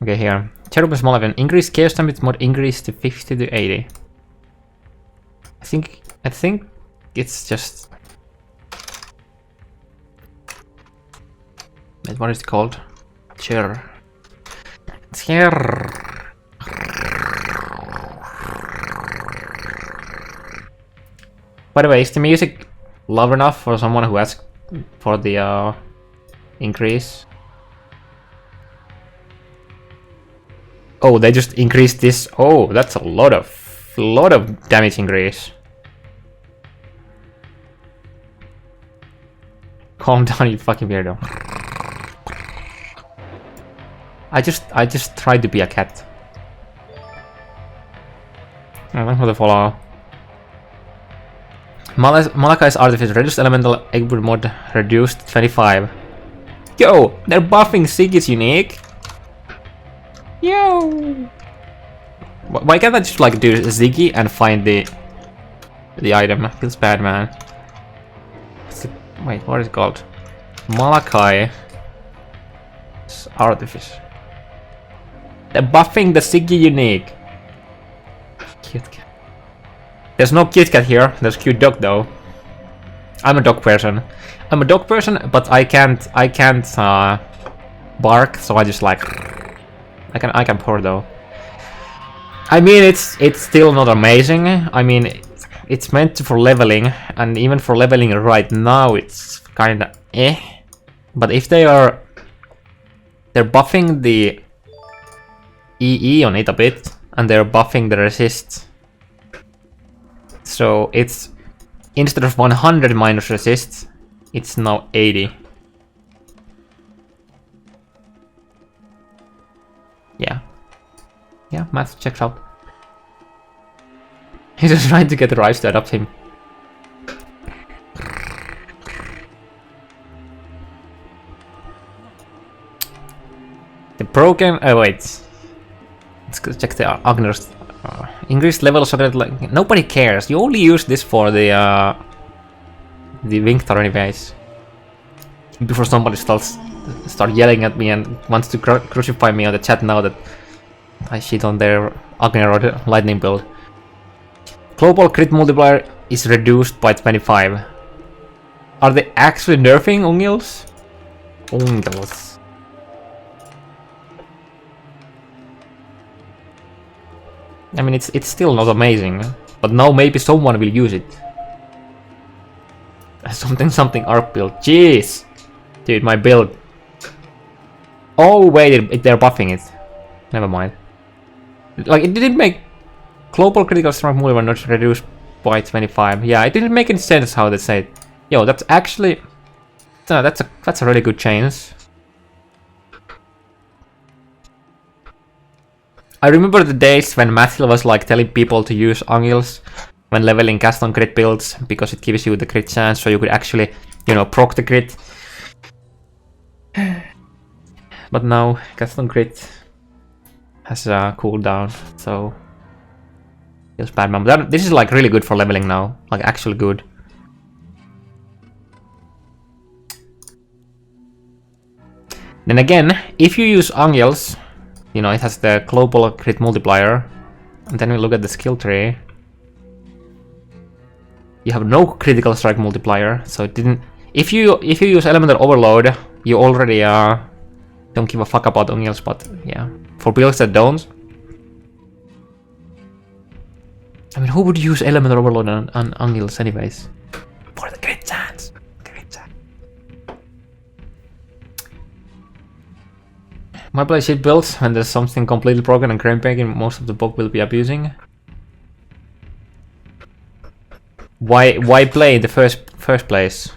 Okay, here. Cherubim Small Event. Increase chaos damage mod increase to 50 to 80. I think it's just... Wait, what is it called? Chair. By the way, is the music loud enough for someone who asked for the increase? Oh, they just increased this. Oh, that's a lot of damage increase. Calm down, you fucking weirdo. I just tried to be a cat. Thanks for the follow. Malakai's Artifice, reduced elemental egg mod reduced 25. Yo, they're buffing Siggy's unique. Yo. Why can't I just like do Ziggy and find the item? Feels bad, man. Wait, what is it called? Malakai Artifice. They're buffing the Siggy unique. Cute cat. There's no cute cat here. There's cute dog though. I'm a dog person. But I can't bark, so I just like I can purr though. I mean, it's still not amazing. I mean, it's meant for leveling, and even for leveling right now, it's kinda eh. But if they're buffing the EE on it a bit, and they're buffing the resist. So it's, instead of 100 minus resist, it's now 80. Yeah. Yeah, math checks out. He's just trying to get the rights to adopt him. The broken... Oh wait. Let's go check the Agner's... increased level so that like nobody cares. You only use this for the Vinctor anyways. Before somebody start yelling at me and wants to crucify me on the chat now that I shit on their Agner or lightning build. Global crit multiplier is reduced by 25. Are they actually nerfing Ungils? Ungils. I mean, it's still not amazing, but now maybe someone will use it. Something ARC build. Jeez! Dude, my build. Oh wait, they're buffing it. Never mind. Like, it didn't make global critical strike multiplier not reduced by 25. Yeah, it didn't make any sense how they said. Yo, that's actually... No, that's a really good change. I remember the days when Matthew was like telling people to use angles when leveling cast on crit builds because it gives you the crit chance, so you could actually, you know, proc the crit. But now cast on crit has a cooldown, so feels bad. But this is like really good for leveling now, like actually good. Then again, if you use angels, you know, it has the global crit multiplier, and then we look at the skill tree. You have no critical strike multiplier, so it didn't. If you use elemental overload, you already don't give a fuck about angels. But yeah, for builds that don't, I mean, who would use elemental overload on angels anyways? For the crit chance. My play shit builds when there's something completely broken and grandpaking most of the book will be abusing. Why play in the first place?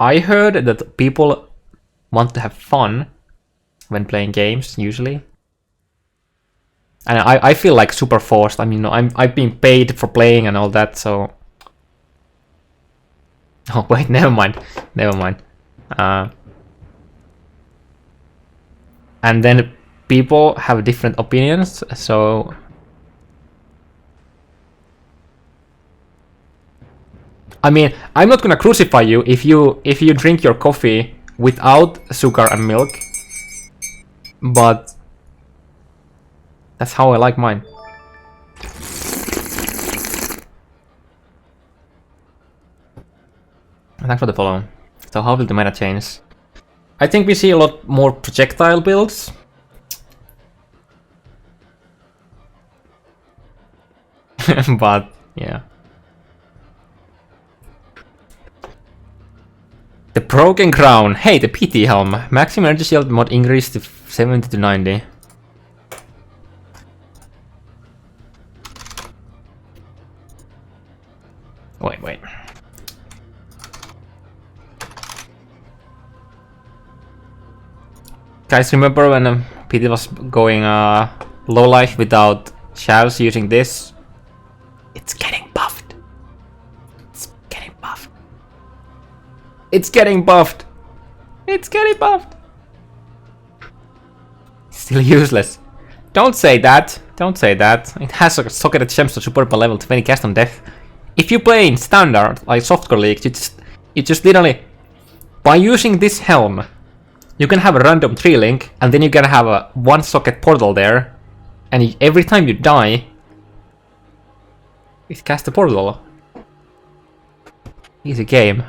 I heard that people want to have fun when playing games usually. And I feel like super forced. I mean, you know, I've been paid for playing and all that, so. Oh wait, never mind. And then people have different opinions, so I mean, I'm not gonna crucify you if you drink your coffee without sugar and milk, but that's how I like mine. Thanks for the follow. So how will the meta change? I think we see a lot more projectile builds. But yeah. The Broken Crown. Hey, the PT helm. Maximum energy shield mod increased to 70 to 90. Wait. Guys, remember when PT was going low life without shells using this? It's getting buffed. It's getting buffed. Still useless. Don't say that. It has a socketed gems to super per level 20 cast on death. If you play in standard, like softcore leagues, you just literally, by using this helm, you can have a random 3-link, and then you can have a 1-socket portal there, and every time you die, it casts a portal. Easy game.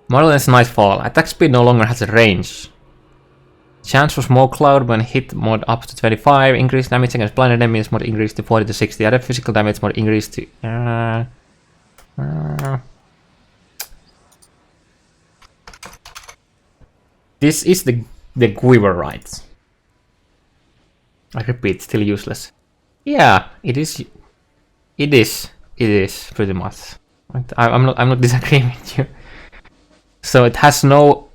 Marlin's Nightfall. Attack speed no longer has a range. Chance for small cloud when hit mod up to 25. Increased damage against blind enemies mod increased to 40 to 60. Other physical damage mod increased to... This is the Quiver, right? I repeat, still useless. Yeah, it is. It is pretty much. I'm not disagreeing with you. So it has no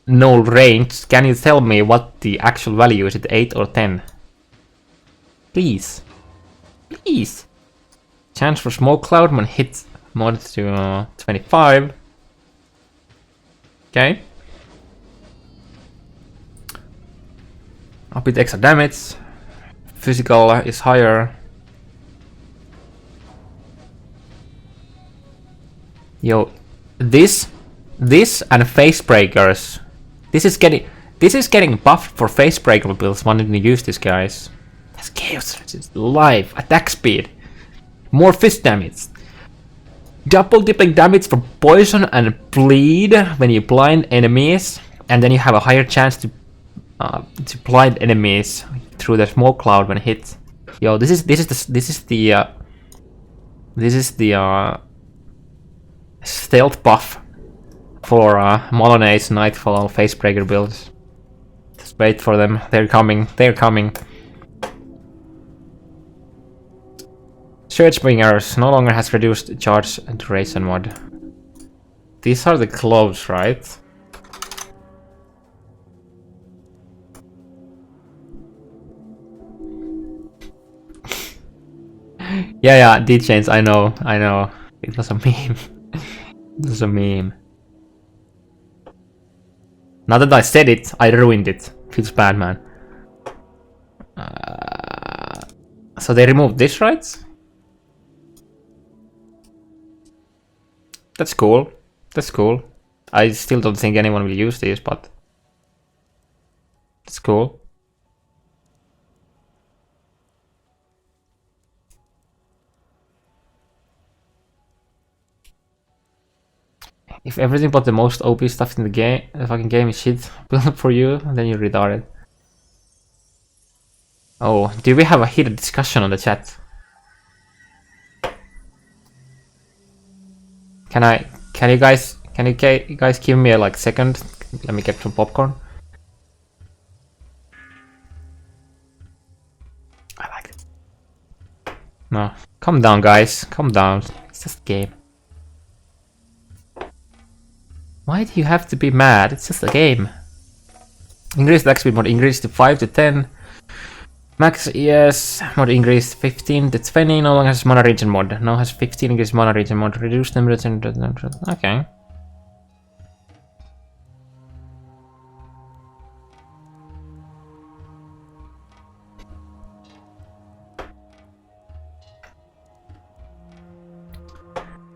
range. Can you tell me what the actual value is? Is it 8 or 10? Please. Chance for small cloud when hit mod to 25. Okay. A bit extra damage. Physical is higher. Yo, this and face breakers. This is getting buffed for face breaker builds wanting to use this, guys. That's chaos, it's life, attack speed, more fist damage. Double dealing damage for poison and bleed when you blind enemies, and then you have a higher chance to blind enemies through the smoke cloud when hit. Yo, this is the stealth buff for Moloney's Nightfall Facebreaker builds. Just wait for them. They're coming. They're coming. Searchbringers no longer has reduced charge and duration mod. These are the gloves, right? Yeah, D-Chains, I know. It was a meme. It was a meme. Now that I said it, I ruined it. Feels bad, man. So they removed this, right? That's cool. That's cool. I still don't think anyone will use this, but it's cool. If everything but the most OP stuff in the fucking game is shit built for you, then you're retarded. Oh, do we have a heated discussion on the chat? Can you guys give me a like second? Let me get some popcorn. I like it. No, calm down, guys. Calm down. It's just a game. Why do you have to be mad? It's just a game. Increased attack speed mod increased to 5 to 10. Max ES mod increased 15 to 20. No longer has mana region mod. Now has 15 increased mana region mod. Reduced temperature. Okay.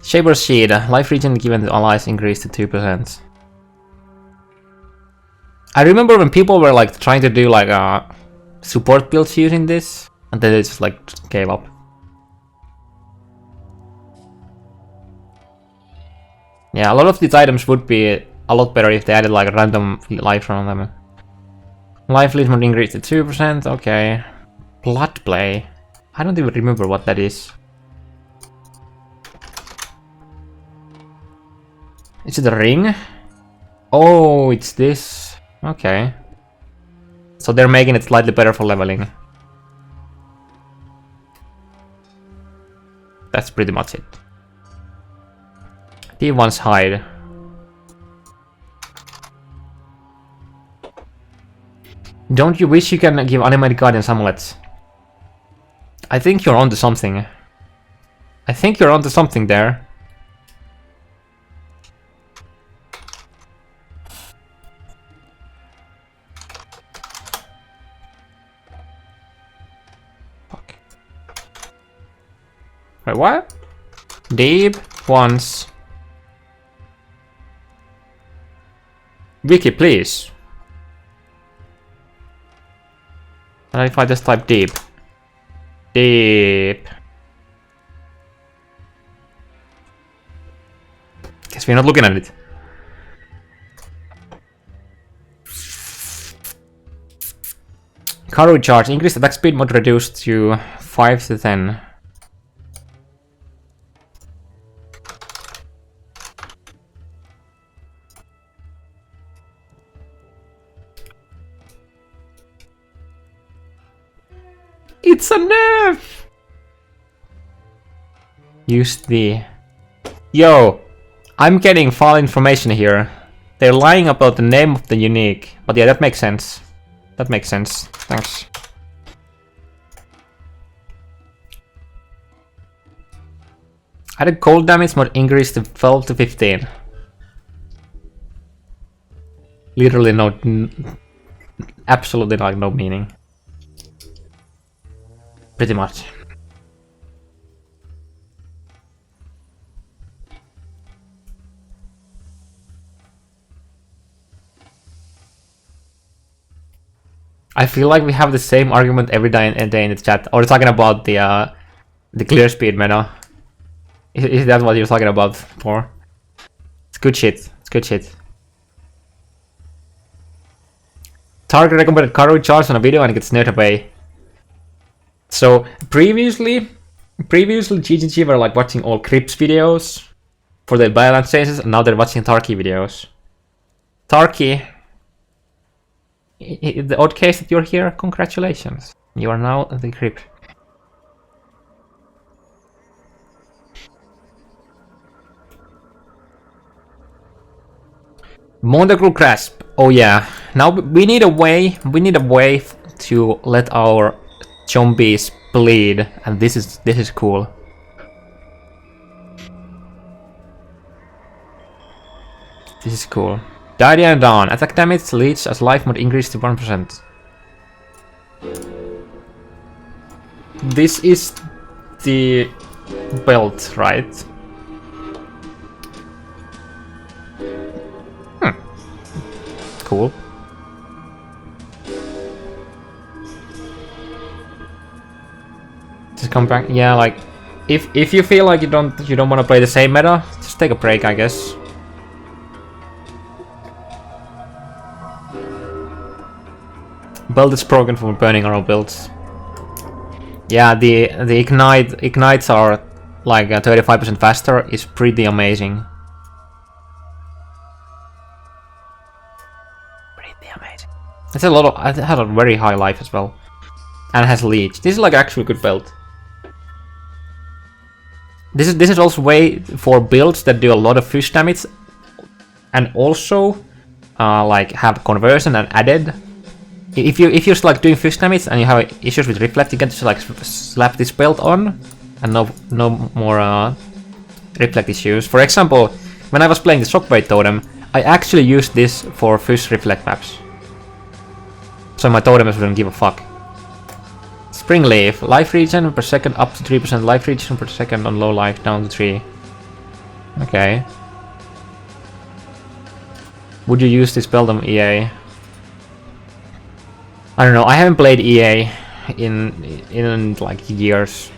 Shaper's Shield. Life region given to allies increased to 2%. I remember when people were like trying to do like support builds using this, and then they just like gave up. Yeah, a lot of these items would be a lot better if they added like a random life on them. Life lead mod increased to 2%. Okay. Blood play. I don't even remember what that is. Is it a ring? Oh, it's this. Okay. So they're making it slightly better for leveling. That's pretty much it. T1's hide. Don't you wish you can give animated guardians amulets? I think you're onto something. I think you're onto something there. Wait, what? Deep wants... Wiki, please. And if I just type deep? Deep. Guess we're not looking at it. Karu charge. Increased attack speed mod reduced to 5 to 10. It's a nerf! Use the... Yo! I'm getting foul information here. They're lying about the name of the unique. But yeah, that makes sense. That makes sense. Thanks. Added cold damage mod increased to 12 to 15. Literally no... absolutely like no meaning. Pretty much. I feel like we have the same argument every day in the chat. Or talking about the clear speed meta. Is that what you're talking about, for? It's good shit. It's good shit. Target recommended Karu charge on a video and gets nerfed away. So previously GGG were like watching all Crips videos for their balance changes, and now they're watching Tarky videos. Tarky, the odd case that you're here, congratulations. You are now the Crip. Montague Grasp. Oh yeah. Now we need a way to let our zombies bleed, and this is cool. This is cool. Guardian Dawn. Attack damage leads as life mod increase to 1%. This is the belt, right? Cool. Just come back. Yeah, like if you feel like you don't want to play the same meta, just take a break, I guess. Build is broken from burning our own builds. Yeah, the ignites are like 35% faster. Is pretty amazing. It's a lot of. It has a very high life as well, and it has leech. This is like actually a good build. This is also way for builds that do a lot of fish damage, and also like have conversion and added. If you're like doing fish damage and you have issues with reflect, you can just like slap this build on, and no more reflect issues. For example, when I was playing the Shockwave Totem, I actually used this for fish reflect maps. So my totems wouldn't give a fuck. Spring Leaf. Life regen per second up to 3%. Life regen per second on low life down to 3. Okay. Would you use this build on EA? I don't know. I haven't played EA in like years.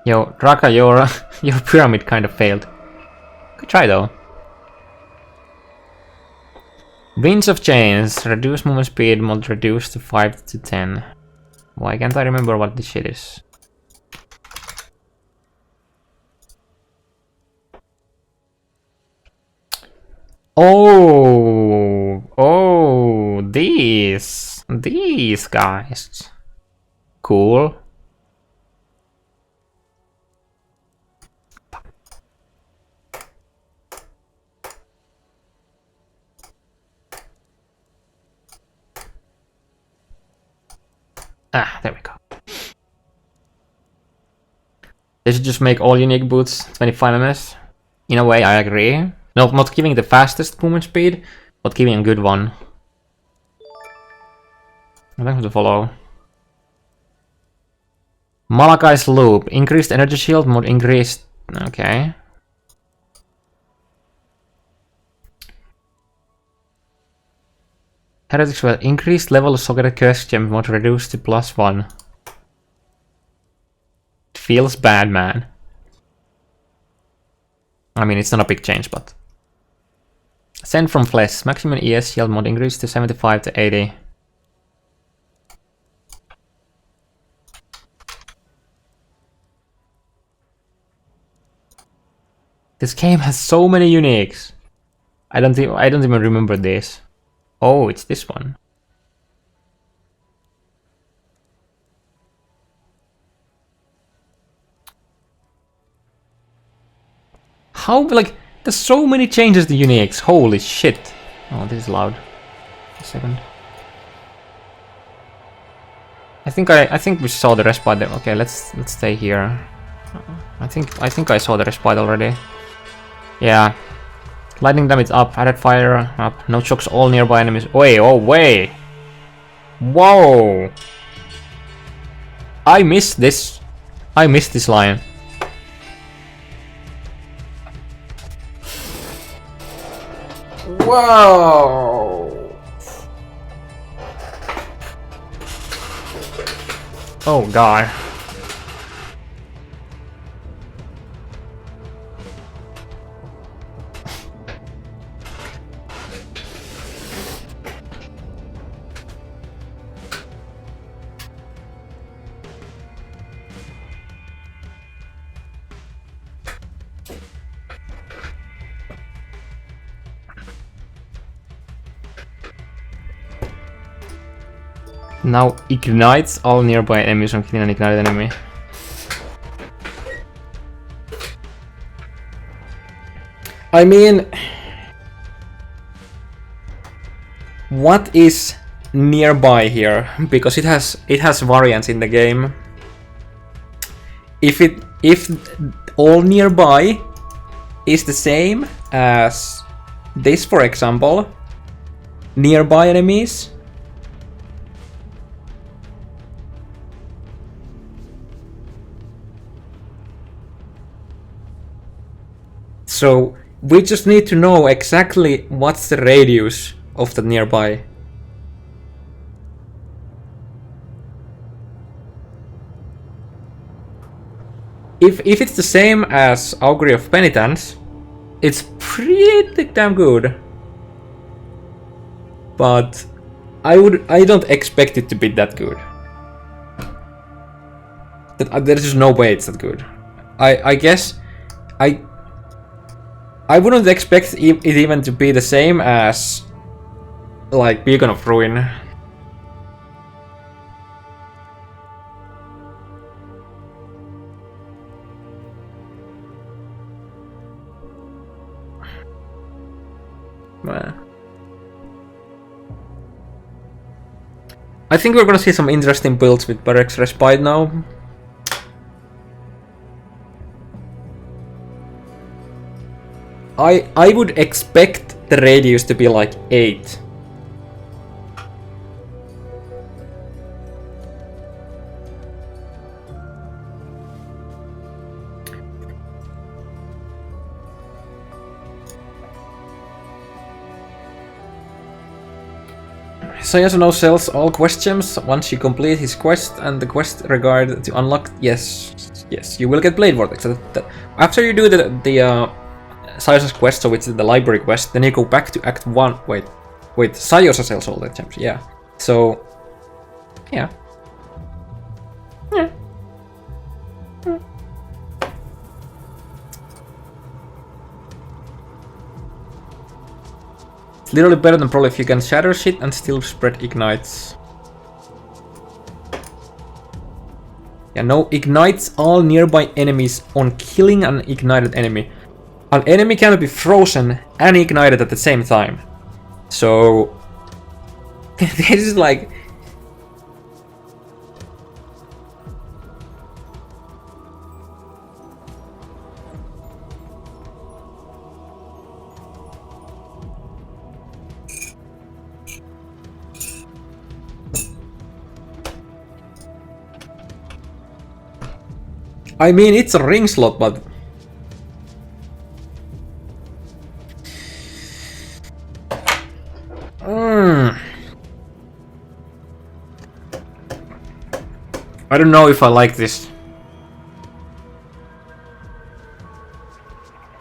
Yo, Raka, your pyramid kind of failed. Good try though. Winds of Chains. Reduce movement speed, mod reduce to 5 to 10. Why can't I remember what this shit is? Oh, these guys. Cool. Ah, there we go. They should just make all unique boots 25 ms. In a way, I agree. No, not giving the fastest movement speed, but giving a good one. Thanks for the follow. Malakai's Loop. Increased energy shield, mod increased. Okay. Heretics will increased level of socketed curse gem, mod reduced to +1. It feels bad, man. I mean, it's not a big change, but. Send from Flesh. Maximum ES shield mod increased to 75 to 80. This game has so many uniques. I don't even remember this. Oh, it's this one. How, like, there's so many changes to uniques. Holy shit. Oh, this is loud. A second. I think we saw the respite. Okay, let's stay here. I think I saw the respite already. Yeah. Lightning damage up, added fire up, no shocks all nearby enemies. Wait, oh wait! Whoa! I missed this. I missed this line. Whoa! Oh god. Now ignites all nearby enemies on killing an ignited enemy. I mean, what is nearby here? Because it has variants in the game. If all nearby is the same as this, for example, nearby enemies. So we just need to know exactly what's the radius of the nearby. If it's the same as Augury of Penitence, it's pretty damn good. But I don't expect it to be that good. There's just no way it's that good. I guess I wouldn't expect it even to be the same as like Beacon of Ruin. I think we're gonna see some interesting builds with Barracks Respite now. I would expect the radius to be like 8. Sayasu now sells all questions once you complete his quest and the quest regard to unlock. Yes, you will get Blade Vortex. After you do the Sayos's quest, so which is the library quest, then you go back to Act 1. Wait, Sayosa sells all the gems, yeah. So, yeah. It's literally better than Pro if you can shatter shit and still spread ignites. Yeah, no, ignites all nearby enemies on killing an ignited enemy. An enemy cannot be frozen and ignited at the same time. So this is like I mean, it's a ring slot, but I don't know if I like this.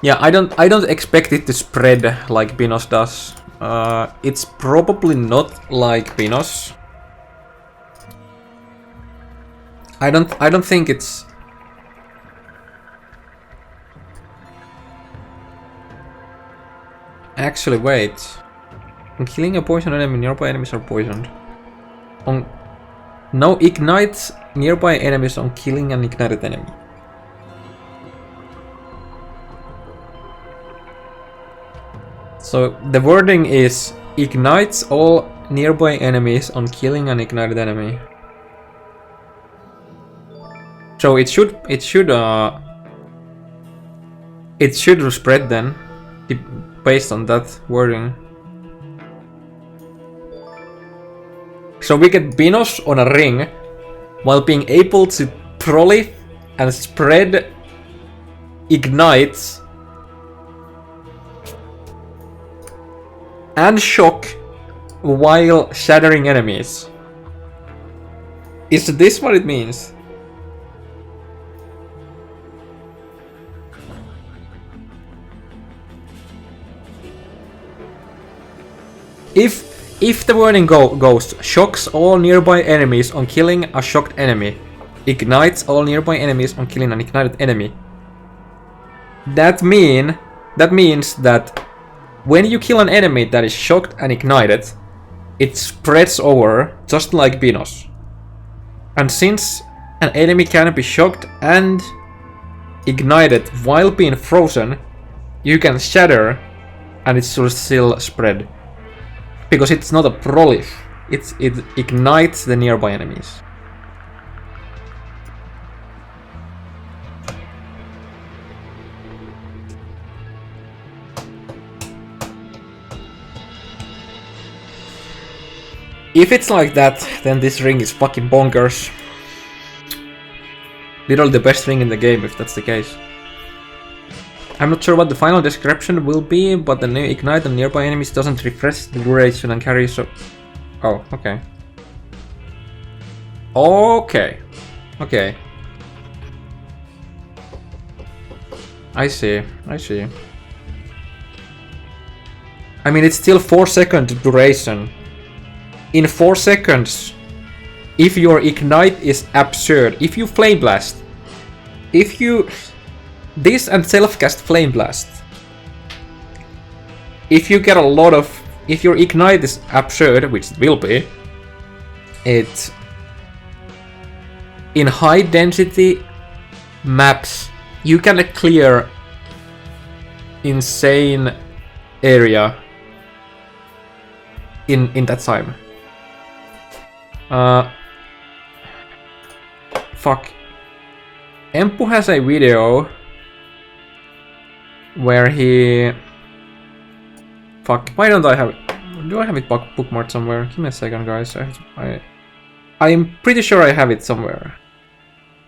Yeah, I don't expect it to spread like Binos does. It's probably not like Binos. I don't think it's. Actually, wait. On killing a poisoned enemy, nearby enemies are poisoned. No ignites nearby enemies on killing an ignited enemy. So the wording is ignites all nearby enemies on killing an ignited enemy. So it should spread then, based on that wording. So we get Binos on a ring while being able to prolif and spread ignites and shock while shattering enemies. Is this what it means? If the warning goes, shocks all nearby enemies on killing a shocked enemy, ignites all nearby enemies on killing an ignited enemy. That means that when you kill an enemy that is shocked and ignited, it spreads over just like Binos. And since an enemy can be shocked and ignited while being frozen, you can shatter and it should still spread. Because it's not a prolif, it ignites the nearby enemies. If it's like that, then this ring is fucking bonkers. Literally the best ring in the game if that's the case. I'm not sure what the final description will be, but the new ignite on nearby enemies doesn't refresh the duration and carry so... Oh, okay. Okay. I see. I mean, it's still 4-second duration. In 4 seconds, if your ignite is absurd, if you flame blast, this and self-cast Flame Blast. If you get a lot of... If your ignite is absurd, which it will be, it... In high density maps, you can clear insane area in that time. Fuck. Empu has a video where he... Fuck, why don't I have it? Do I have it bookmarked somewhere? Give me a second, guys. I'm pretty sure I have it somewhere.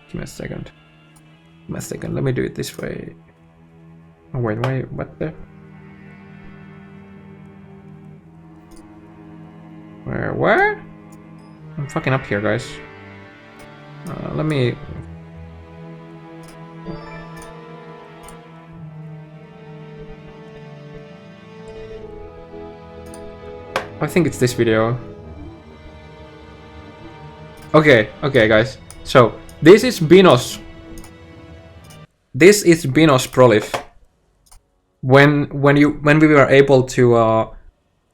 Give me a second. Let me do it this way. Oh wait, what the... Where? I'm fucking up here, guys. Let me... I think it's this video. Okay, guys. So this is Binos. This is Binos Prolif. When we were able to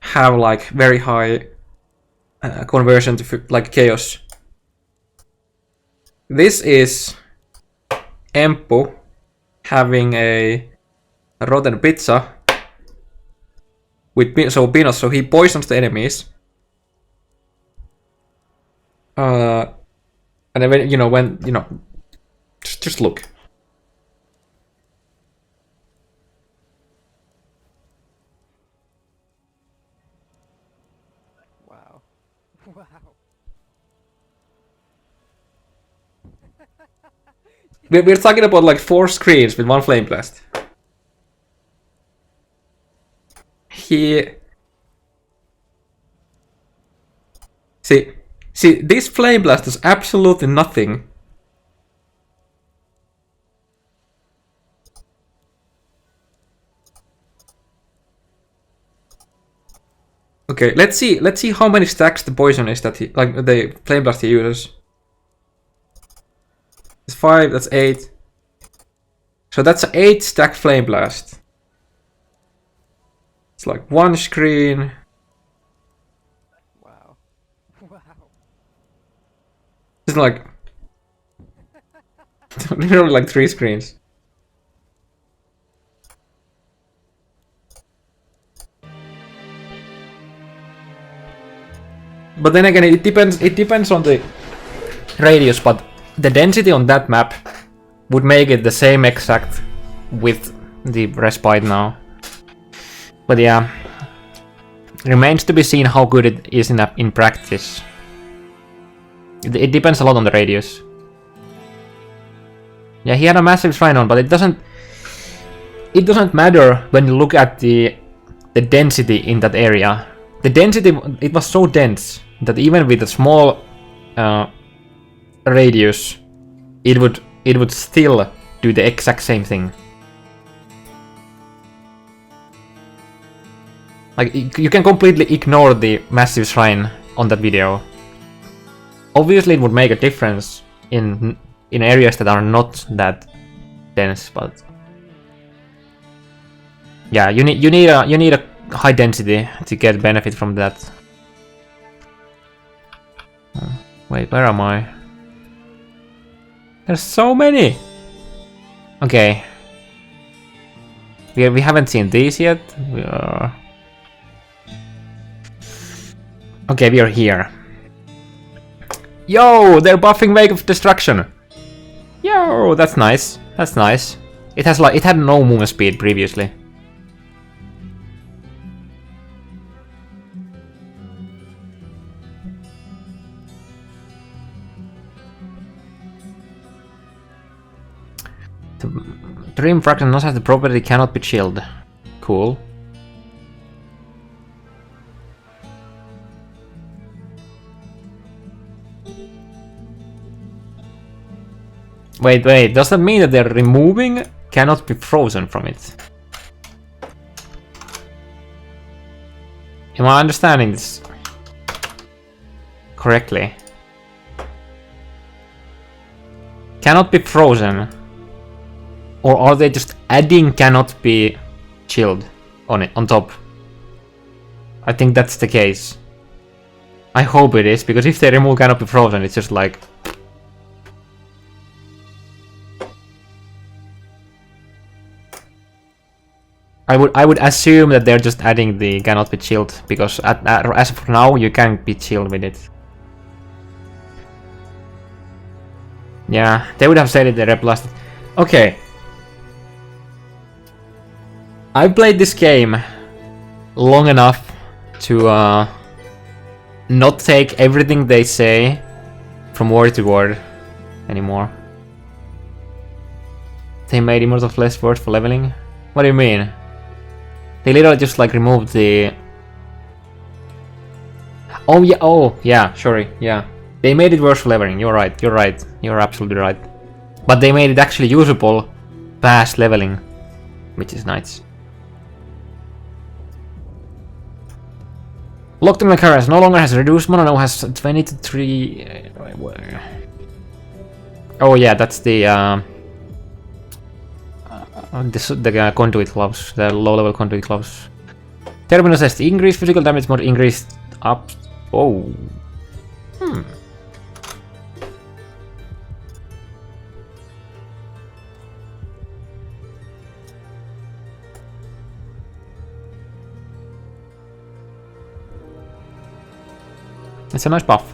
have like very high conversion to like chaos. This is Empu having a rotten pizza. With Binos, so he poisons the enemies. And then when just look. Wow. We're talking about like 4 screens with 1 flame blast. See, this flame blast does absolutely nothing. Okay, let's see how many stacks the poison is that the flame blast he uses. That's 5, that's 8. So that's an 8 stack flame blast. It's like 1 screen. Wow. It's like literally like 3 screens. But then again, it depends on the radius, but the density on that map would make it the same exact with the respite now. But yeah, remains to be seen how good it is in practice. It depends a lot on the radius. Yeah, he had a massive shrine on, but it doesn't matter when you look at the the density in that area. The density, it was so dense that even with a small radius, it would still do the exact same thing. Like, you can completely ignore the massive shrine on that video. Obviously it would make a difference in areas that are not that dense, but yeah, you need a high density to get benefit from that. Wait, where am I? There's so many. Okay, we haven't seen these yet. Okay, we are here. Yo, they're buffing Wake of Destruction. Yo, that's nice. That's nice. It had no movement speed previously. The Dream Fragment also has the property cannot be chilled. Cool. Wait, does that mean that they're removing cannot be frozen from it? Am I understanding this correctly? Cannot be frozen. Or are they just adding cannot be chilled on it, on top? I think that's the case. I hope it is, because if they remove cannot be frozen, it's just like... I would assume that they're just adding the cannot be chilled, because as of now you can't be chilled with it. Yeah, they would have said it, they replasted. Okay. I've played this game long enough to not take everything they say from word to word anymore. They made Immortal Flesh worse for leveling? What do you mean? They literally just like removed the... Oh yeah, sorry, yeah. They made it worse for leveling, you're right, you're absolutely right. But they made it actually usable past leveling, which is nice. Locked in my currents no longer has reduced mana, now has 20 to 3... Oh yeah, that's the conduit gloves, the low-level conduit gloves. Terminus has the increased physical damage mod increased up. Oh. It's a nice buff.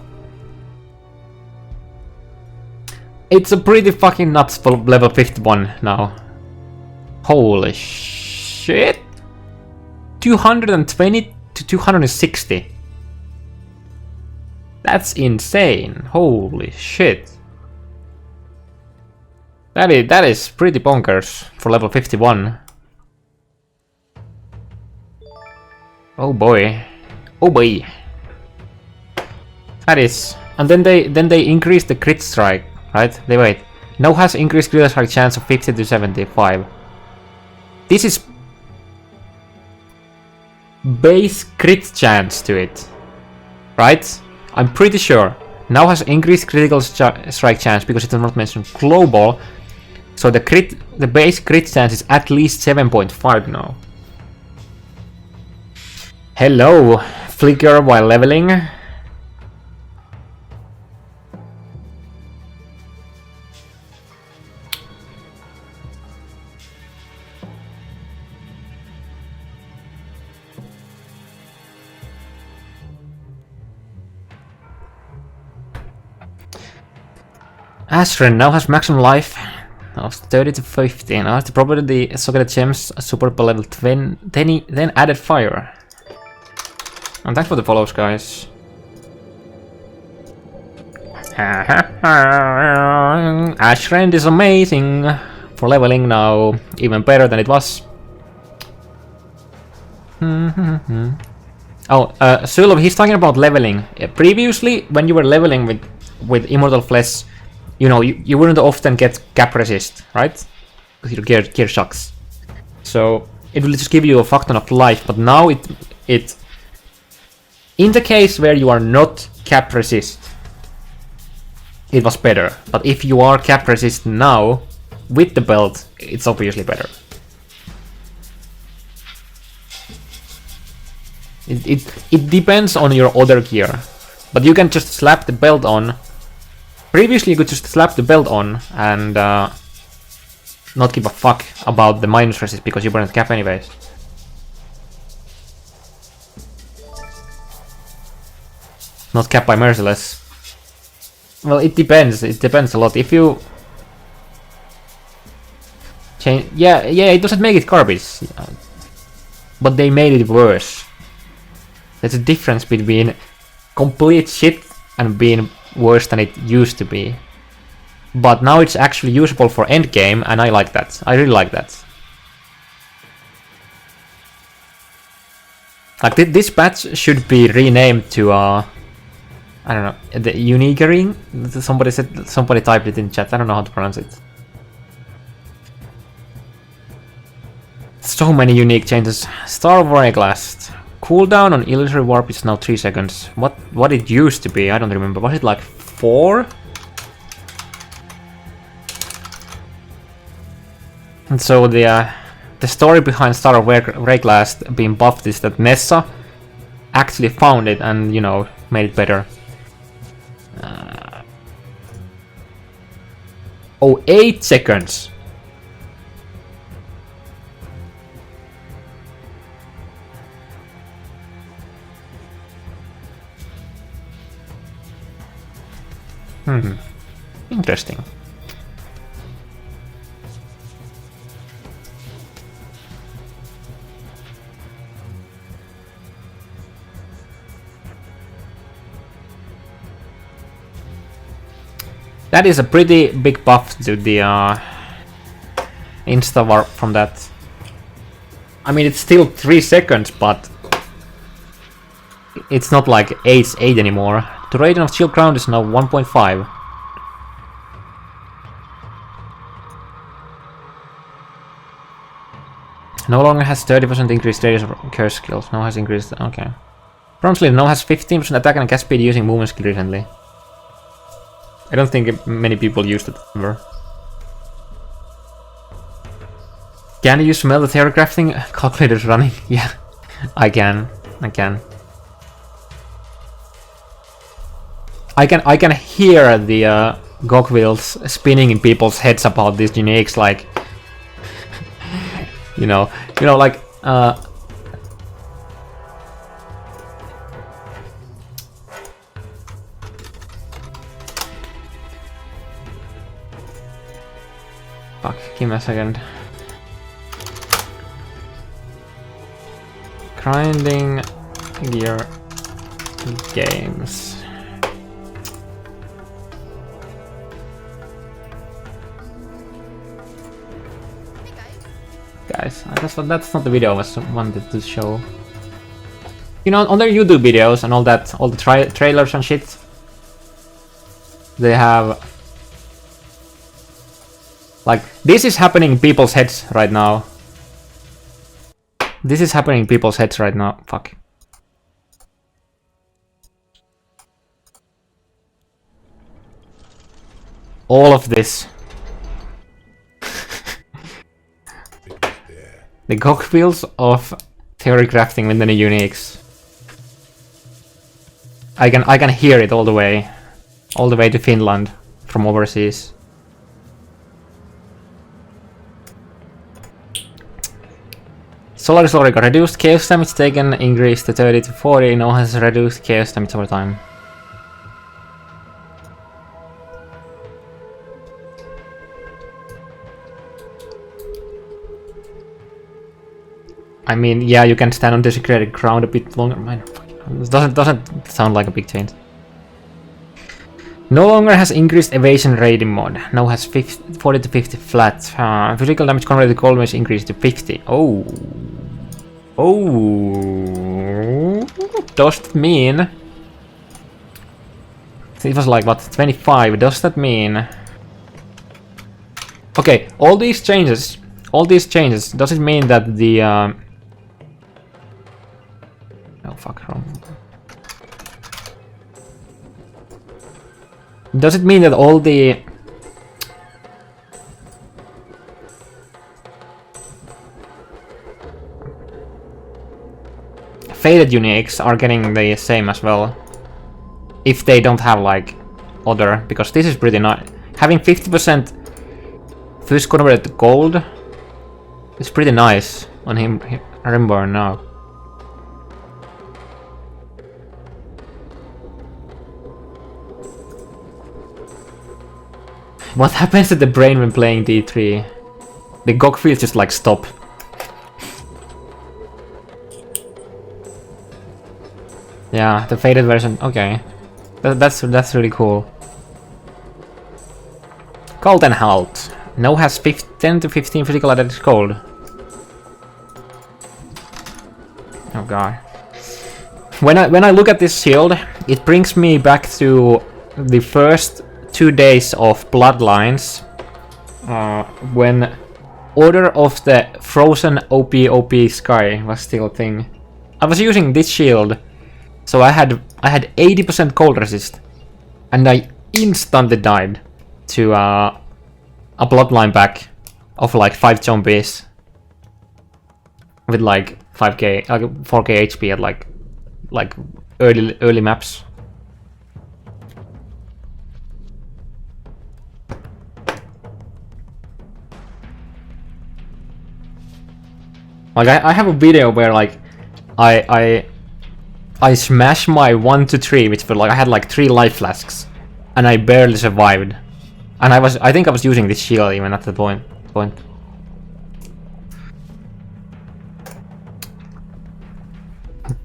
It's a pretty fucking nuts for level 51 now. Holy shit! 220 to 260. That's insane. Holy shit. That is pretty bonkers for level 51. Oh boy. Oh boy. That is. And then they increase the crit strike, right? They wait. Now has increased crit strike chance of 50 to 75. This is base crit chance to it, right? I'm pretty sure. Now has increased critical strike chance because it does not mention global. So the base crit chance is at least 7.5 now. Hello, flicker while leveling. Astrid now has maximum life of 30 to 50. Now has the property the Socketed Gems support by level 20, then added fire. And thanks for the follows, guys. Ashfriend is amazing for leveling now, even better than it was. Oh, Sulov, he's talking about leveling. Previously, when you were leveling with Immortal Flesh, you know, you wouldn't often get cap resist, right? With your gear shocks. So it will just give you a fuck ton of life, but now it in the case where you are not cap resist, it was better. But if you are cap resist now, with the belt, it's obviously better. It depends on your other gear, but you can just slap the belt on. Previously you could just slap the belt on and not give a fuck about the minus resist because you weren't cap anyways. Not cap by Merciless. Well, it depends a lot. If you change, yeah, it doesn't make it garbage, but they made it worse. There's a difference between complete shit and being worse than it used to be. But now it's actually usable for endgame, and I like that. I really like that. Like this patch should be renamed to I don't know, the Uniquering. Somebody typed it in chat. I don't know how to pronounce it. So many unique changes. Star of Hourglass. Cooldown on Illusory Warp is now 3 seconds. What it used to be, I don't remember. Was it like 4? And so the story behind Star of Hourglass being buffed is that Nessa actually found it and, you know, made it better. 8 seconds. Interesting. That is a pretty big buff to the insta warp from that. I mean, it's still 3 seconds, but it's not like 8 anymore. Duration of Shield Ground is now 1.5. No longer has 30% increased radius of curse skills. Now has increased. Okay. Bronze Leader now has 15% attack and cast speed using movement skill recently. I don't think many people used it ever. Can you smell the theory crafting? Calculator's running. Yeah, I can. I can hear the gog wheels spinning in people's heads about these uniques, like you know, like fuck, give me a second. Grinding gear games. Guys, that's not the video I was wanted to show. You know, on their YouTube videos and all that, all the trailers and shit, they have like, this is happening in people's heads right now. This is happening in people's heads right now. Fuck. All of this. The gog wheels of theory crafting with the uniques. I can hear it all the way to Finland from overseas. Solaris Orica, reduced chaos damage taken increased to 30 to 40, now has reduced chaos damage over time. I mean, yeah, you can stand on desecrated ground a bit longer. It doesn't sound like a big change. No longer has increased evasion rating mod. Now has 40 to 50 flat. Physical damage converted to cold damage increased to 50. Oh. Oh, does that mean it was like what 25? Does that mean? Okay, all these changes. Does it mean that the oh fuck, wrong. Does it mean that all the faded uniques are getting the same as well? If they don't have like other, because this is pretty nice. Having 50% fuse converted to gold is pretty nice on him. Rimborn now. What happens to the brain when playing D3? The GOG fields just like stop. Yeah, the faded version. Okay, that's really cool. Cold and halt. Now has 10 to 15 physical added cold. Oh god. When I look at this shield, it brings me back to the first 2 days of Bloodlines, when Order of the Frozen OP Sky was still a thing. I was using this shield, so I had 80% cold resist, and I instantly died to a Bloodline pack of like 5 zombies with like 4k HP at like early maps. Like I have a video where like I smashed my 1 to 3, which were like I had like 3 life flasks, and I barely survived. And I think I was using this shield even at the point.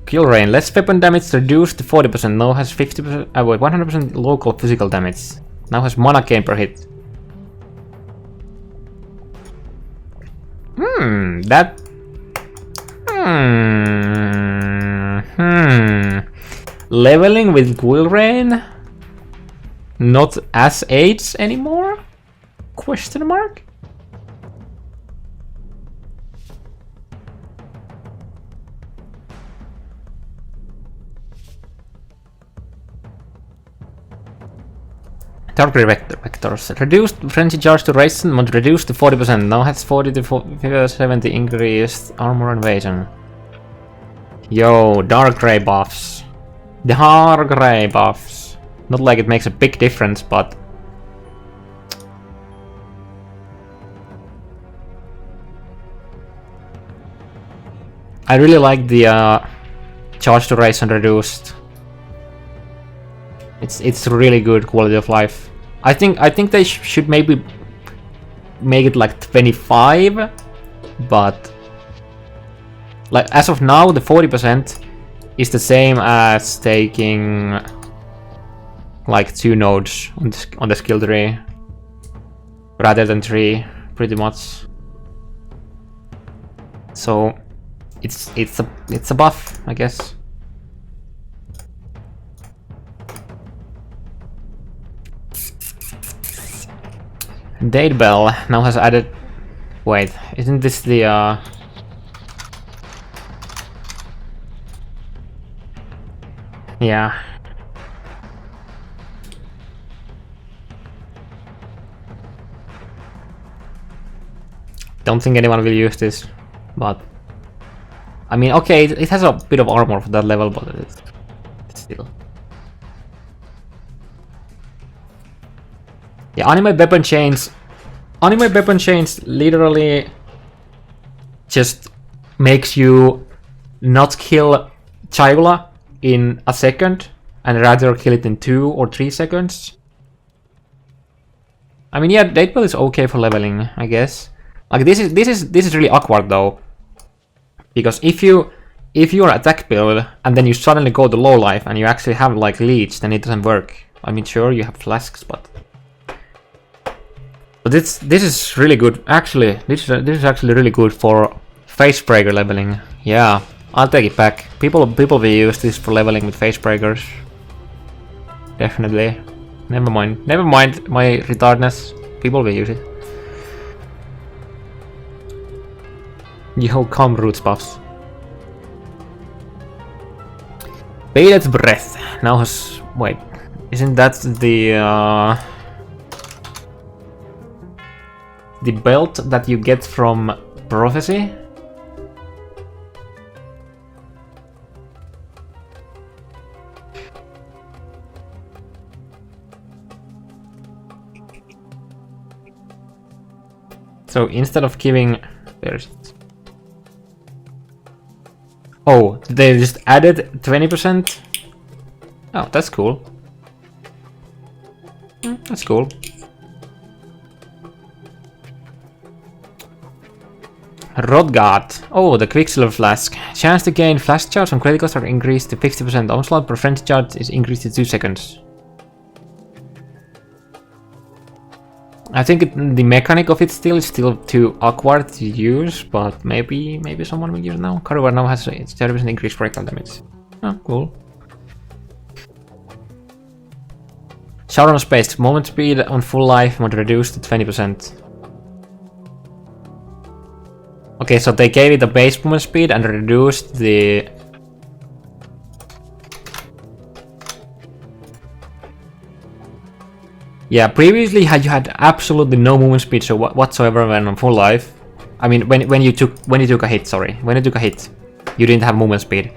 Kill rain. Less weapon damage reduced to 40%. Now has 50%. 100% local physical damage. Now has mana gain per hit. Leveling with Quill Rain? Not as aids anymore? Question mark? Dark Ray vectors. Reduced frenzy charge duration, but reduced to 40%. Now has 40 to 70 increased armor and evasion. Yo, Dark Ray buffs. Dark Ray buffs. Not like it makes a big difference, but I really like the charge duration reduced. It's really good quality of life. I think they should maybe make it like 25, but like as of now the 40% is the same as taking like 2 nodes on the skill tree rather than 3, pretty much. So it's a buff, I guess. Date Bell now has added. Wait, isn't this the yeah. Don't think anyone will use this, but I mean, okay, it has a bit of armor for that level, but it's still. Yeah, anime weapon chains. Anime weapon chains literally just makes you not kill Chayula in a second and rather kill it in 2 or 3 seconds. I mean, yeah, Datebell is okay for leveling, I guess. Like this is really awkward though, because if you're attack build and then you suddenly go to low life and you actually have like leech, then it doesn't work. I mean, sure, you have flasks, but this is really good. Actually, this is actually really good for face breaker leveling. Yeah, I'll take it back. People will use this for leveling with face breakers. Definitely. Never mind my retardness. People will use it. Yo, come roots buffs. Bated breath. Now has wait. Isn't that the belt that you get from prophecy? So instead of giving, there's. Oh, they just added 20%? Oh, that's cool. That's cool. Rodgard. Oh, the Quicksilver Flask. Chance to gain flash charge on criticals are increased to 50%. Onslaught per friendly charge is increased to 2 seconds. I think the mechanic of it is still too awkward to use, but maybe someone will use it now. Karuvar now has a 30% increased projectile damage. Oh, cool. Shower on space. Movement speed on full life would reduce to 20%. Okay, so they gave it a base movement speed and reduced the... Yeah, previously you had absolutely no movement speed whatsoever when on full life. I mean, when you took a hit, sorry. When you took a hit, you didn't have movement speed.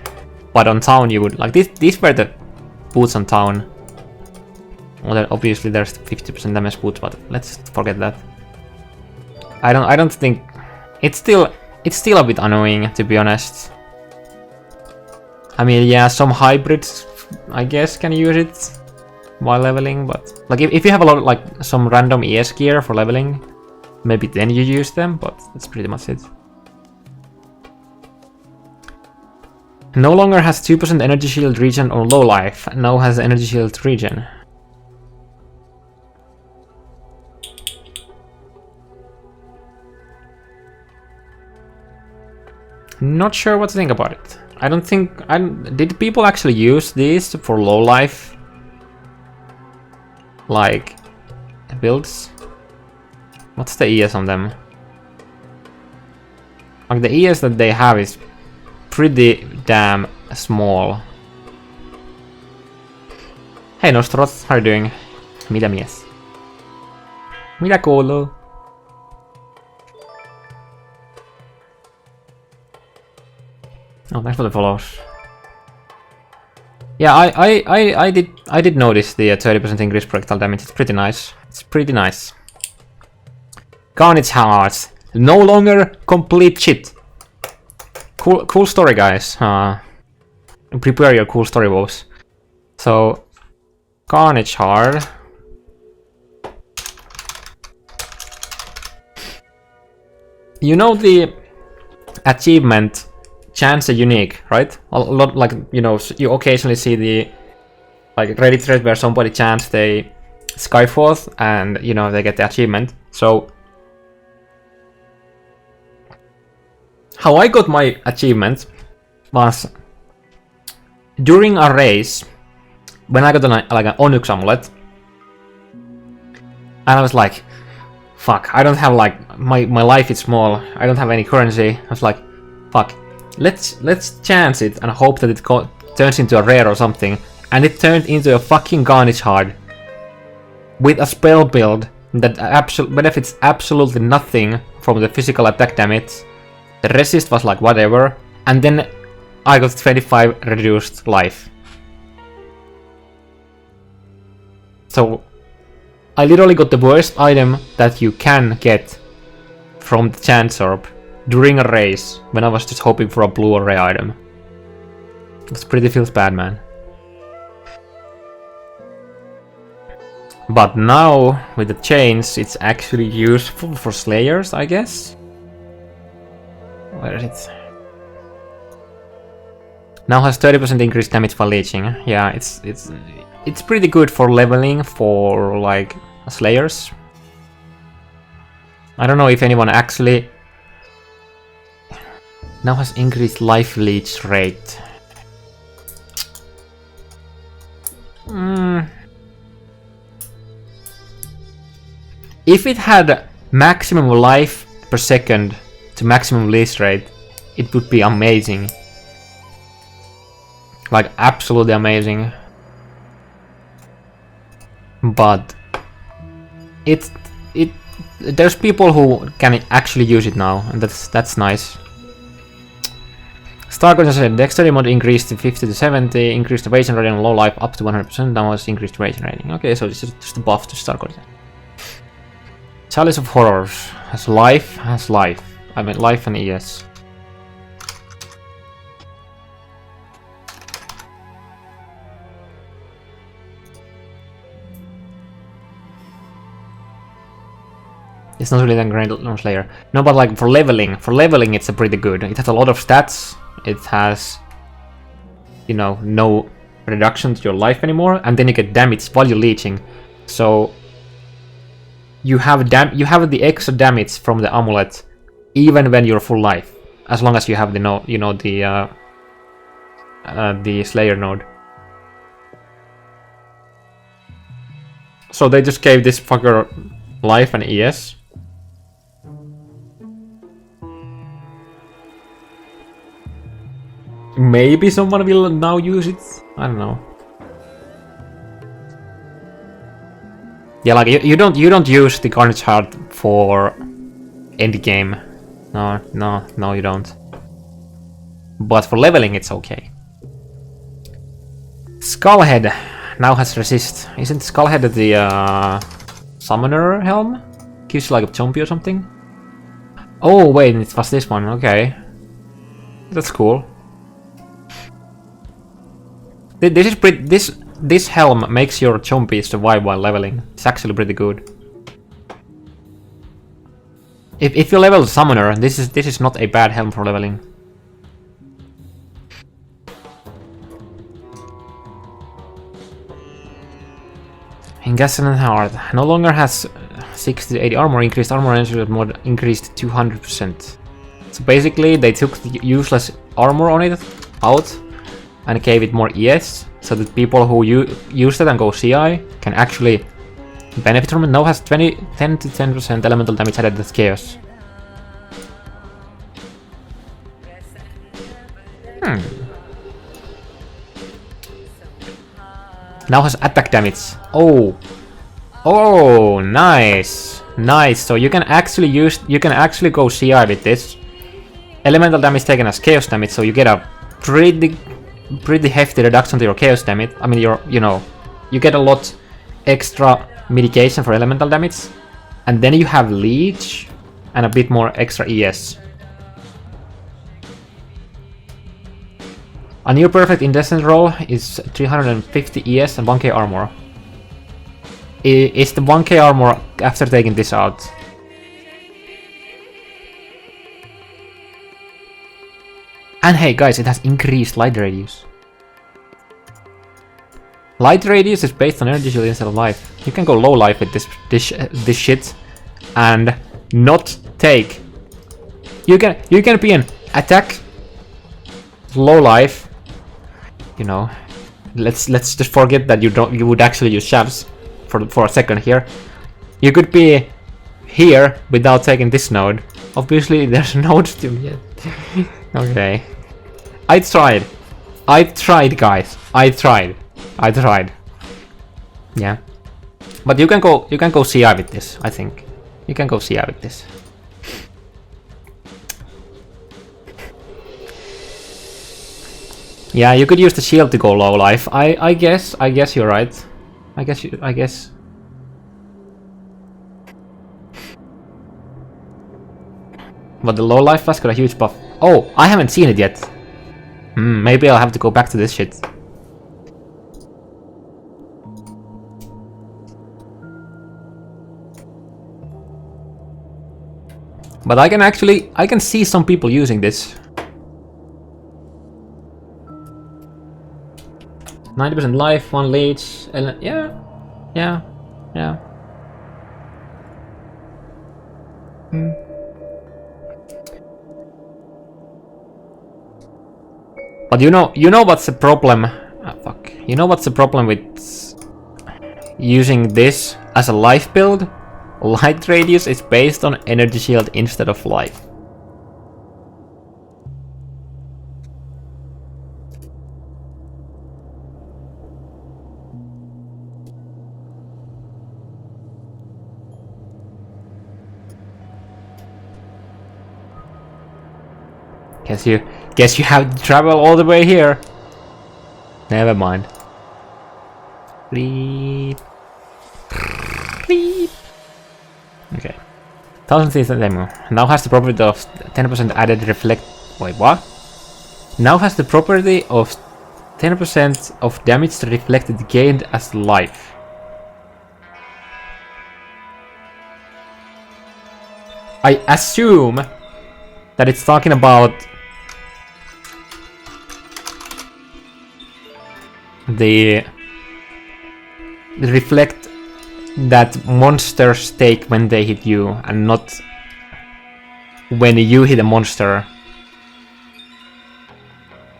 But on town you would, like these were the boots on town. Well, obviously there's 50% damage boots, but let's forget that. I don't think it's still a bit annoying, to be honest. I mean, yeah, some hybrids I guess can use it while leveling, but like if you have a lot of like some random ES gear for leveling, maybe then you use them, but that's pretty much it. No longer has 2% energy shield regen on low life, now has energy shield regen. Not sure what to think about it. I don't think... did people actually use this for low life? Like... builds? What's the ES on them? Like the ES that they have is pretty damn small. Hey Nostroth, how are you doing? Mitä mies? Mitä kuuluu? Oh, thanks for the follows. Yeah, I did notice the 30% increased projectile damage. It's pretty nice. It's pretty nice. Carnage Hearts. No longer complete shit. Cool story, guys. Prepare your cool story woes. So, Carnage Heart. You know the achievement chance a unique, right? A lot, like, you know, you occasionally see the like Reddit thread where somebody chants they Skyforth and, you know, they get the achievement. So how I got my achievement was during a race when I got like an Onyx amulet, and I was like, fuck, I don't have like my life is small, I don't have any currency. I was like, fuck, let's chance it and hope that it turns into a rare or something. And it turned into a fucking Garnish Hard with a spell build that benefits absolutely nothing from the physical attack damage. The resist was like whatever, and then I got 25 reduced life. So I literally got the worst item that you can get from the chance orb during a race when I was just hoping for a blue or rare item. It pretty feels bad, man. But now, with the chains, it's actually useful for slayers, I guess? Where is it? Now has 30% increased damage while leeching. Yeah, it's pretty good for leveling for, like, slayers. I don't know if anyone actually... Now has increased life leech rate. If it had maximum life per second to maximum leech rate, it would be amazing. Like absolutely amazing. But there's people who can actually use it now, and that's nice. Star Guardian said dexterity mod increased to 50 to 70, increased evasion rating on low life up to 100%, now has increased evasion rating. Okay, so this is just a buff to Star Guardian. Chalice of Horrors has life. I mean life and ES. It's not really that great on Slayer. No, but like for leveling it's a pretty good. It has a lot of stats. It has, you know, no reduction to your life anymore, and then you get damage while you're leeching. So you have the extra damage from the amulet, even when you're full life, as long as you have the the Slayer node. So they just gave this fucker life and ES. Maybe someone will now use it. I don't know. Yeah, like you don't use the Carnage Heart for end game. No, you don't. But for leveling, it's okay. Skullhead now has resist. Isn't Skullhead the summoner helm? Gives you like a zombie or something. Oh wait, it was this one. Okay, that's cool. This is pretty. This helm makes your zombie survive while leveling. It's actually pretty good. If you level summoner, this is not a bad helm for leveling. Ingasson Heart no longer has 60 to 80 armor. Increased armor energy mod increased 200%. So basically, they took the useless armor on it out and gave it more ES, so that people who use it and go CI can actually benefit from it. Now has 10 to 10% elemental damage added to chaos. Now has attack damage. Oh, nice. So you can actually go CI with this. Elemental damage taken as chaos damage, so you get a pretty hefty reduction to your chaos damage. I mean, you get a lot extra mitigation for elemental damage, and then you have leech and a bit more extra ES. A near perfect indecent roll is 350 ES and 1k armor. Is the 1k armor after taking this out? And hey guys, it has increased light radius. Light radius is based on energy shield instead of life. You can go low life with this shit and not take. You can be an attack low life. You know, let's just forget that you would actually use shavs for a second here. You could be here without taking this node. Obviously, there's nodes still yet. Okay. I tried, guys. I tried. Yeah. But you can go CI with this, I think. You can go CI with this. Yeah, you could use the shield to go low life. I guess you're right. I guess. But the low life was got a huge buff. Oh, I haven't seen it yet. Maybe I'll have to go back to this shit. But I can see some people using this. 90% life, 1 leech, and yeah. But you know what's the problem? Fuck. You know what's the problem with using this as a life build? Light radius is based on energy shield instead of life. Guess you have to travel all the way here. Never mind. Bleep. Bleep. Okay. 1000 seasons ammo. Now has the property of 10% added reflect. Wait, what? Now has the property of 10% of damage reflected gained as life. I assume that it's talking about the reflect that monsters take when they hit you, and not when you hit a monster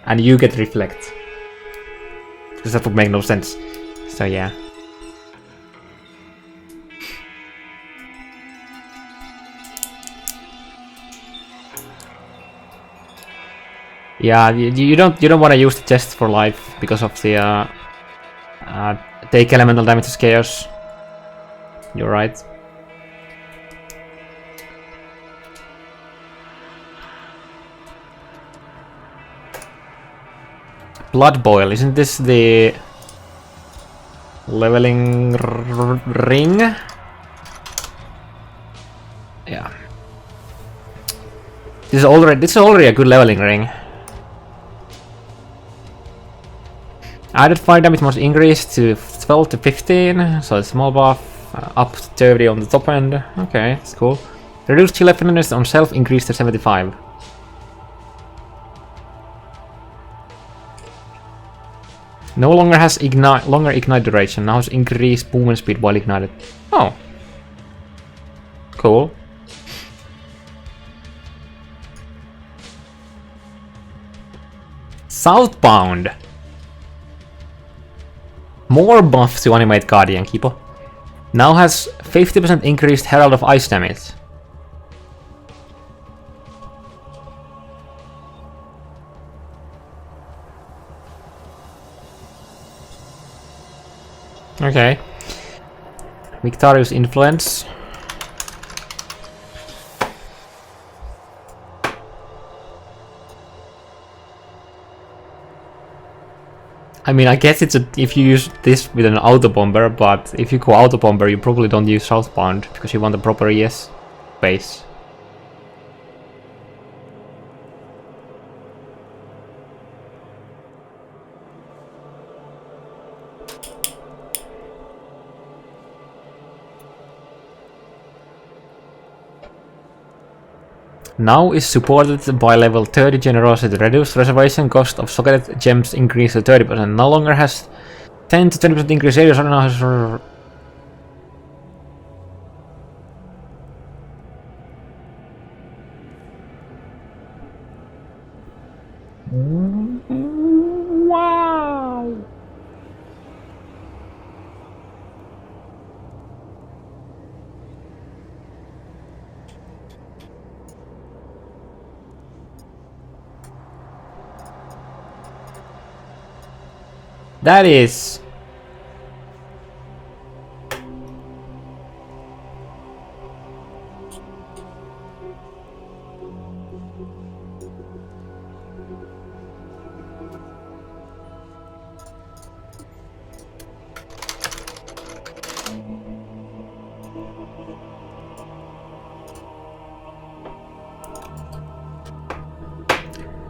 and you get reflect. Because that would make no sense. So yeah. Yeah, you don't want to use the chest for life because of the take elemental damage as chaos. You're right. Blood boil, isn't this the leveling ring? Yeah. This is already a good leveling ring. Added fire damage must increase to 12 to 15, so a small buff. Up to 30 on the top end. Okay, that's cool. Reduced chill effectiveness on self increased to 75. No longer has ignite duration. Now has increased movement speed while ignited. Oh, cool. Southbound. More buffs to animate Guardian Keeper. Now has 50% increased Herald of Ice damage. Okay. Victorious Influence. I mean, I guess it's if you use this with an auto bomber, but if you go auto bomber, you probably don't use Southbound because you want the proper ES base. Now is supported by level 30 generosity. Reduced reservation cost of socketed gems increased to 30%. No longer has 10 to 20% increase areas. I don't know how. Wow. That is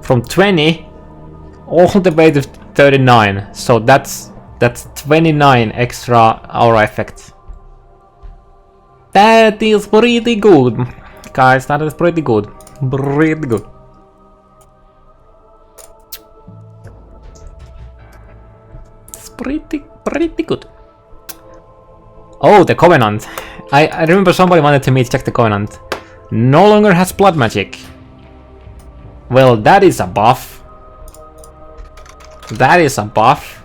from 20 all the way to 39, so that's 29 extra aura effect. That is pretty good, guys. That is pretty good. Pretty good. It's pretty good. Oh, the Covenant. I remember somebody wanted me to check the Covenant. No longer has blood magic. Well, that is a buff. That is a buff.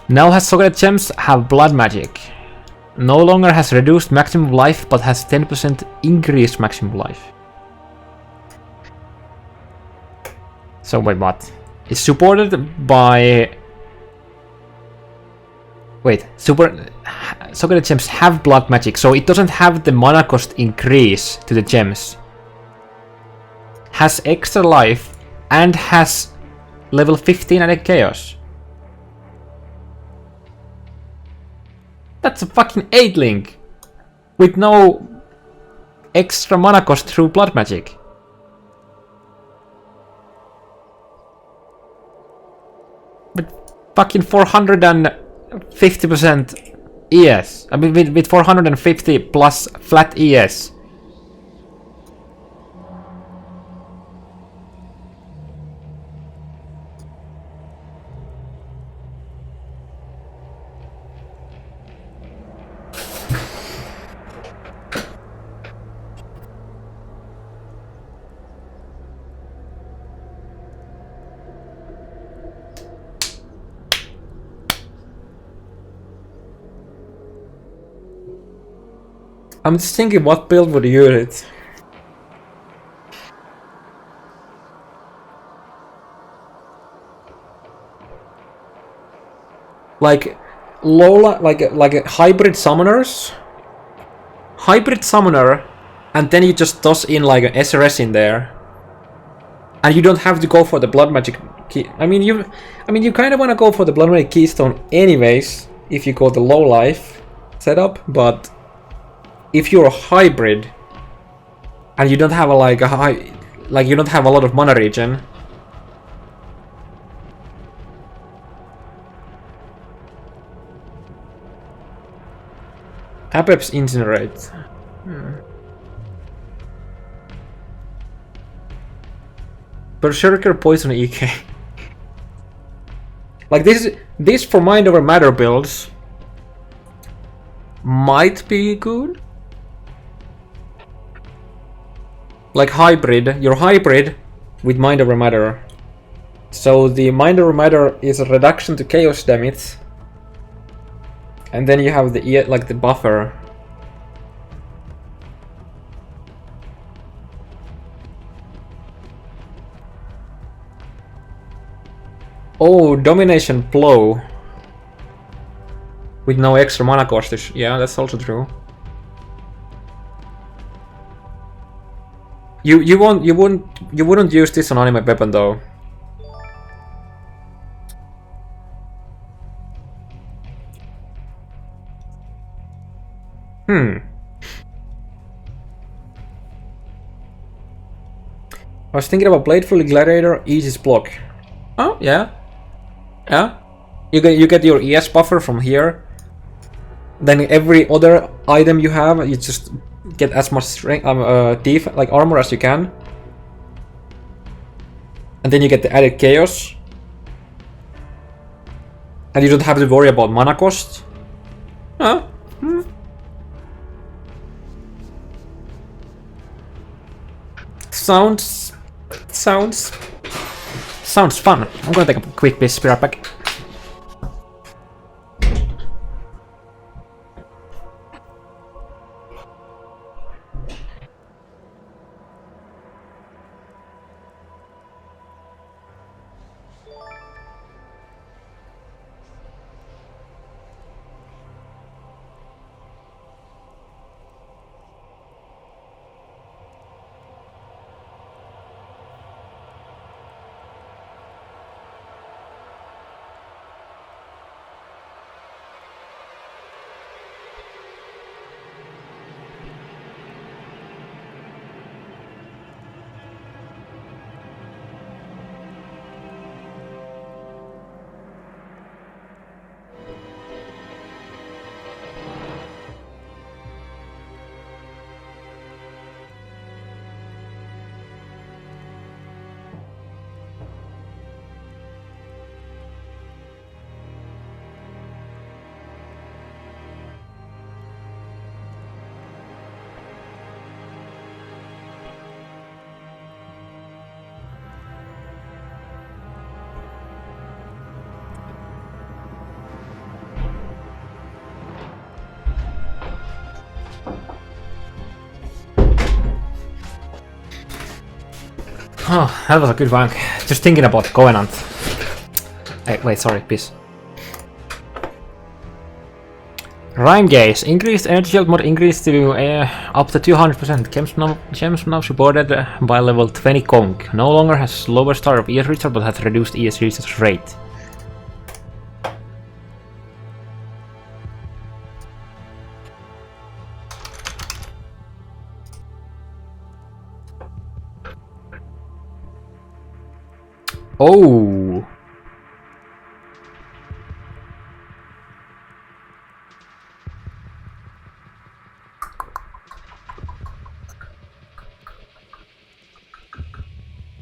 Now has Socket Gems have blood magic. No longer has reduced maximum life, but has 10% increased maximum life. So wait, what? It's supported by... Wait, Socket Gems have blood magic, so it doesn't have the mana cost increase to the gems. Has extra life, and has level 15 added chaos. That's a fucking 8 link! With no extra mana cost through blood magic. But fucking 450% ES. I mean, with 450 plus flat ES. I'm just thinking what build would use it. Like Lola, like a hybrid summoners. Hybrid summoner, and then you just toss in like an SRS in there. And you don't have to go for the blood magic key. I mean you kind of want to go for the blood magic keystone anyways if you go the low life setup, but if you're a hybrid and you don't have you don't have a lot of mana regen, Apep's Incinerate. Berserker Poison EK. Like this for Mind Over Matter builds might be good. Like hybrid, you're hybrid with Mind Over Matter. So the Mind Over Matter is a reduction to chaos damage. And then you have the like the buffer. Oh, Domination Blow. With no extra mana cost. Yeah, that's also true. You wouldn't use this on anime weapon though. I was thinking about Bladeful Gladiator, Aegis block. Oh yeah, yeah. You get your ES buffer from here. Then every other item you have, you just get as much strength, like armor as you can. And then you get the added chaos. And you don't have to worry about mana cost. Huh? Sounds fun. I'm gonna take a quick piss, be right back. Oh, that was a good wank. Just thinking about Covenant. Hey, wait, sorry, peace. Rhyme Gaze. Increased energy shield mod increased to up to 200%. Gems now supported by level 20 Conk. No longer has lower start of ES recharge but has reduced ES recharge rate. Oh!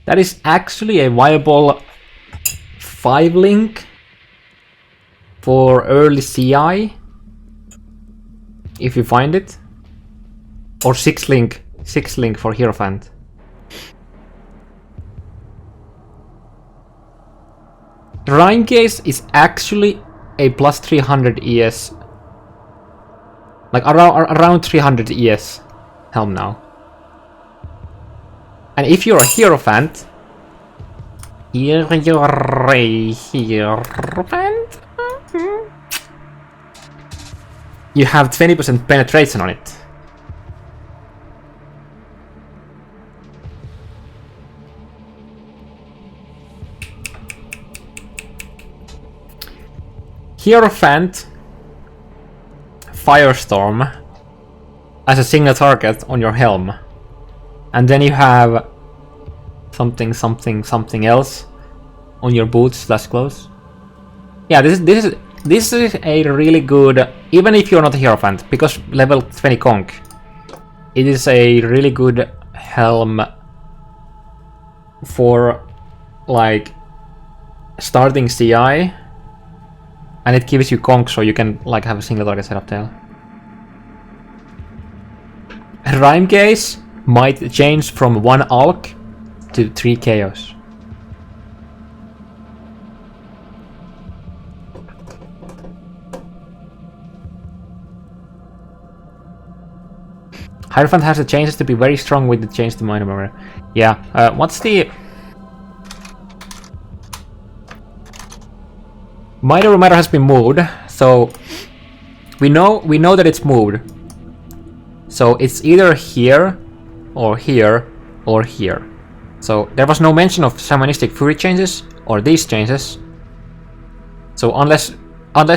That is actually a viable 5-link for early CI, if you find it, or 6-link for Hierophant. Rhyme Case is actually a plus 300 ES, like around 300 ES helm now. And if you're a Hierophant, you have 20% penetration on it. Hierophant Firestorm as a single target on your helm. And then you have something else on your boots / clothes. Yeah, this is a really good, even if you're not a Hierophant, because level 20 Conk, it is a really good helm for like starting CI, and it gives you Conk so you can like have a single target setup tail. Rhyme Case might change from 1 Alk to 3 Chaos. Hierophant has the chances to be very strong with the change to minor armor. Yeah, what's the... Minor armor has been moved, so we know that it's moved. So it's either here, or here, or here. So there was no mention of shamanistic fury changes or these changes. So unless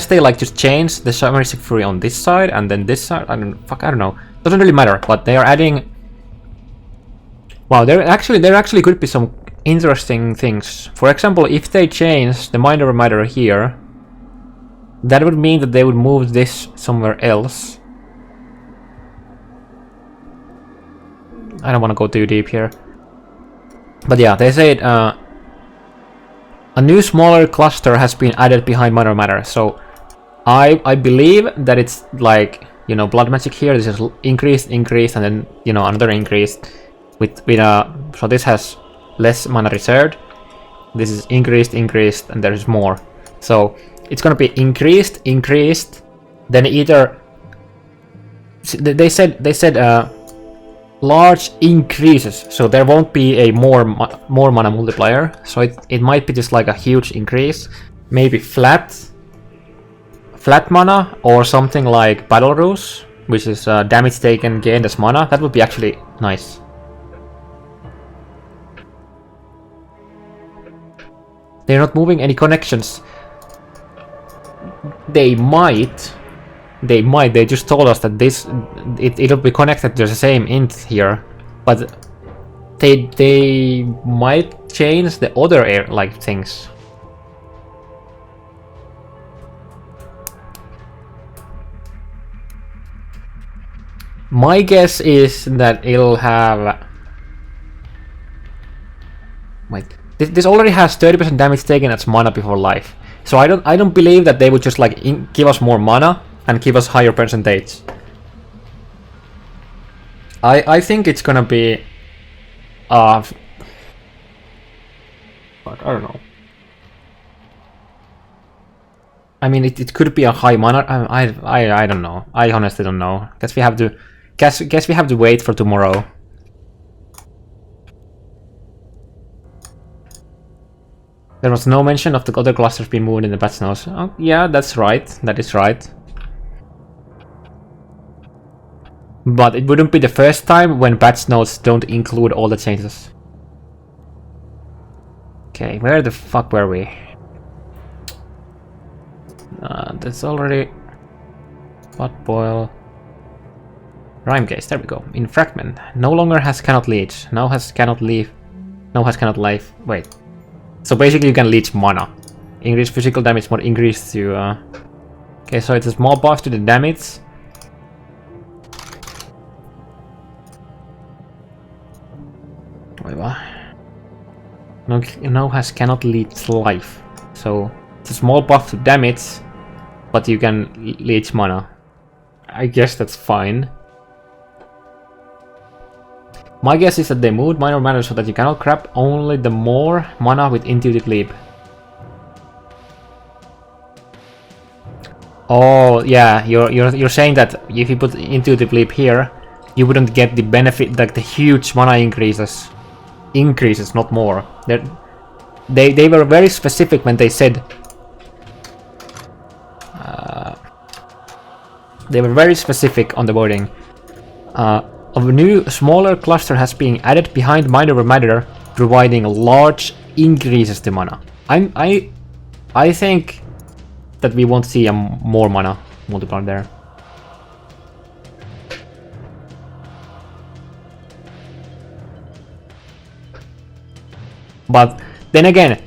they like just change the shamanistic fury on this side and then this side, I don't know. Doesn't really matter. But they are adding. Wow, there actually could be some interesting things. For example, if they change the minor reminder here, that would mean that they would move this somewhere else. I don't want to go too deep here. But yeah, they said a new smaller cluster has been added behind minor matter. So I believe that it's like, you know, blood magic here. This is increased, and then, you know, another increase with so this has less mana reserved. This is increased, and there is more. So it's gonna be increased, then either they said large increases, so there won't be a more mana multiplier, so it might be just like a huge increase, maybe flat mana, or something like Battle Ruse, which is damage taken gained as mana. That would be actually nice. They're not moving any connections. They might. They just told us that it'll be connected to the same int here, but they might change the other like things. My guess is that it'll have. Wait, this already has 30% damage taken as mana before life, so I don't believe that they would just like give us more mana and give us higher percentage. I think it's gonna be but I don't know. I mean, it could be a high mana. I don't know. I honestly don't know. Guess we have to wait for tomorrow. There was no mention of the other clusters being moved in the patch notes. Oh, yeah, that's right. That is right. But it wouldn't be the first time when patch notes don't include all the changes. Okay, where the fuck were we? That's already... Pot boil... Rhyme case, there we go. In fragment. No longer has cannot leech. Now has cannot leave. Now has cannot life. Wait. So basically you can leech mana. Increase physical damage more increase to... Okay, so it's a small buff to the damage. Wait, what? Now has cannot leech life. So it's a small buff to damage, but you can leech mana. I guess that's fine. My guess is that they moved minor matter so that you cannot grab only the more mana with intuitive leap. Oh yeah, you're saying that if you put intuitive leap here, you wouldn't get the benefit, like the huge mana increases. Increases, not more. They were very specific when they said. They were very specific on the wording. A new, smaller cluster has been added behind minor matter, providing large increases to mana. I think that we won't see a more mana multiplier there. But then again,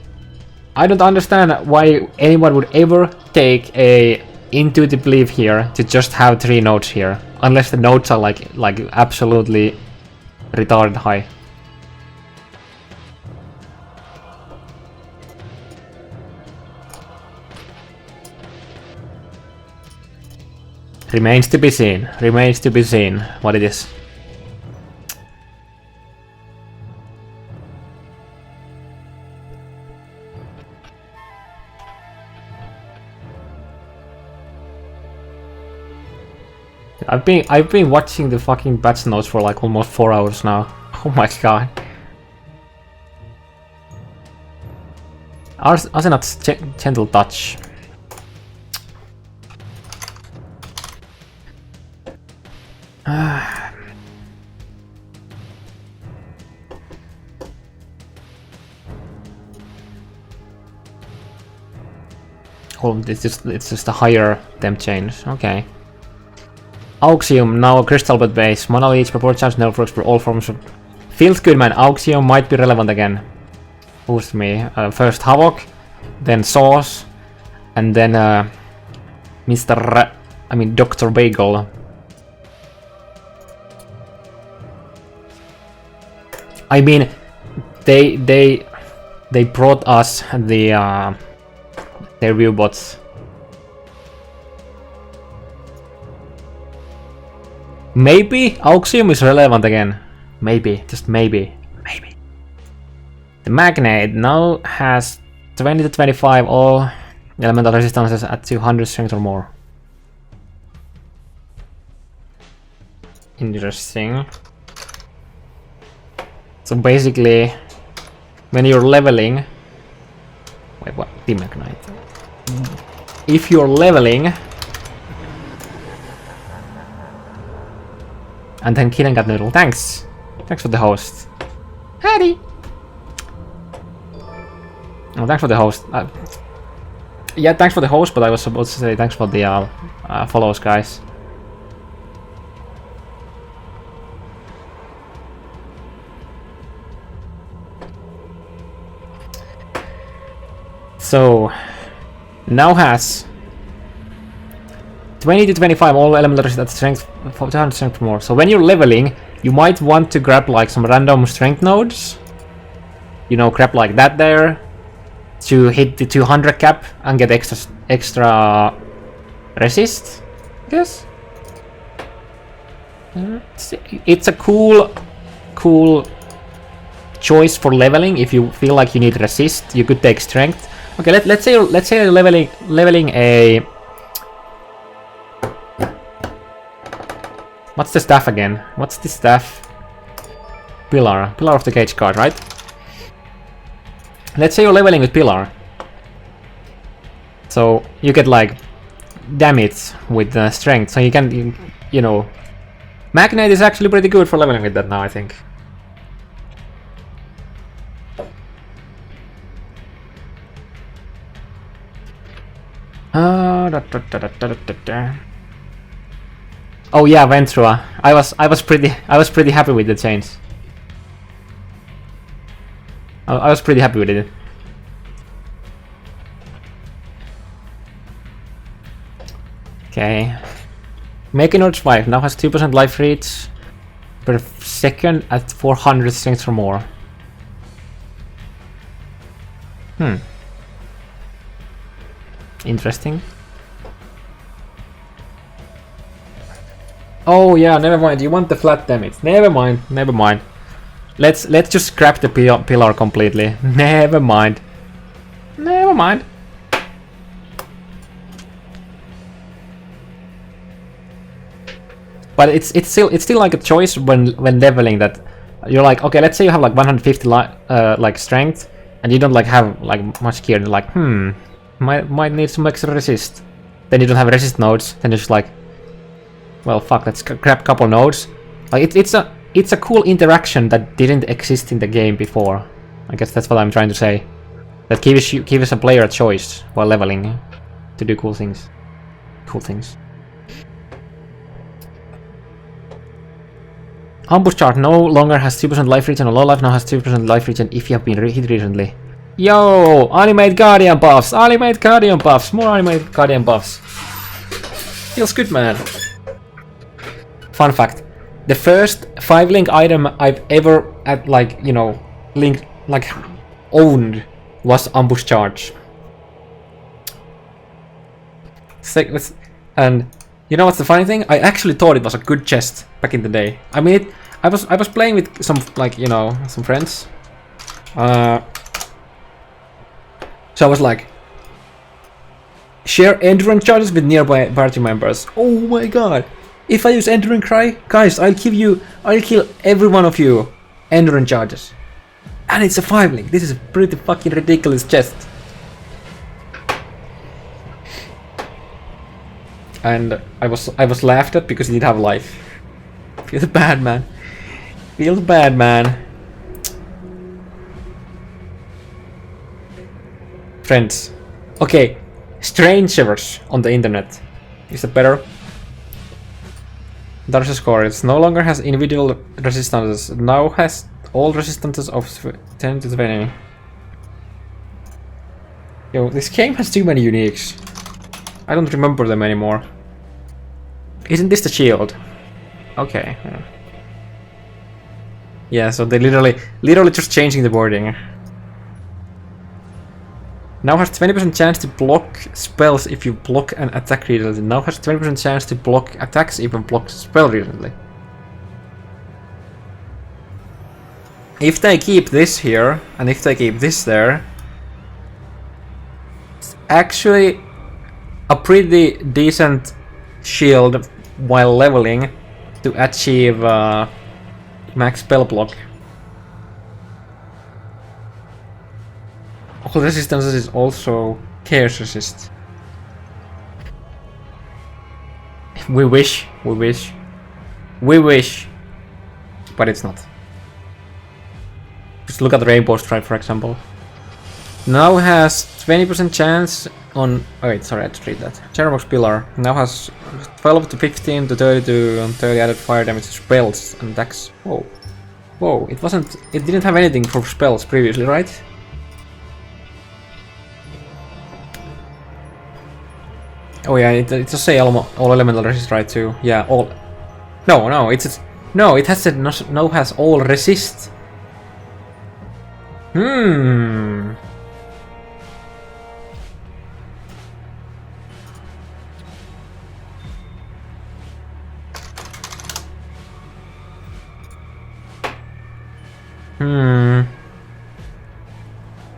I don't understand why anyone would ever take a intuitive leap here to just have 3 nodes here, unless the nodes are like absolutely retarded high. Remains to be seen. Remains to be seen what it is. I've been watching the fucking patch notes for like almost 4 hours now. Oh my god. Arsenal's gentle touch. Oh, it's just a higher temp change. Okay. Auxium, now a crystal bed base. Mana leech, proportions, networks for all forms of... Feels good, man. Auxium might be relevant again. Boost me. First Havoc, then Sauce, and then Dr. Bagel. I mean, they brought us the their view bots. Maybe Auxium is relevant again. Maybe, just maybe. Maybe. The Magnet now has 20 to 25 all elemental resistances at 200 strength or more. Interesting. So basically, when you're leveling... Wait, what? The Magnet. If you're leveling... And then Killing Cat Noodle. Thanks! Thanks for the host. Howdy! Oh, thanks for the host. Yeah, thanks for the host, but I was supposed to say thanks for the follows, guys. So, now has 20 to 25 all elementals at strength 200 strength more. So when you're leveling, you might want to grab like some random strength nodes. You know, grab like that there to hit the 200 cap and get extra resist, I guess. It's a cool choice for leveling. If you feel like you need resist, you could take strength. Okay, let's say you're leveling a... What's the staff again? What's the staff? Pillar of the Cage card, right? let's say you're leveling with Pillar. So you get like damage with strength, so you can, you know, Magnet is actually pretty good for leveling with that now, I think. Oh yeah, Ventura. I was pretty happy with the change. I was pretty happy with it. Okay. Mechanor's wife now has 2% life reach per second at 400 strength or more. Interesting. Oh yeah, never mind. You want the flat damage. Never mind. Never mind. Let's just scrap the pillar completely. Never mind. Never mind. But it's still like a choice when leveling, that you're like, okay, let's say you have like 150 like strength and you don't like have like much gear, and you're like, might need some extra resist. Then you don't have resist nodes. Then you're just like, well, fuck, let's grab a couple nodes. Like it's a cool interaction that didn't exist in the game before. I guess that's what I'm trying to say. That gives a player a choice while leveling to do cool things. Cool things. Ambush chart no longer has 2% life regen on low life, now has 2% life regen if you have been hit recently. Yo! Animate Guardian buffs! Animate Guardian buffs! More Animate Guardian buffs! Feels good, man. Fun fact. The first 5-link item I've ever owned was Ambush Charge. And you know what's the funny thing? I actually thought it was a good chest back in the day. I mean, I was playing with some some friends. So I was like, share endurance charges with nearby party members. Oh my god! If I use endurance cry, guys, I'll kill every one of you. Endurance charges, and it's a 5-link. This is a pretty fucking ridiculous chest. And I was laughed at because he didn't have life. Feels bad, man. Feels bad, man. Friends. Okay. Strangers on the internet. Is that better? Darcy score. It no longer has individual resistances. Now has all resistances of 10 to 20. Yo, this game has too many uniques. I don't remember them anymore. Isn't this the shield? Okay. Yeah, so they literally just changing the wording. Now has 20% chance to block spells if you block an attack recently. Now has 20% chance to block attacks if you block spell recently. If they keep this here, and if they keep this there, it's actually a pretty decent shield while leveling to achieve max spell block. All resistances is also chaos resist. We wish, but it's not. Just look at the Rainbow Stripe, for example. Now has 20% chance on. Oh wait, sorry, I had to read that. Cherub's Pillar now has 12 to 15 to 30 to 30 added fire damage to spells and attacks. Whoa, whoa! It didn't have anything for spells previously, right? Oh yeah, it just say all elemental resist, right? Too. Yeah, all. No, it has said no has all resist.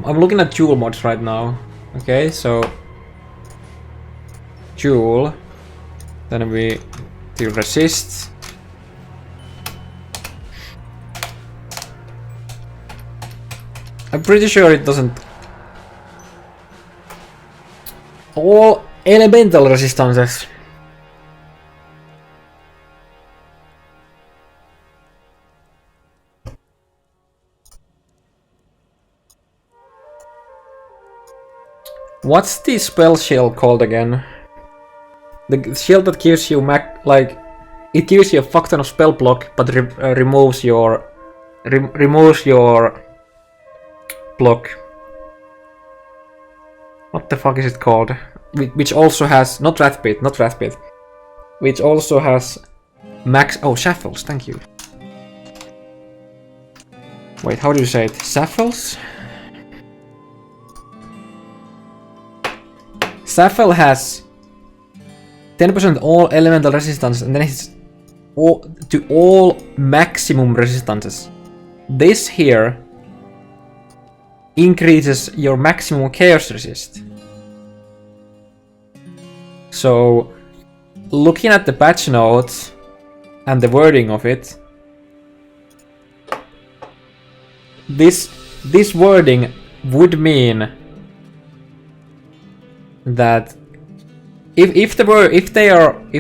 I'm looking at Jewel mods right now. Okay, so Jewel, then we do resist. I'm pretty sure it doesn't All elemental resistances. What's the spell shield called again? The shield that gives you it gives you a fuck ton of spell block, but removes your block. What the fuck is it called? Which also has not Wrathbit. Which also has max. Oh, Shaffles. Thank you. Wait, how do you say it? Shaffles? Shaffle has 10% all elemental resistance, and then it's to all maximum resistances. This here increases your maximum chaos resist. So, looking at the patch notes and the wording of it, this wording would mean that if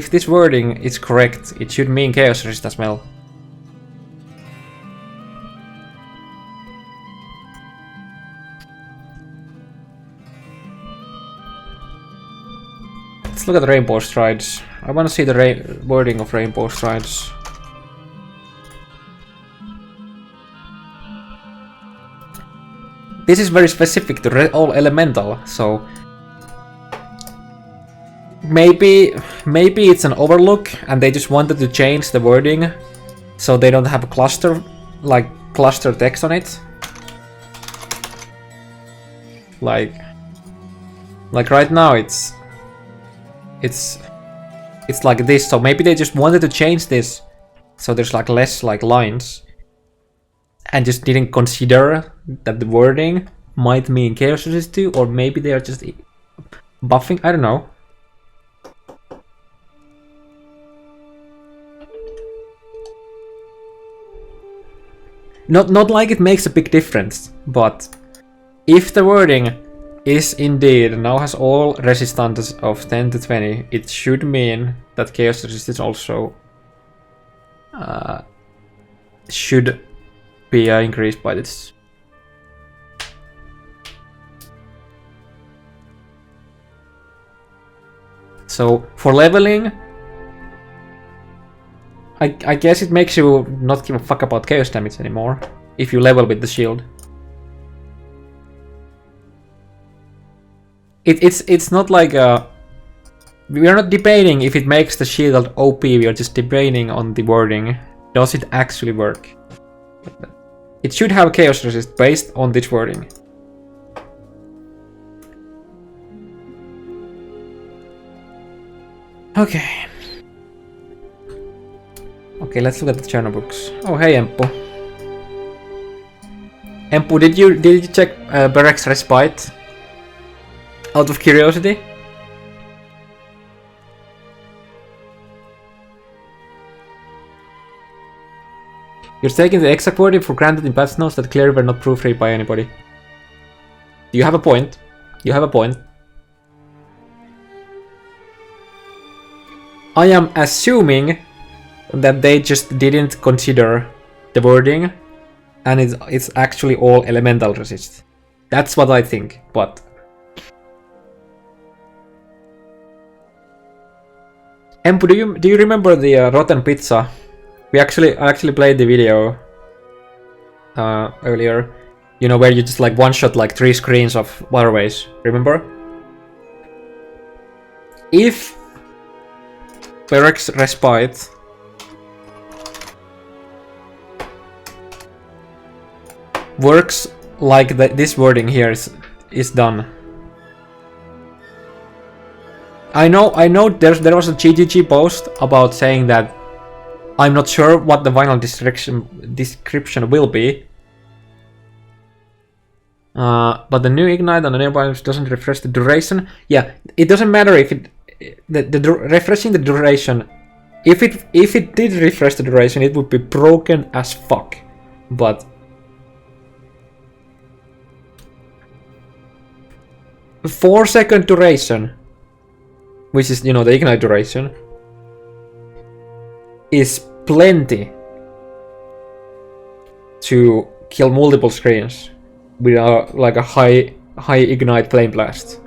this wording is correct, it should mean chaos resist as well. Let's look at the Rainbow Strides. I want to see the wording of Rainbow Strides. This is very specific to all elemental, so maybe it's an overlook and they just wanted to change the wording so they don't have a cluster text on it. Like right now it's like this, so maybe they just wanted to change this so there's like less like lines and just didn't consider that the wording might mean chaos resist 2, or maybe they are just buffing, I don't know. Not like it makes a big difference, but if the wording is indeed now has all resistances of 10 to 20, it should mean that chaos resistance also should be increased by this. So for leveling, I guess it makes you not give a fuck about chaos damage anymore if you level with the shield. It's not like we are not debating if it makes the shield OP, we are just debating on the wording. Does it actually work? It should have chaos resist based on this wording. Okay. Okay, let's look at the journal books. Oh, hey, Empu. Empu, did you check Berek's Respite? Out of curiosity? You're taking the exact wording for granted in patch notes that clearly were not proofread by anybody. You have a point. You have a point. I am assuming that they just didn't consider the wording and it's actually all elemental resist. That's what I think, but Empu, do you remember the rotten pizza? I actually played the video earlier. You know, where you just like one shot like 3 screens of waterways, remember? If Berek's Respite works like this wording here is done. I know there was a GGG post about saying that I'm not sure what the final description will be. But the new ignite on the nearby doesn't refresh the duration. Yeah, it doesn't matter if refreshing the duration. If it did refresh the duration, it would be broken as fuck. But 4-second duration which is, you know, the ignite duration, is plenty to kill multiple screens with like a high ignite flame blast.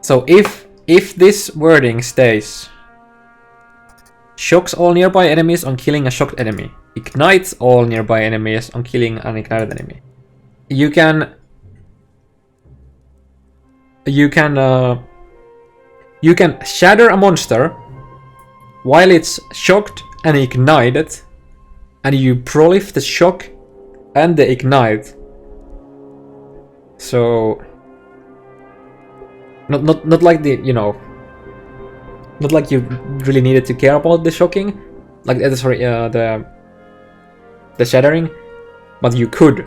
So if this wording stays, shocks all nearby enemies on killing a shocked enemy, ignites all nearby enemies on killing an ignited enemy, you can shatter a monster while it's shocked and ignited, and you prolif the shock and the ignite. So not like the, you know, not like you really needed to care about the shocking, like sorry, the shattering, but you could.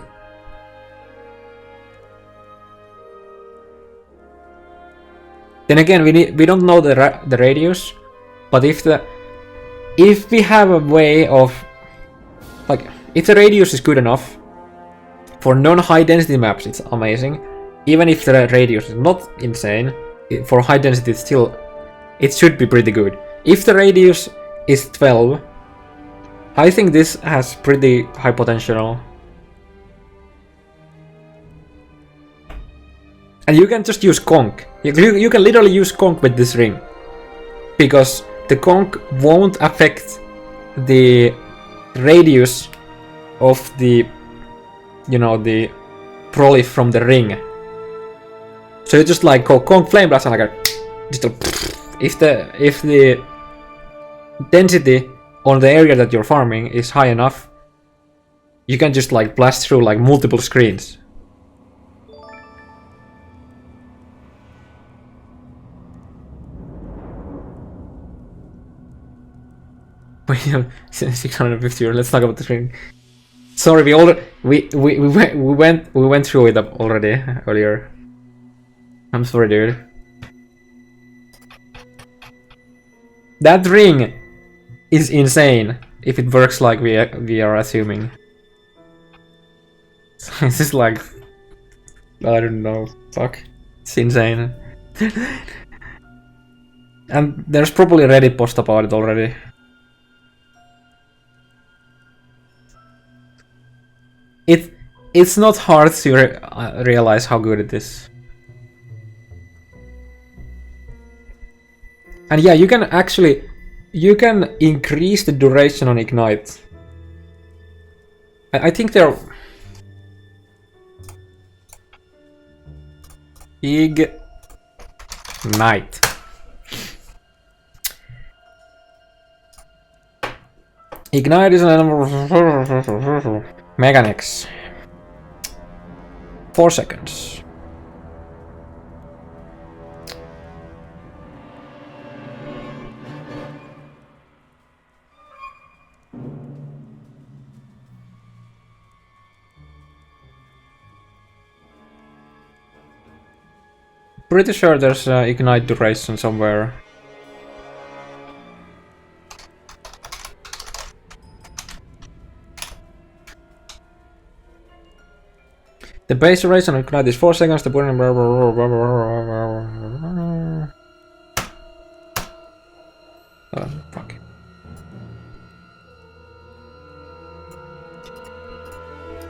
Then again, we don't know the radius, but if we have a way of, like, if the radius is good enough for non-high density maps, it's amazing. Even if the radius is not insane, for high density it should be pretty good. If the radius is 12, I think this has pretty high potential. And you can just use conch. You can literally use conch with this ring, because the conch won't affect the radius of the, you know, the prolif from the ring. So you just like go conch flame blast and like just if the density on the area that you're farming is high enough, you can just like blast through like multiple screens. Wait, 650 euros. Let's talk about the screen. Sorry, we went through it up already earlier. I'm sorry, dude. That ring is insane if it works like we are assuming. This is like, I don't know, fuck. It's insane. And there's probably a Reddit post about it already. It's not hard to realize how good it is. And yeah, you can increase the duration on ignite. I think they're ignite. Ignite is an mechanics. 4 seconds. Pretty sure there's ignite duration somewhere. The base duration of ignite is 4 seconds. The burning. Fuck.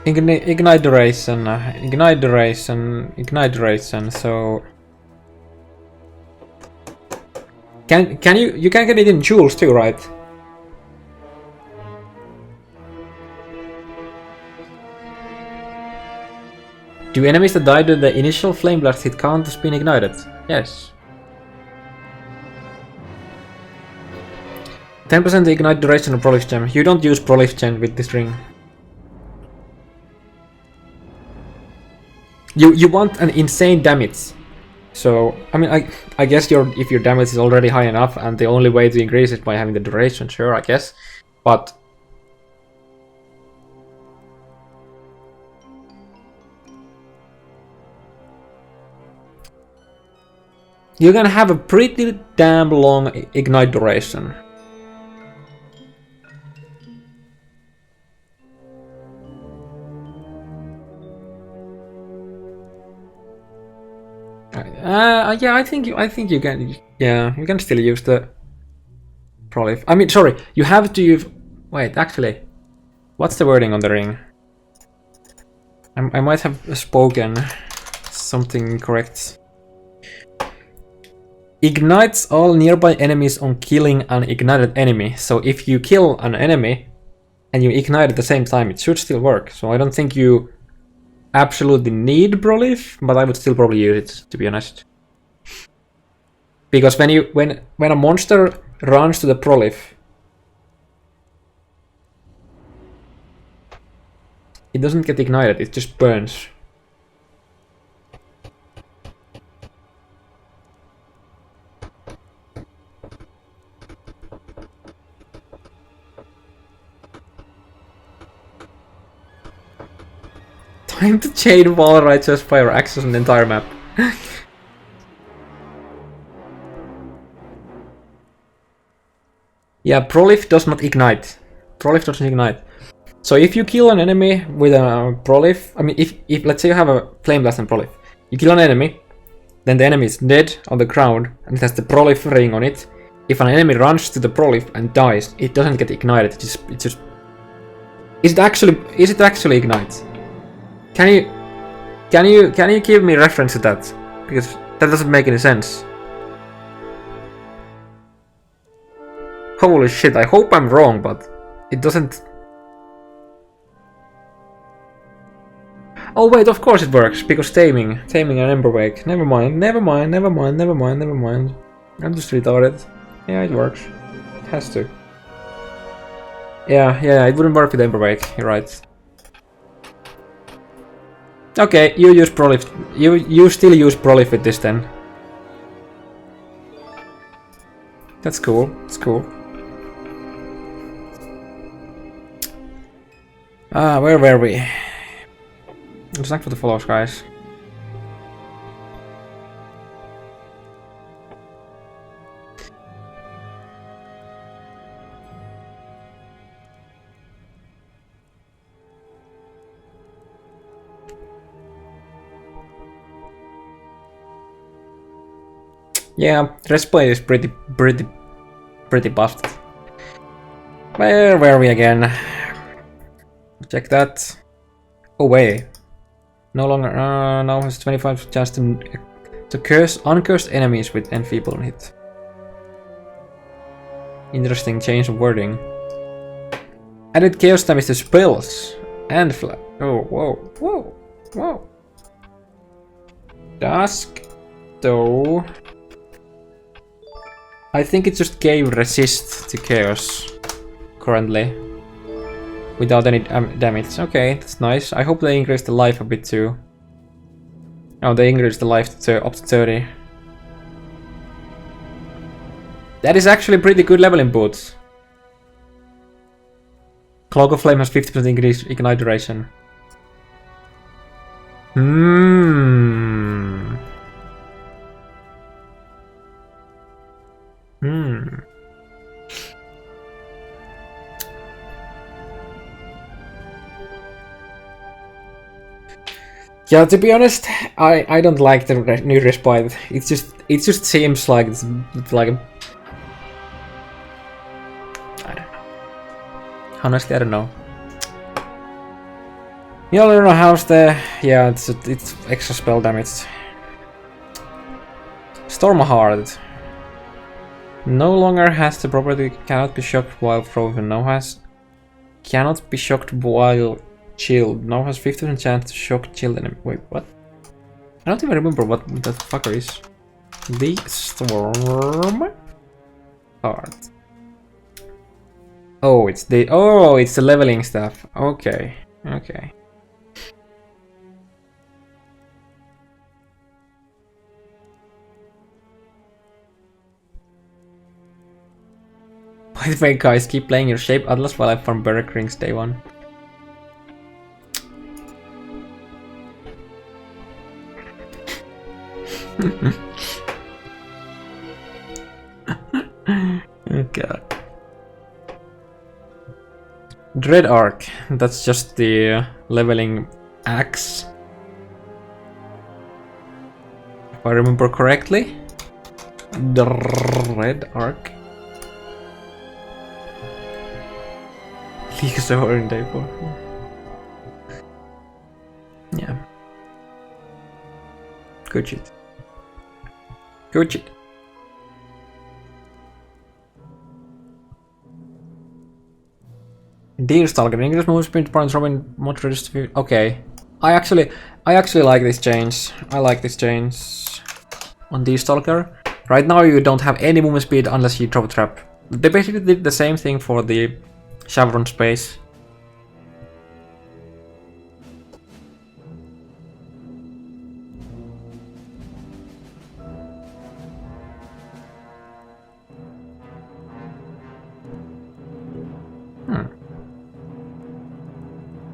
Ignite duration. So can you can get it in joules too, right? Do enemies that died with the initial flame blast hit count as being ignited? Yes. 10% ignite duration of prolif gem. You don't use prolif gem with this ring. You want an insane damage. So I mean, I guess if your damage is already high enough, and the only way to increase it by having the duration, sure, I guess. But you're gonna have a pretty damn long ignite duration. Yeah, I think you can. Yeah, you can still use the prolif. I mean, sorry, you have to use. Wait, actually, what's the wording on the ring? I might have spoken something incorrect. Ignites all nearby enemies on killing an ignited enemy. So if you kill an enemy and you ignite at the same time, it should still work. So I don't think you absolutely need prolif, but I would still probably use it, to be honest. Because when a monster runs to the prolif, it doesn't get ignited, it just burns. Time to chain wall right to fire access on the entire map. Yeah, prolif does not ignite. Prolif doesn't ignite. So if you kill an enemy with a prolif, I mean, if let's say you have a flame blast and prolif, you kill an enemy, then the enemy is dead on the ground and it has the prolif ring on it. If an enemy runs to the prolif and dies, it doesn't get ignited. It just. Is it actually ignite? Can you give me reference to that? Because that doesn't make any sense. Holy shit, I hope I'm wrong, but it doesn't. Oh wait, of course it works, because taming an Ember Wake. Never mind. I'm just retarded. Yeah, it works. It has to. Yeah, it wouldn't work with Ember Wake, you're right. Okay, you use prolif. You still use prolif with this then. That's cool. It's cool. Where were we? Thanks for the follows, guys. Yeah, Resplay is pretty busted. Where were we again? Check that. Oh wait. No longer. Now has 25 chance to curse uncursed enemies with enfeeble hit. Interesting change of wording. Added chaos damage to spells and flat. Oh whoa. Dusk though. I think it just gave resist to chaos currently. Without any damage. Okay, that's nice. I hope they increase the life a bit too. Oh, they increased the life to up to 30. That is actually pretty good leveling boots. Cloak of Flame has 50% increased ignite duration. Yeah, to be honest, I don't like the new respite. It just seems like it's like a, I don't know. Honestly, I don't know. You don't know how's the it's extra spell damage. Stormheart. No longer has the property cannot be shocked while frozen. Now has cannot be shocked while chilled. Now has 50% chance to shock chilled enemy. Wait, what? I don't even remember what that fucker is. The Storm Heart. Oh, it's the leveling stuff. Okay. By the way, guys, keep playing your Shape Atlas while I farm Berserk Rings day one. Oh god. Dread Arc. That's just the leveling axe. If I remember correctly. The red arc. League so in day 4. Yeah. Good shit. Good shit. Deerstalker, English movement speed points Robin mod reduced. Okay. I actually like this change. I like this change on Deerstalker. Right now you don't have any movement speed unless you drop a trap. They basically did the same thing for the Chevron space.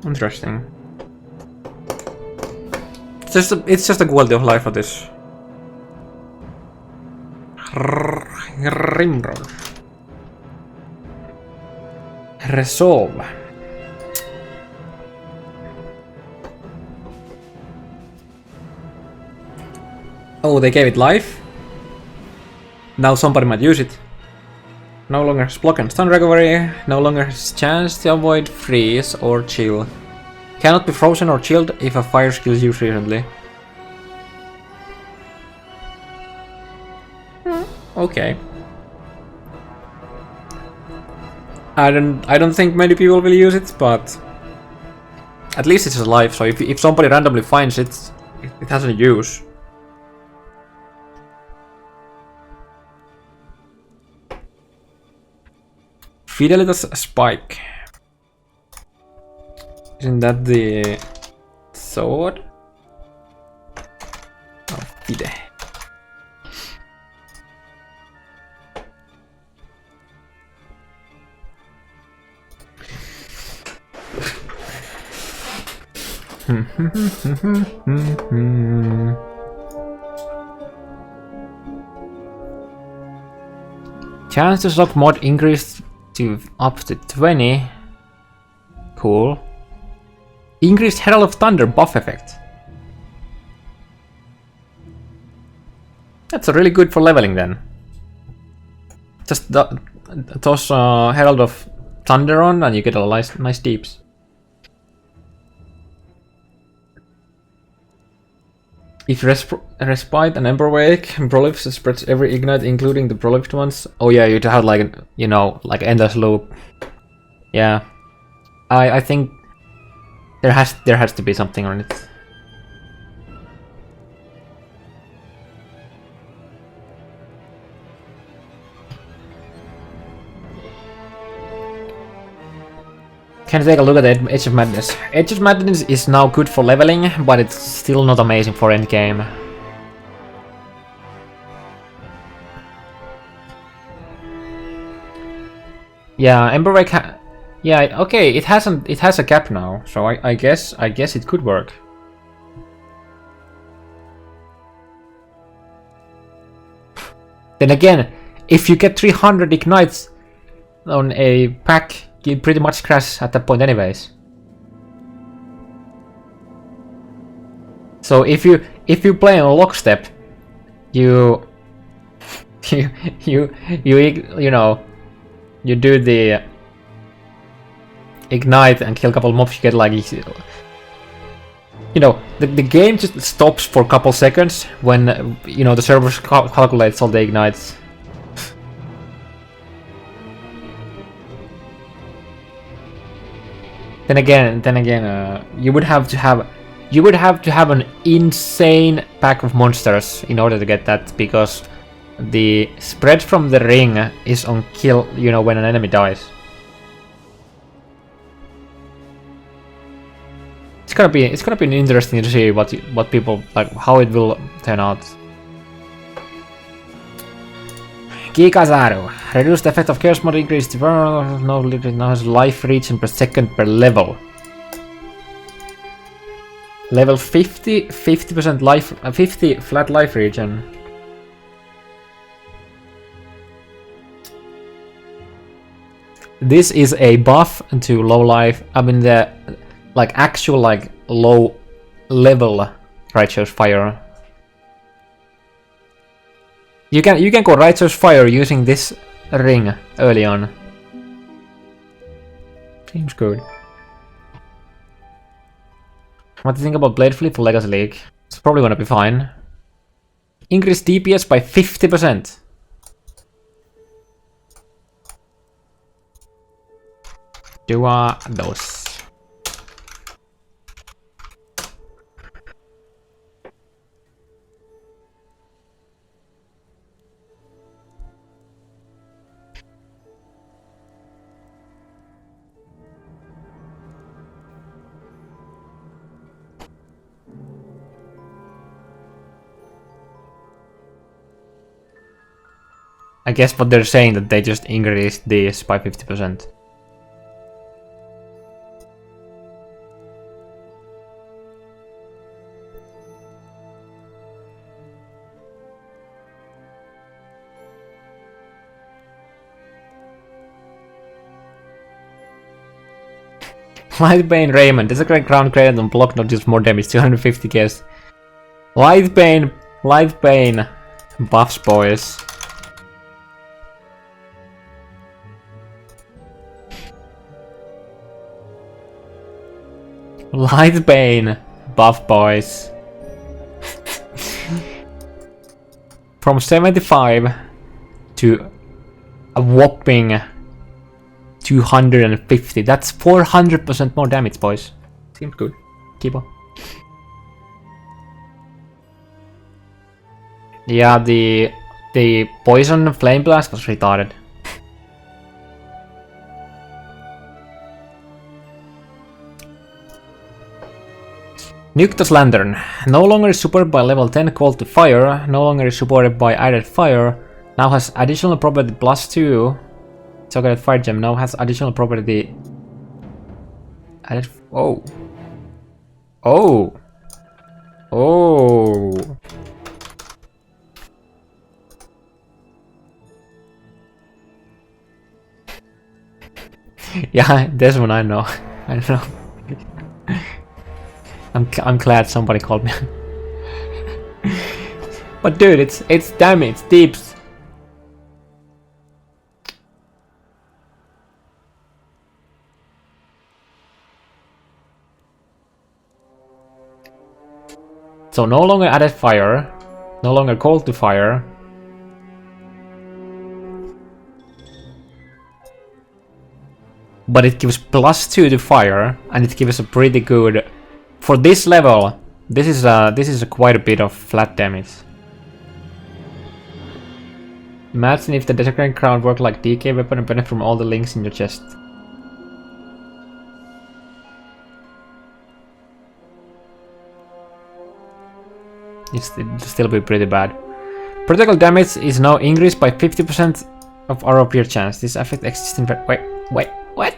Interesting. It's just a quality of life for this. Rimroll. Resolve. Oh, they gave it life? Now somebody might use it. No longer has block and stun recovery. No longer has chance to avoid freeze or chill. Cannot be frozen or chilled if a fire skill is used recently. Okay. I don't think many people will use it, but at least it's alive. So if somebody randomly finds it, it has a use. Fidelitas Spike. Isn't that the sword? Oh, Fide. Chance to stop mod increased to up to 20. Cool. Increased Herald of Thunder buff effect. That's really good for leveling then. Just toss Herald of Thunder on and you get a nice deeps. If Respite and Ember Wake, Prolifs spreads every ignite, including the Prolifed ones. Oh yeah, you'd have like, you know, like endless loop. Yeah, I think there has to be something on it. Can you take a look at the Edge of Madness? Edge of Madness is now good for leveling, but it's still not amazing for endgame. Yeah, Ember Wake yeah, okay, it has a cap now, so I guess it could work. Then again, if you get 300 ignites on a pack, you pretty much crash at that point anyways. So if you play on lockstep, you know, you do the ignite and kill a couple mobs, you get like, you know, the game just stops for a couple seconds when, you know, the server calculates all the ignites. Then again, you would have to have an insane pack of monsters in order to get that, because the spread from the ring is on kill, you know, when an enemy dies. It's gonna be interesting to see what people like, how it will turn out. Kikazaru. Reduce the effect of Chaos Mod, increase the no limit, now has life region per second per level. Level 50, 50% life, 50 flat life region. This is a buff to low life. I mean the like actual like low level Righteous Fire. You can go Righteous Fire using this ring early on. Seems good. What do you think about Blade Flip for Legacy League? It's probably gonna be fine. Increase DPS by 50%. Do those. I guess what they're saying that they just increased this by 50%. Lightbane Raymond, this is a great ground created on block, not just more damage, 250 guess. Lightbane buffs, boys. Lightbane buff, boys. From 75 to a whopping 250. That's 400% more damage, boys. Seems good. Keep on. Yeah, the poison flame blast was retarded. Nyctos Lantern. No longer supported by level 10 Call to Fire. No longer supported by Added Fire. Now has additional property +2. Chocolate Fire Gem now has additional property. Added. Oh. Oh. Oh. Yeah, this one I know. I know. I'm glad somebody called me. But dude, it's damage, tips. So no longer Added Fire, no longer Call to Fire. But it gives +2 to fire, and it gives a pretty good. For this level, this is a quite a bit of flat damage. Imagine if the Desecrating Crown worked like DK weapon and benefit from all the links in your chest. It'll still be pretty bad. Practical damage is now increased by 50% of ROP chance. This affects existing. Wait, what?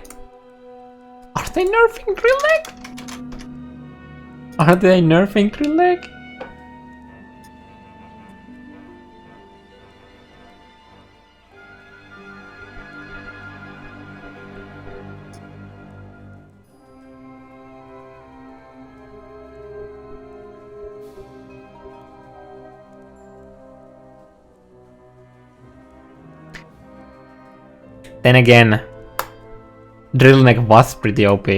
Are they nerfing Drill Leg? Are they nerfing Drill Leg? Then again, Drill Neck was pretty OP.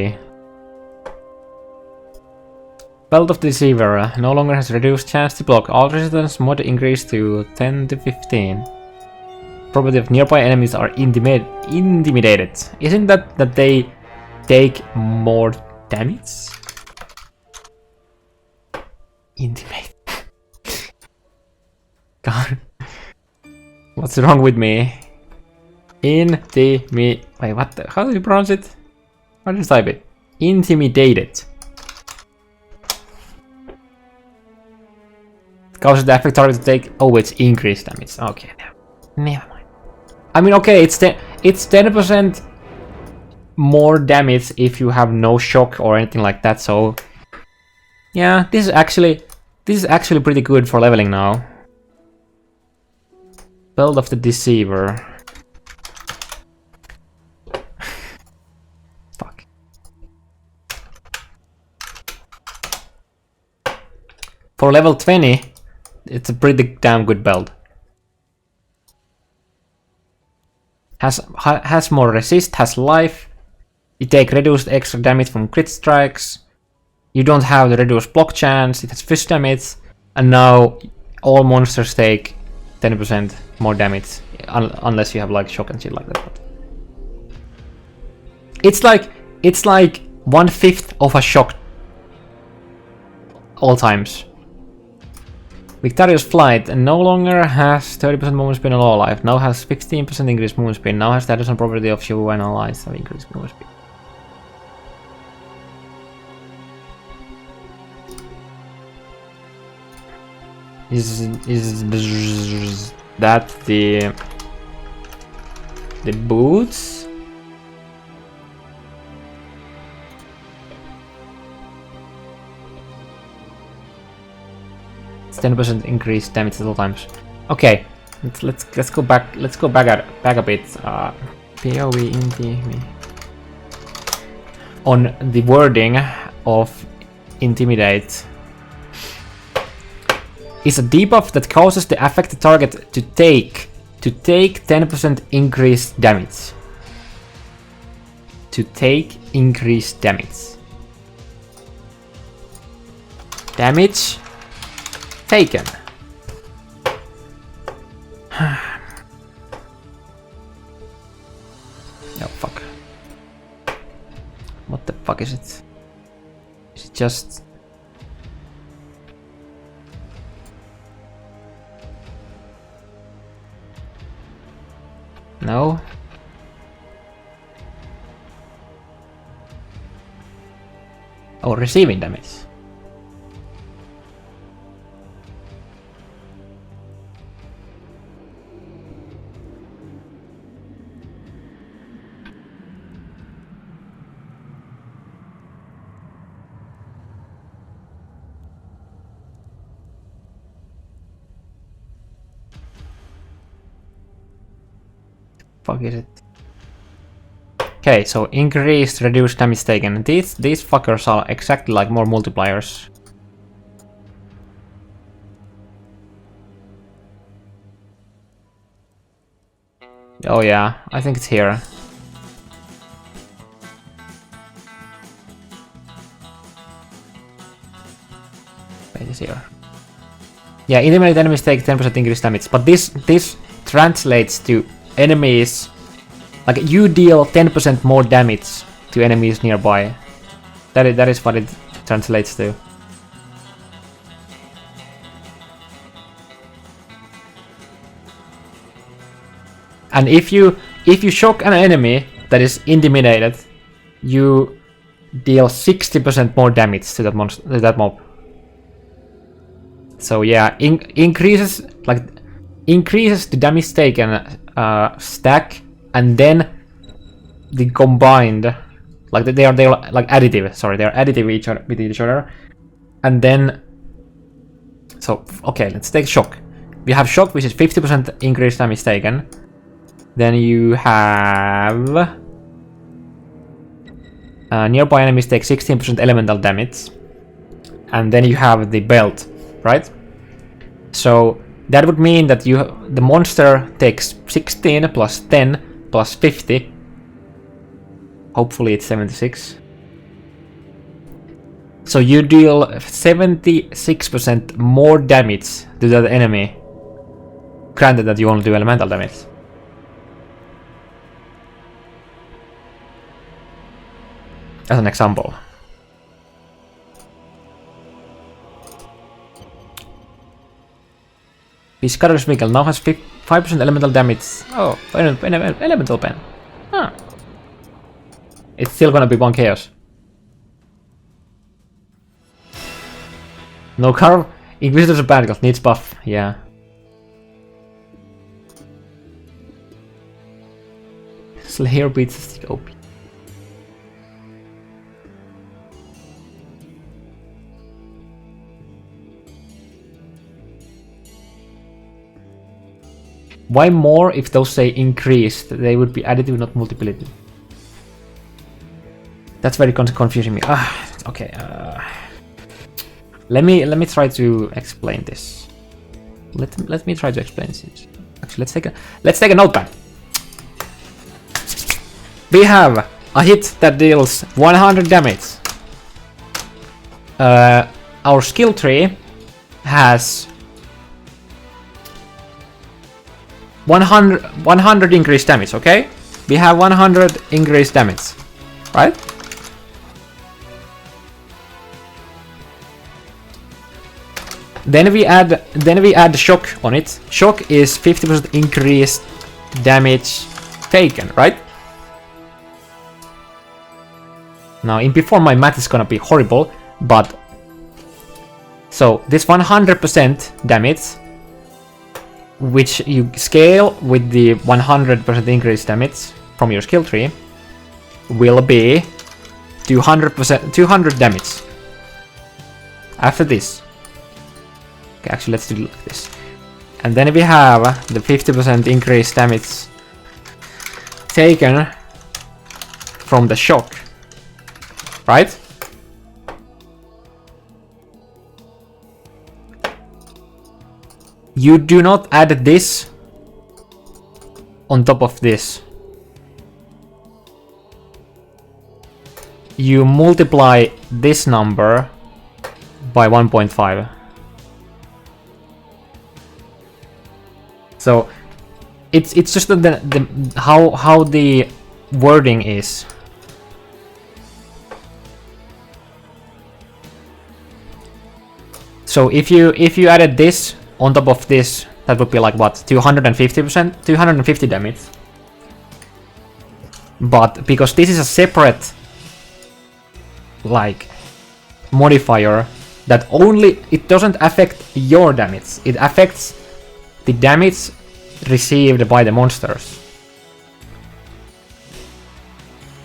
Belt of Deceiver no longer has reduced chance to block. All resistance mod increased to 10 to 15. Probability of nearby enemies are intimidated. Isn't that they take more damage? Intimidate. God. What's wrong with me? Wait, what the, how do you pronounce it? How do you type it? Intimidated. Causes the affect target to take. Oh, it's increased damage. Okay, never mind. I mean, okay, it's 10% more damage if you have no shock or anything like that. So, yeah, this is actually pretty good for leveling now. Belt of the Deceiver. Fuck. For level 20. It's a pretty damn good belt. has more resist, has life. You take reduced extra damage from crit strikes. You don't have the reduced block chance. It has fist damage, and now all monsters take 10% more damage, unless you have like shock and shit like that. But it's like 1/5 of a shock all times. Victorious Flight no longer has 30% movement speed and low life. Now has 15% increased movement speed. Now has the additional property of you and allies of increased movement speed. Is that the boots? It's 10% increased damage at all times. Okay, let's go back. Let's go back a bit. POE intimidate. On the wording of intimidate. Is a debuff that causes the affected target to take 10% increased damage. To take increased damage. Damage taken. Oh fuck. What the fuck is it? Is it just... No. Oh, receiving damage. Fuck is it? Okay, so increased reduced damage taken. These fuckers are exactly like more multipliers. Oh yeah, I think it's here. Wait, it's here. Yeah, intimidate enemies take 10% increased damage, but this translates to enemies, like you deal 10% more damage to enemies nearby. That is what it translates to. And if you shock an enemy that is intimidated, you deal 60% more damage to that monster, to that mob. So yeah, increases the damage taken stack, and then the combined, like they are like additive. Sorry, they are additive with each other, and then. So okay, let's take shock. We have shock, which is 50% increased damage taken. Then you have nearby enemies take 16% elemental damage, and then you have the belt, right? So that would mean that the monster takes 16 plus 10 plus 50. Hopefully it's 76. So you deal 76% more damage to that enemy. Granted that you only do elemental damage. As an example. Scarlet Miguel now has 5% elemental damage. Oh, elemental pen. Huh. It's still gonna be 1 chaos. No Carl. Inquisitor's a bad guy, needs buff. Yeah. Slayer beats stick OP. Why more if those say increased? They would be additive, not multiplicative. That's very confusing me. Okay. Let me try to explain this. Let me try to explain this. Actually, let's take a notepad. we have a hit that deals 100 damage. Our skill tree has 100 increased damage, okay? We have 100 increased damage, right? Then we add shock on it. Shock is 50% increased damage taken, right? Now in before my math is gonna be horrible, but so this 100% damage, which you scale with the 100% increased damage from your skill tree, will be 200 damage. After this. Okay, actually let's do it like this. And then we have the 50% increased damage taken from the shock. Right? You do not add this on top of this. You multiply this number by 1.5. So it's just how the wording is. So if you added this on top of this, that would be like what, 250%, 250 damage. But because this is a separate like modifier that only, it doesn't affect your damage, it affects the damage received by the monsters.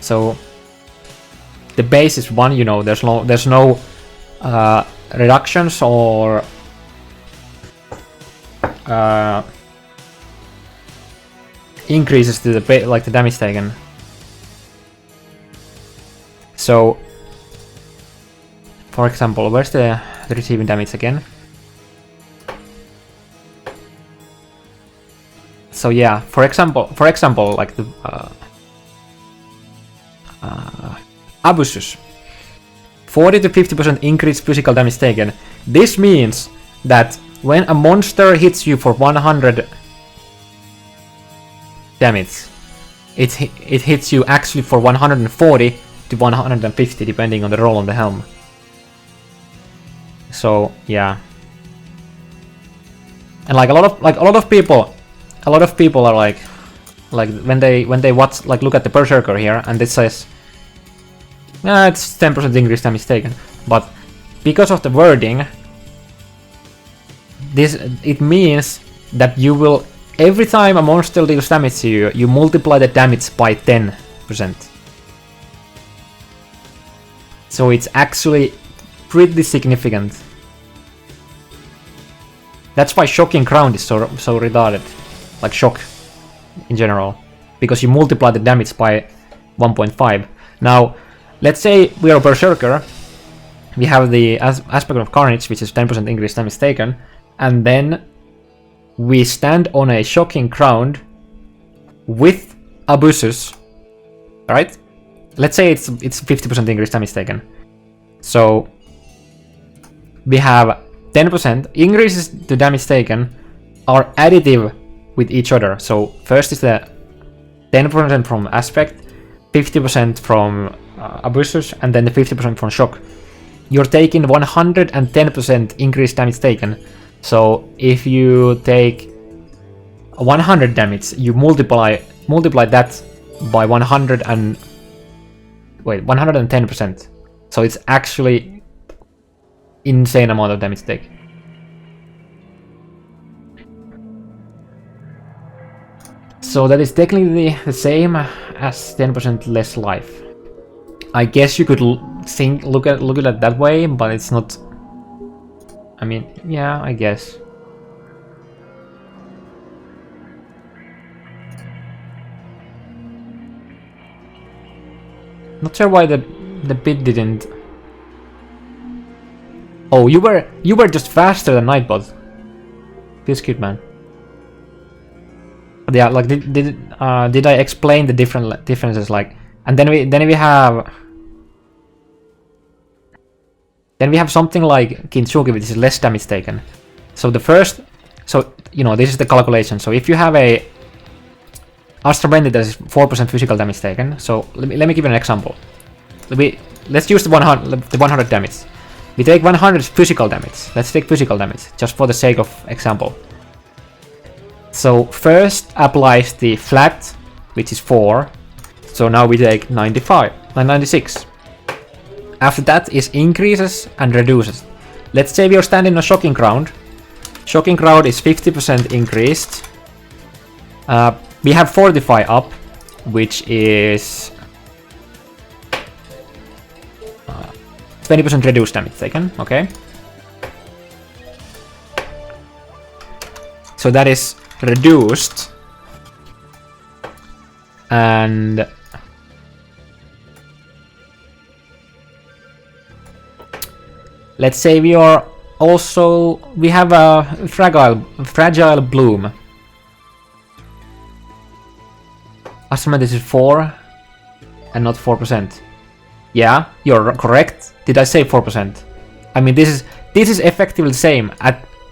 So the base is 1, you know, there's no reductions or increases to the like the damage taken. So for example, where's the receiving damage again? So yeah, for example, like the Abusus, 40 to 50% increased physical damage taken. This means that when a monster hits you for 100 damage, it hits you actually for 140 to 150 depending on the roll on the helm. So yeah, and like a lot of people are like when they watch, like, look at the Berserker here and it says it's 10% increased damage taken, but because of the wording, it means that you will, every time a monster deals damage to you, you multiply the damage by 10%. So it's actually pretty significant. That's why shocking crown is so retarded, like shock in general, because you multiply the damage by 1.5. Now, let's say we are a Berserker, we have the aspect of Carnage, which is 10% increased damage taken, and then we stand on a shocking crown with Abusus, right? Let's say it's 50% increased damage taken. So we have 10% increases to damage taken are additive with each other. So first is the 10% from aspect, 50% from Abusus, and then the 50% from shock. You're taking 110% increased damage taken. So if you take 100 damage, you multiply that by 110%. So it's actually insane amount of damage take. So that is technically the same as 10% less life. I guess you could look at it that way, but it's not. I mean, yeah, I guess. Not sure why the bit didn't. Oh, you were just faster than Nightbot. Feels cute, man. But yeah, like did I explain the differences? Like And then we have something like Kintsugi, which is less damage taken. So the first, so you know, this is the calculation. So if you have a Astral Bending that is 4% physical damage taken. So let me give you an example. Let's use the 100 damage. We take 100 physical damage. Let's take physical damage, just for the sake of example. So first applies the flat, which is 4. So now we take 96. After that is increases and reduces. Let's say we are standing on a shocking ground. Shocking ground is 50% increased. We have Fortify up, which is 20% reduced damage taken, okay? So that is reduced. And let's say we have a fragile bloom. Astroman, this is 4 and not 4%. Yeah, you're correct. Did I say 4%? I mean, this is effectively the same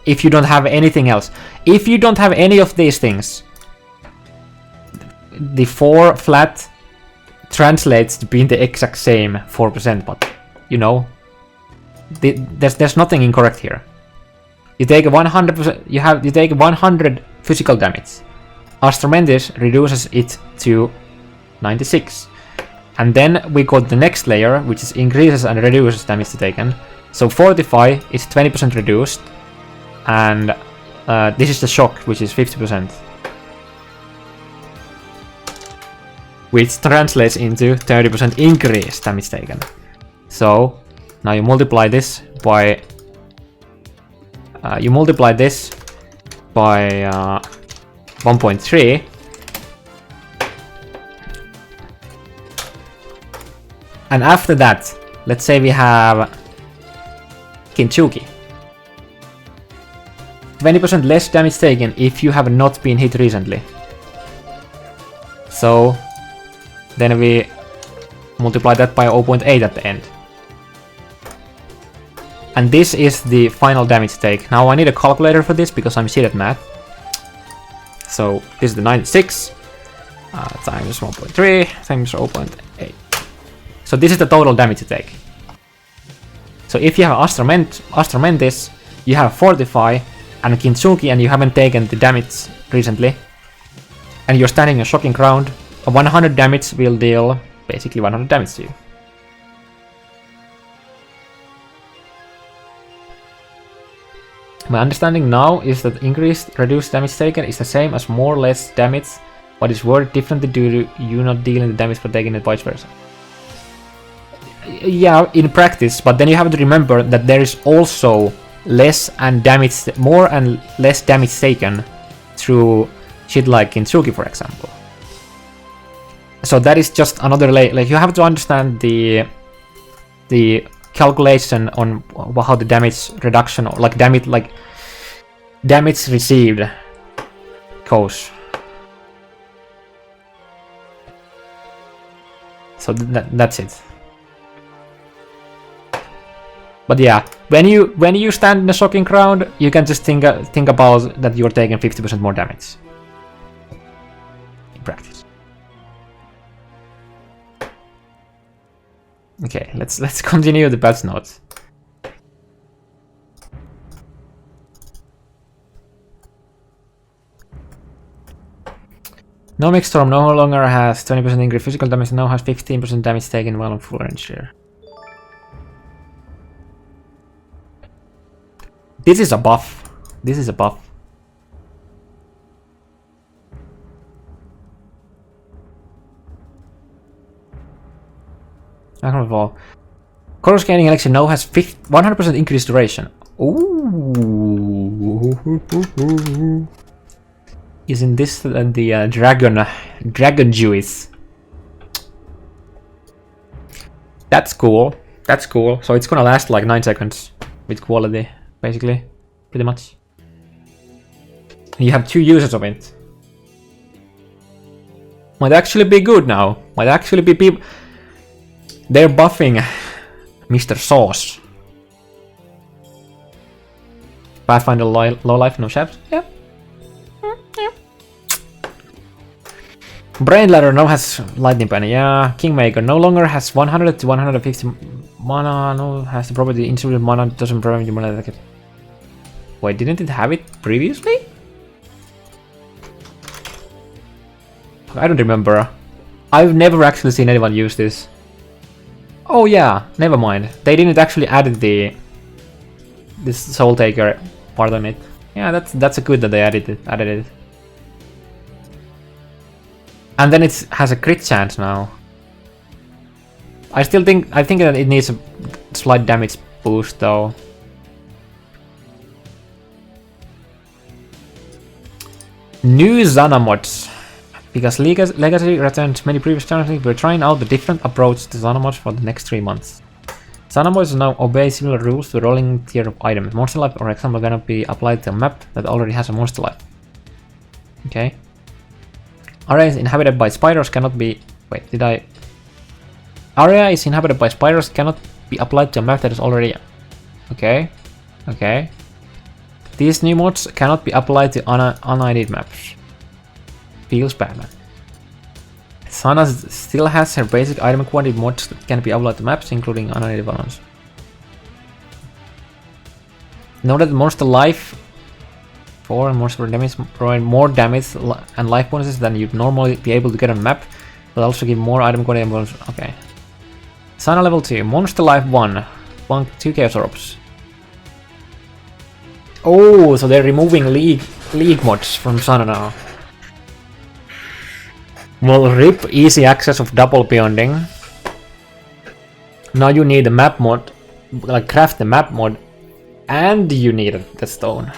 if you don't have anything else. If you don't have any of these things, the 4 flat translates to being the exact same 4%, but you know, there's nothing incorrect here. You take 100%. You take 100 physical damage. Astromendis reduces it to 96. And then we got the next layer, which is increases and reduces damage taken. So Fortify is 20% reduced. And this is the shock, which is 50%. Which translates into 30% increased damage taken. So now you multiply this by 1.3. And after that, let's say we have Kintsugi. 20% less damage taken if you have not been hit recently. So then we multiply that by 0.8 at the end. And this is the final damage take. Now I need a calculator for this because I'm shit at math. So this is the 96 times 1.3 times 0.8. So this is the total damage you take. So if you have Astromendis, you have Fortify and Kintsugi and you haven't taken the damage recently, and you're standing on shocking ground, a 100 damage will deal basically 100 damage to you. My understanding now is that increased reduced damage taken is the same as more or less damage, but is worded differently due to you not dealing the damage for taking it vice versa. Yeah, in practice, but then you have to remember that there is also more and less damage taken through shit like Kintsugi, for example. So that is just another layer. Like, you have to understand the calculation on how the damage reduction, or damage received goes. So that's it. But yeah, when you stand in a shocking ground, you can just think about that you're taking 50% more damage in practice. Okay, let's continue the patch notes. Nomic Storm no longer has 20% increased physical damage, now has 15% damage taken while on full range here. This is a buff. This is a buff. Chorus Gaining Elixir now has 100% increased duration. Ooh. Isn't this the dragon juice? That's cool. That's cool. So it's gonna last like 9 seconds with quality, basically, pretty much. You have 2 uses of it. Might actually be good now. Might actually be people. They're buffing Mr. Sauce. Pathfinder low life, no shafts. Yep. Yep. Brain Ladder now has Lightning Pen. Yeah. Kingmaker no longer has 100 to 150 mana. No, has the property inserted mana doesn't prevent you mana attack. Wait, didn't it have it previously? I don't remember. I've never actually seen anyone use this. Oh yeah, never mind. They didn't actually add this Soul Taker part on it. Yeah, that's a good that they added it. And then it has a crit chance now. I think that it needs a slight damage boost though. New Zana mods. Because Legacy returned many previous challenges, we're trying out the different approach to Zana mods for the next 3 months. Zana mods now obey similar rules to rolling tier of items. Monster life, for example, cannot be applied to a map that already has a monster life. Okay. Areas inhabited by spiders cannot be... Wait, did I... Area is inhabited by spiders cannot be applied to a map that is already... Okay. Okay. These new mods cannot be applied to unaided maps. Feels bad, man. Sana still has her basic item quantity mods that can be applied to maps, including unaided ones. Note that monster life 4 and monster damage provide more damage and life bonuses than you'd normally be able to get on map, but also give more item quantity bonuses. Okay. Sana level 2, monster life 1, 2 chaos orbs. Oh, so they're removing league mods from Sana now. Well, rip easy access of double beyonding. Now you need a map mod, like craft the map mod, and you need the stone.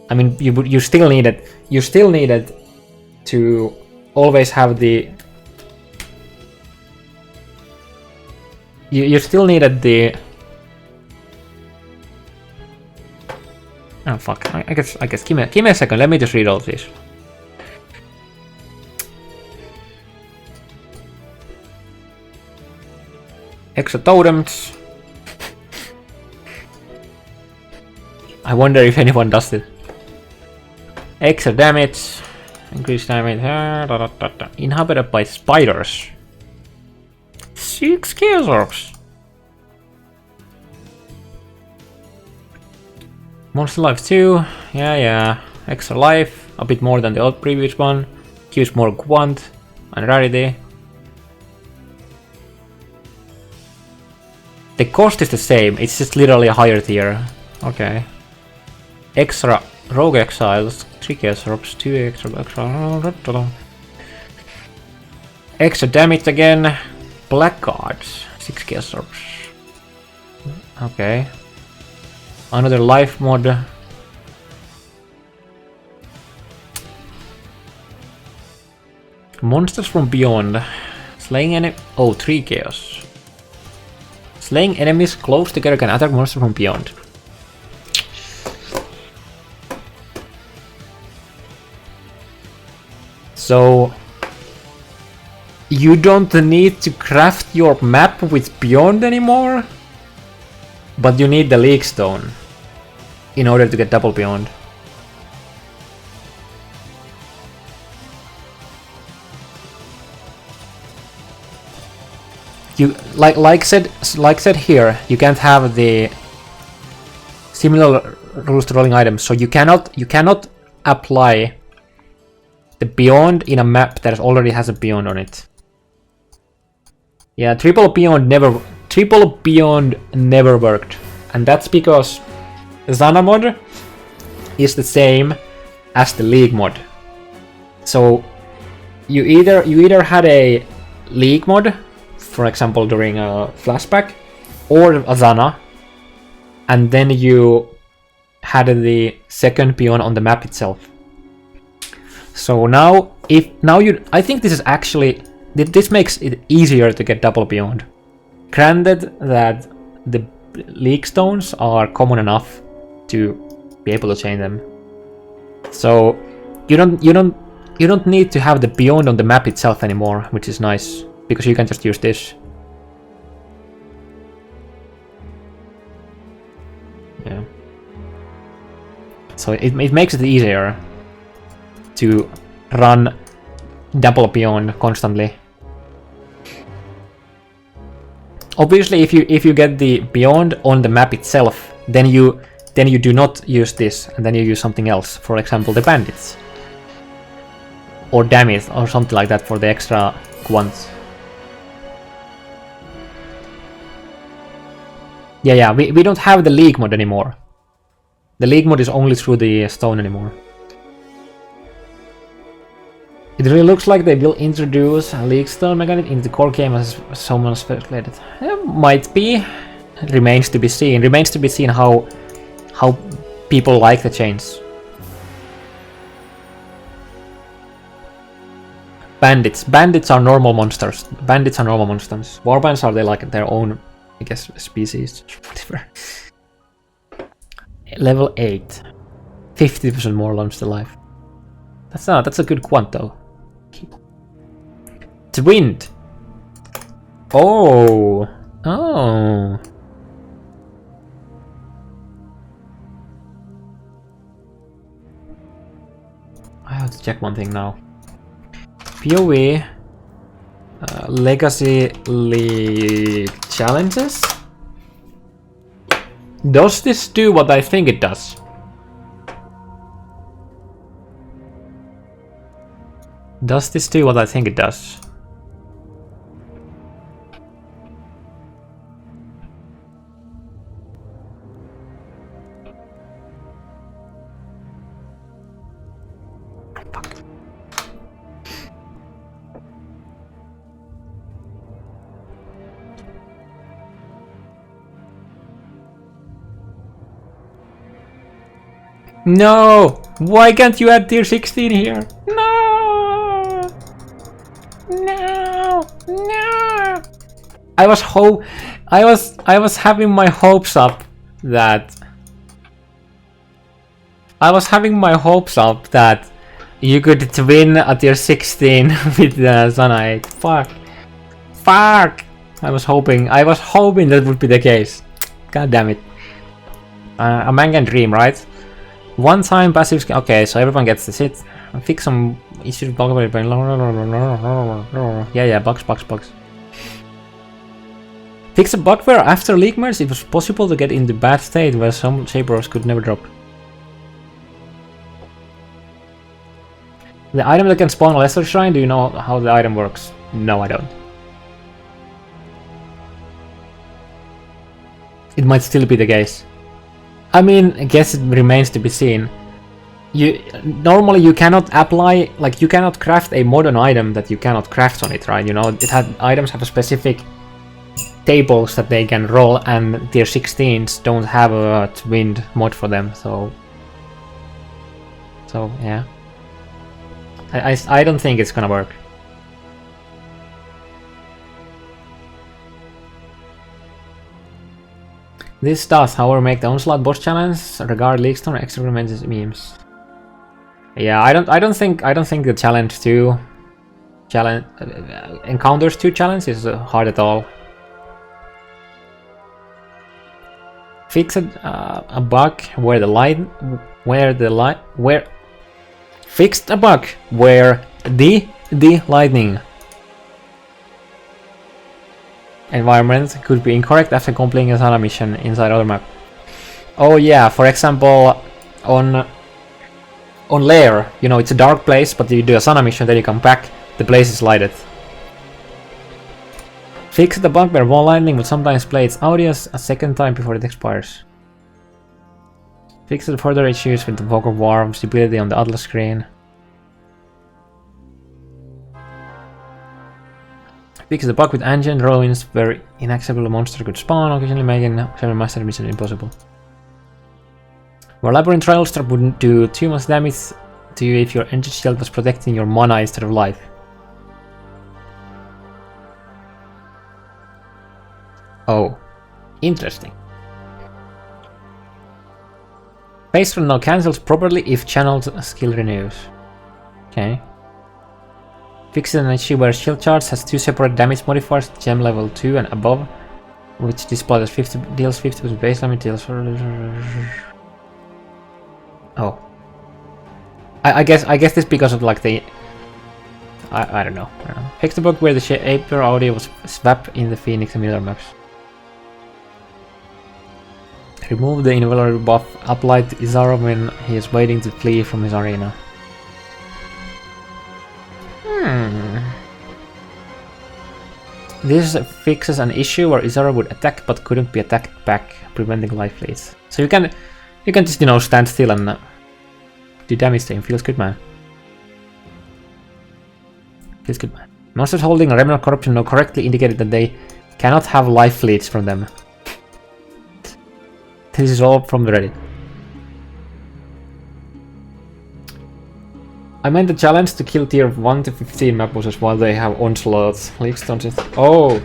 I mean, you still need it. You still need it to always have the. You still needed the. Oh fuck! I guess. Give me a second. Let me just read all this. Extra totems. I wonder if anyone does it. Extra damage. Increased damage. Inhabited by spiders. 6 chaos orbs. Monster life 2. Yeah. Extra life. A bit more than the old previous one. Gives more quant and rarity. The cost is the same, it's just literally a higher tier. Okay. Extra rogue exiles, 3 chaos orbs, 2 extra. Extra damage again. Blackguards, 6 chaos orbs. Okay. Another life mod. Monsters from beyond. Slaying enemy. Oh, 3 chaos. Slaying enemies close together can attack monsters from beyond. So you don't need to craft your map with beyond anymore, but you need the league stone in order to get double beyond. You like said here, you can't have the similar rules to rolling items, so you cannot apply the beyond in a map that already has a beyond on it. Yeah, triple beyond never worked, and that's because Zana mod is the same as the league mod. So you either had a league mod, for example during a flashback, or a Zana, and then you had the second beyond on the map itself. So now, I think this is actually, this makes it easier to get double beyond. Granted that the league stones are common enough to be able to chain them. So you don't you don't need to have the beyond on the map itself anymore, which is nice, because you can just use this. Yeah. So it makes it easier to run double beyond constantly. Obviously, if you get the beyond on the map itself, then you do not use this, and then you use something else. For example, the bandits, or damage, or something like that for the extra quants. Yeah, we don't have the league mod anymore. The league mod is only through the stone anymore. It really looks like they will introduce a league stone mechanic in the core game as someone speculated. Might be. Remains to be seen. Remains to be seen how people like the change. Bandits. Bandits are normal monsters. Bandits are normal monsters. Warbands are they like their own, I guess, species. Whatever. Level 8. 50% more launch to life. That's a good quant though. Twinned. Oh. Oh. I have to check one thing now. PoE Legacy League challenges. Does this do what I think it does? Does this do what I think it does? No! Why can't you add tier 16 here? No! No! No! I was having my hopes up that you could win a tier 16 with the Zanite. Fuck. Fuck! I was hoping that would be the case. God damn it. A man can dream, right? One time passive. Okay, so everyone gets to sit. Fix some issues. Yeah, bugs. Fix a bug where after league merge it was possible to get in the bad state where some Saberers could never drop. The item that can spawn a lesser shrine, do you know how the item works? No, I don't. It might still be the case. I mean, I guess it remains to be seen. Normally you cannot apply, like you cannot craft a modern item that you cannot craft on it, right? You know, items have a specific tables that they can roll, and tier 16s don't have a twinned mod for them, so yeah. I don't think it's gonna work. This does, however, make the Onslaught boss challenge regard leaks or extra remains memes. Yeah, I don't think the challenge 2 encounters 2 challenge is hard at all. Fix a bug where fixed a bug where the lightning environment could be incorrect after completing a Sana mission inside other map. Oh yeah, for example, on Lair, you know, it's a dark place, but you do a Sana mission, then you come back, the place is lighted. Fix the bug where wall lightning will sometimes play its audio a second time before it expires. Fix the further issues with the Fog of War visibility on the Atlas screen. Fix the bug with ancient ruins where inaccessible monster could spawn, occasionally making several master mission impossible. Where Labyrinth Trial Strap wouldn't do too much damage to you if your energy shield was protecting your mana instead of life. Oh, interesting. Phase run now cancels properly if channeled skill renews. Okay. Fixes an issue where shield charge has 2 separate damage modifiers, gem level 2 and above, which deals 50% base damage, deals... Oh. I guess this because of like the... I don't know. Fix the bug where the Aper audio was swapped in the Phoenix and Miller maps. Remove the invulnerability buff applied to Izaro when he is waiting to flee from his arena. This fixes an issue where Izaro would attack but couldn't be attacked back, preventing life leads. So you can just, you know, stand still and do damage to him. Feels good, man. Feels good, man. Monsters holding a Remnant Corruption now correctly indicated that they cannot have life leads from them. This is all from the Reddit. I made the challenge to kill tier 1 to 15 map bosses while they have onslaughts. Leaks don't just... Oh!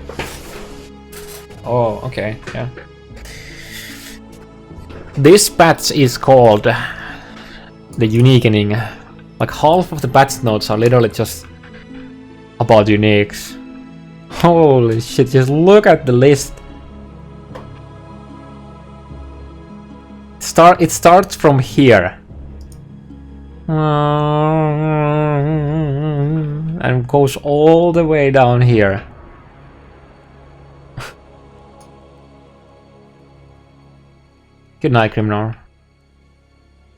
Oh, okay, yeah. This patch is called the Uniquening. Like half of the patch notes are literally just about uniques. Holy shit, just look at the list. It starts from here. And goes all the way down here. Good night, criminal.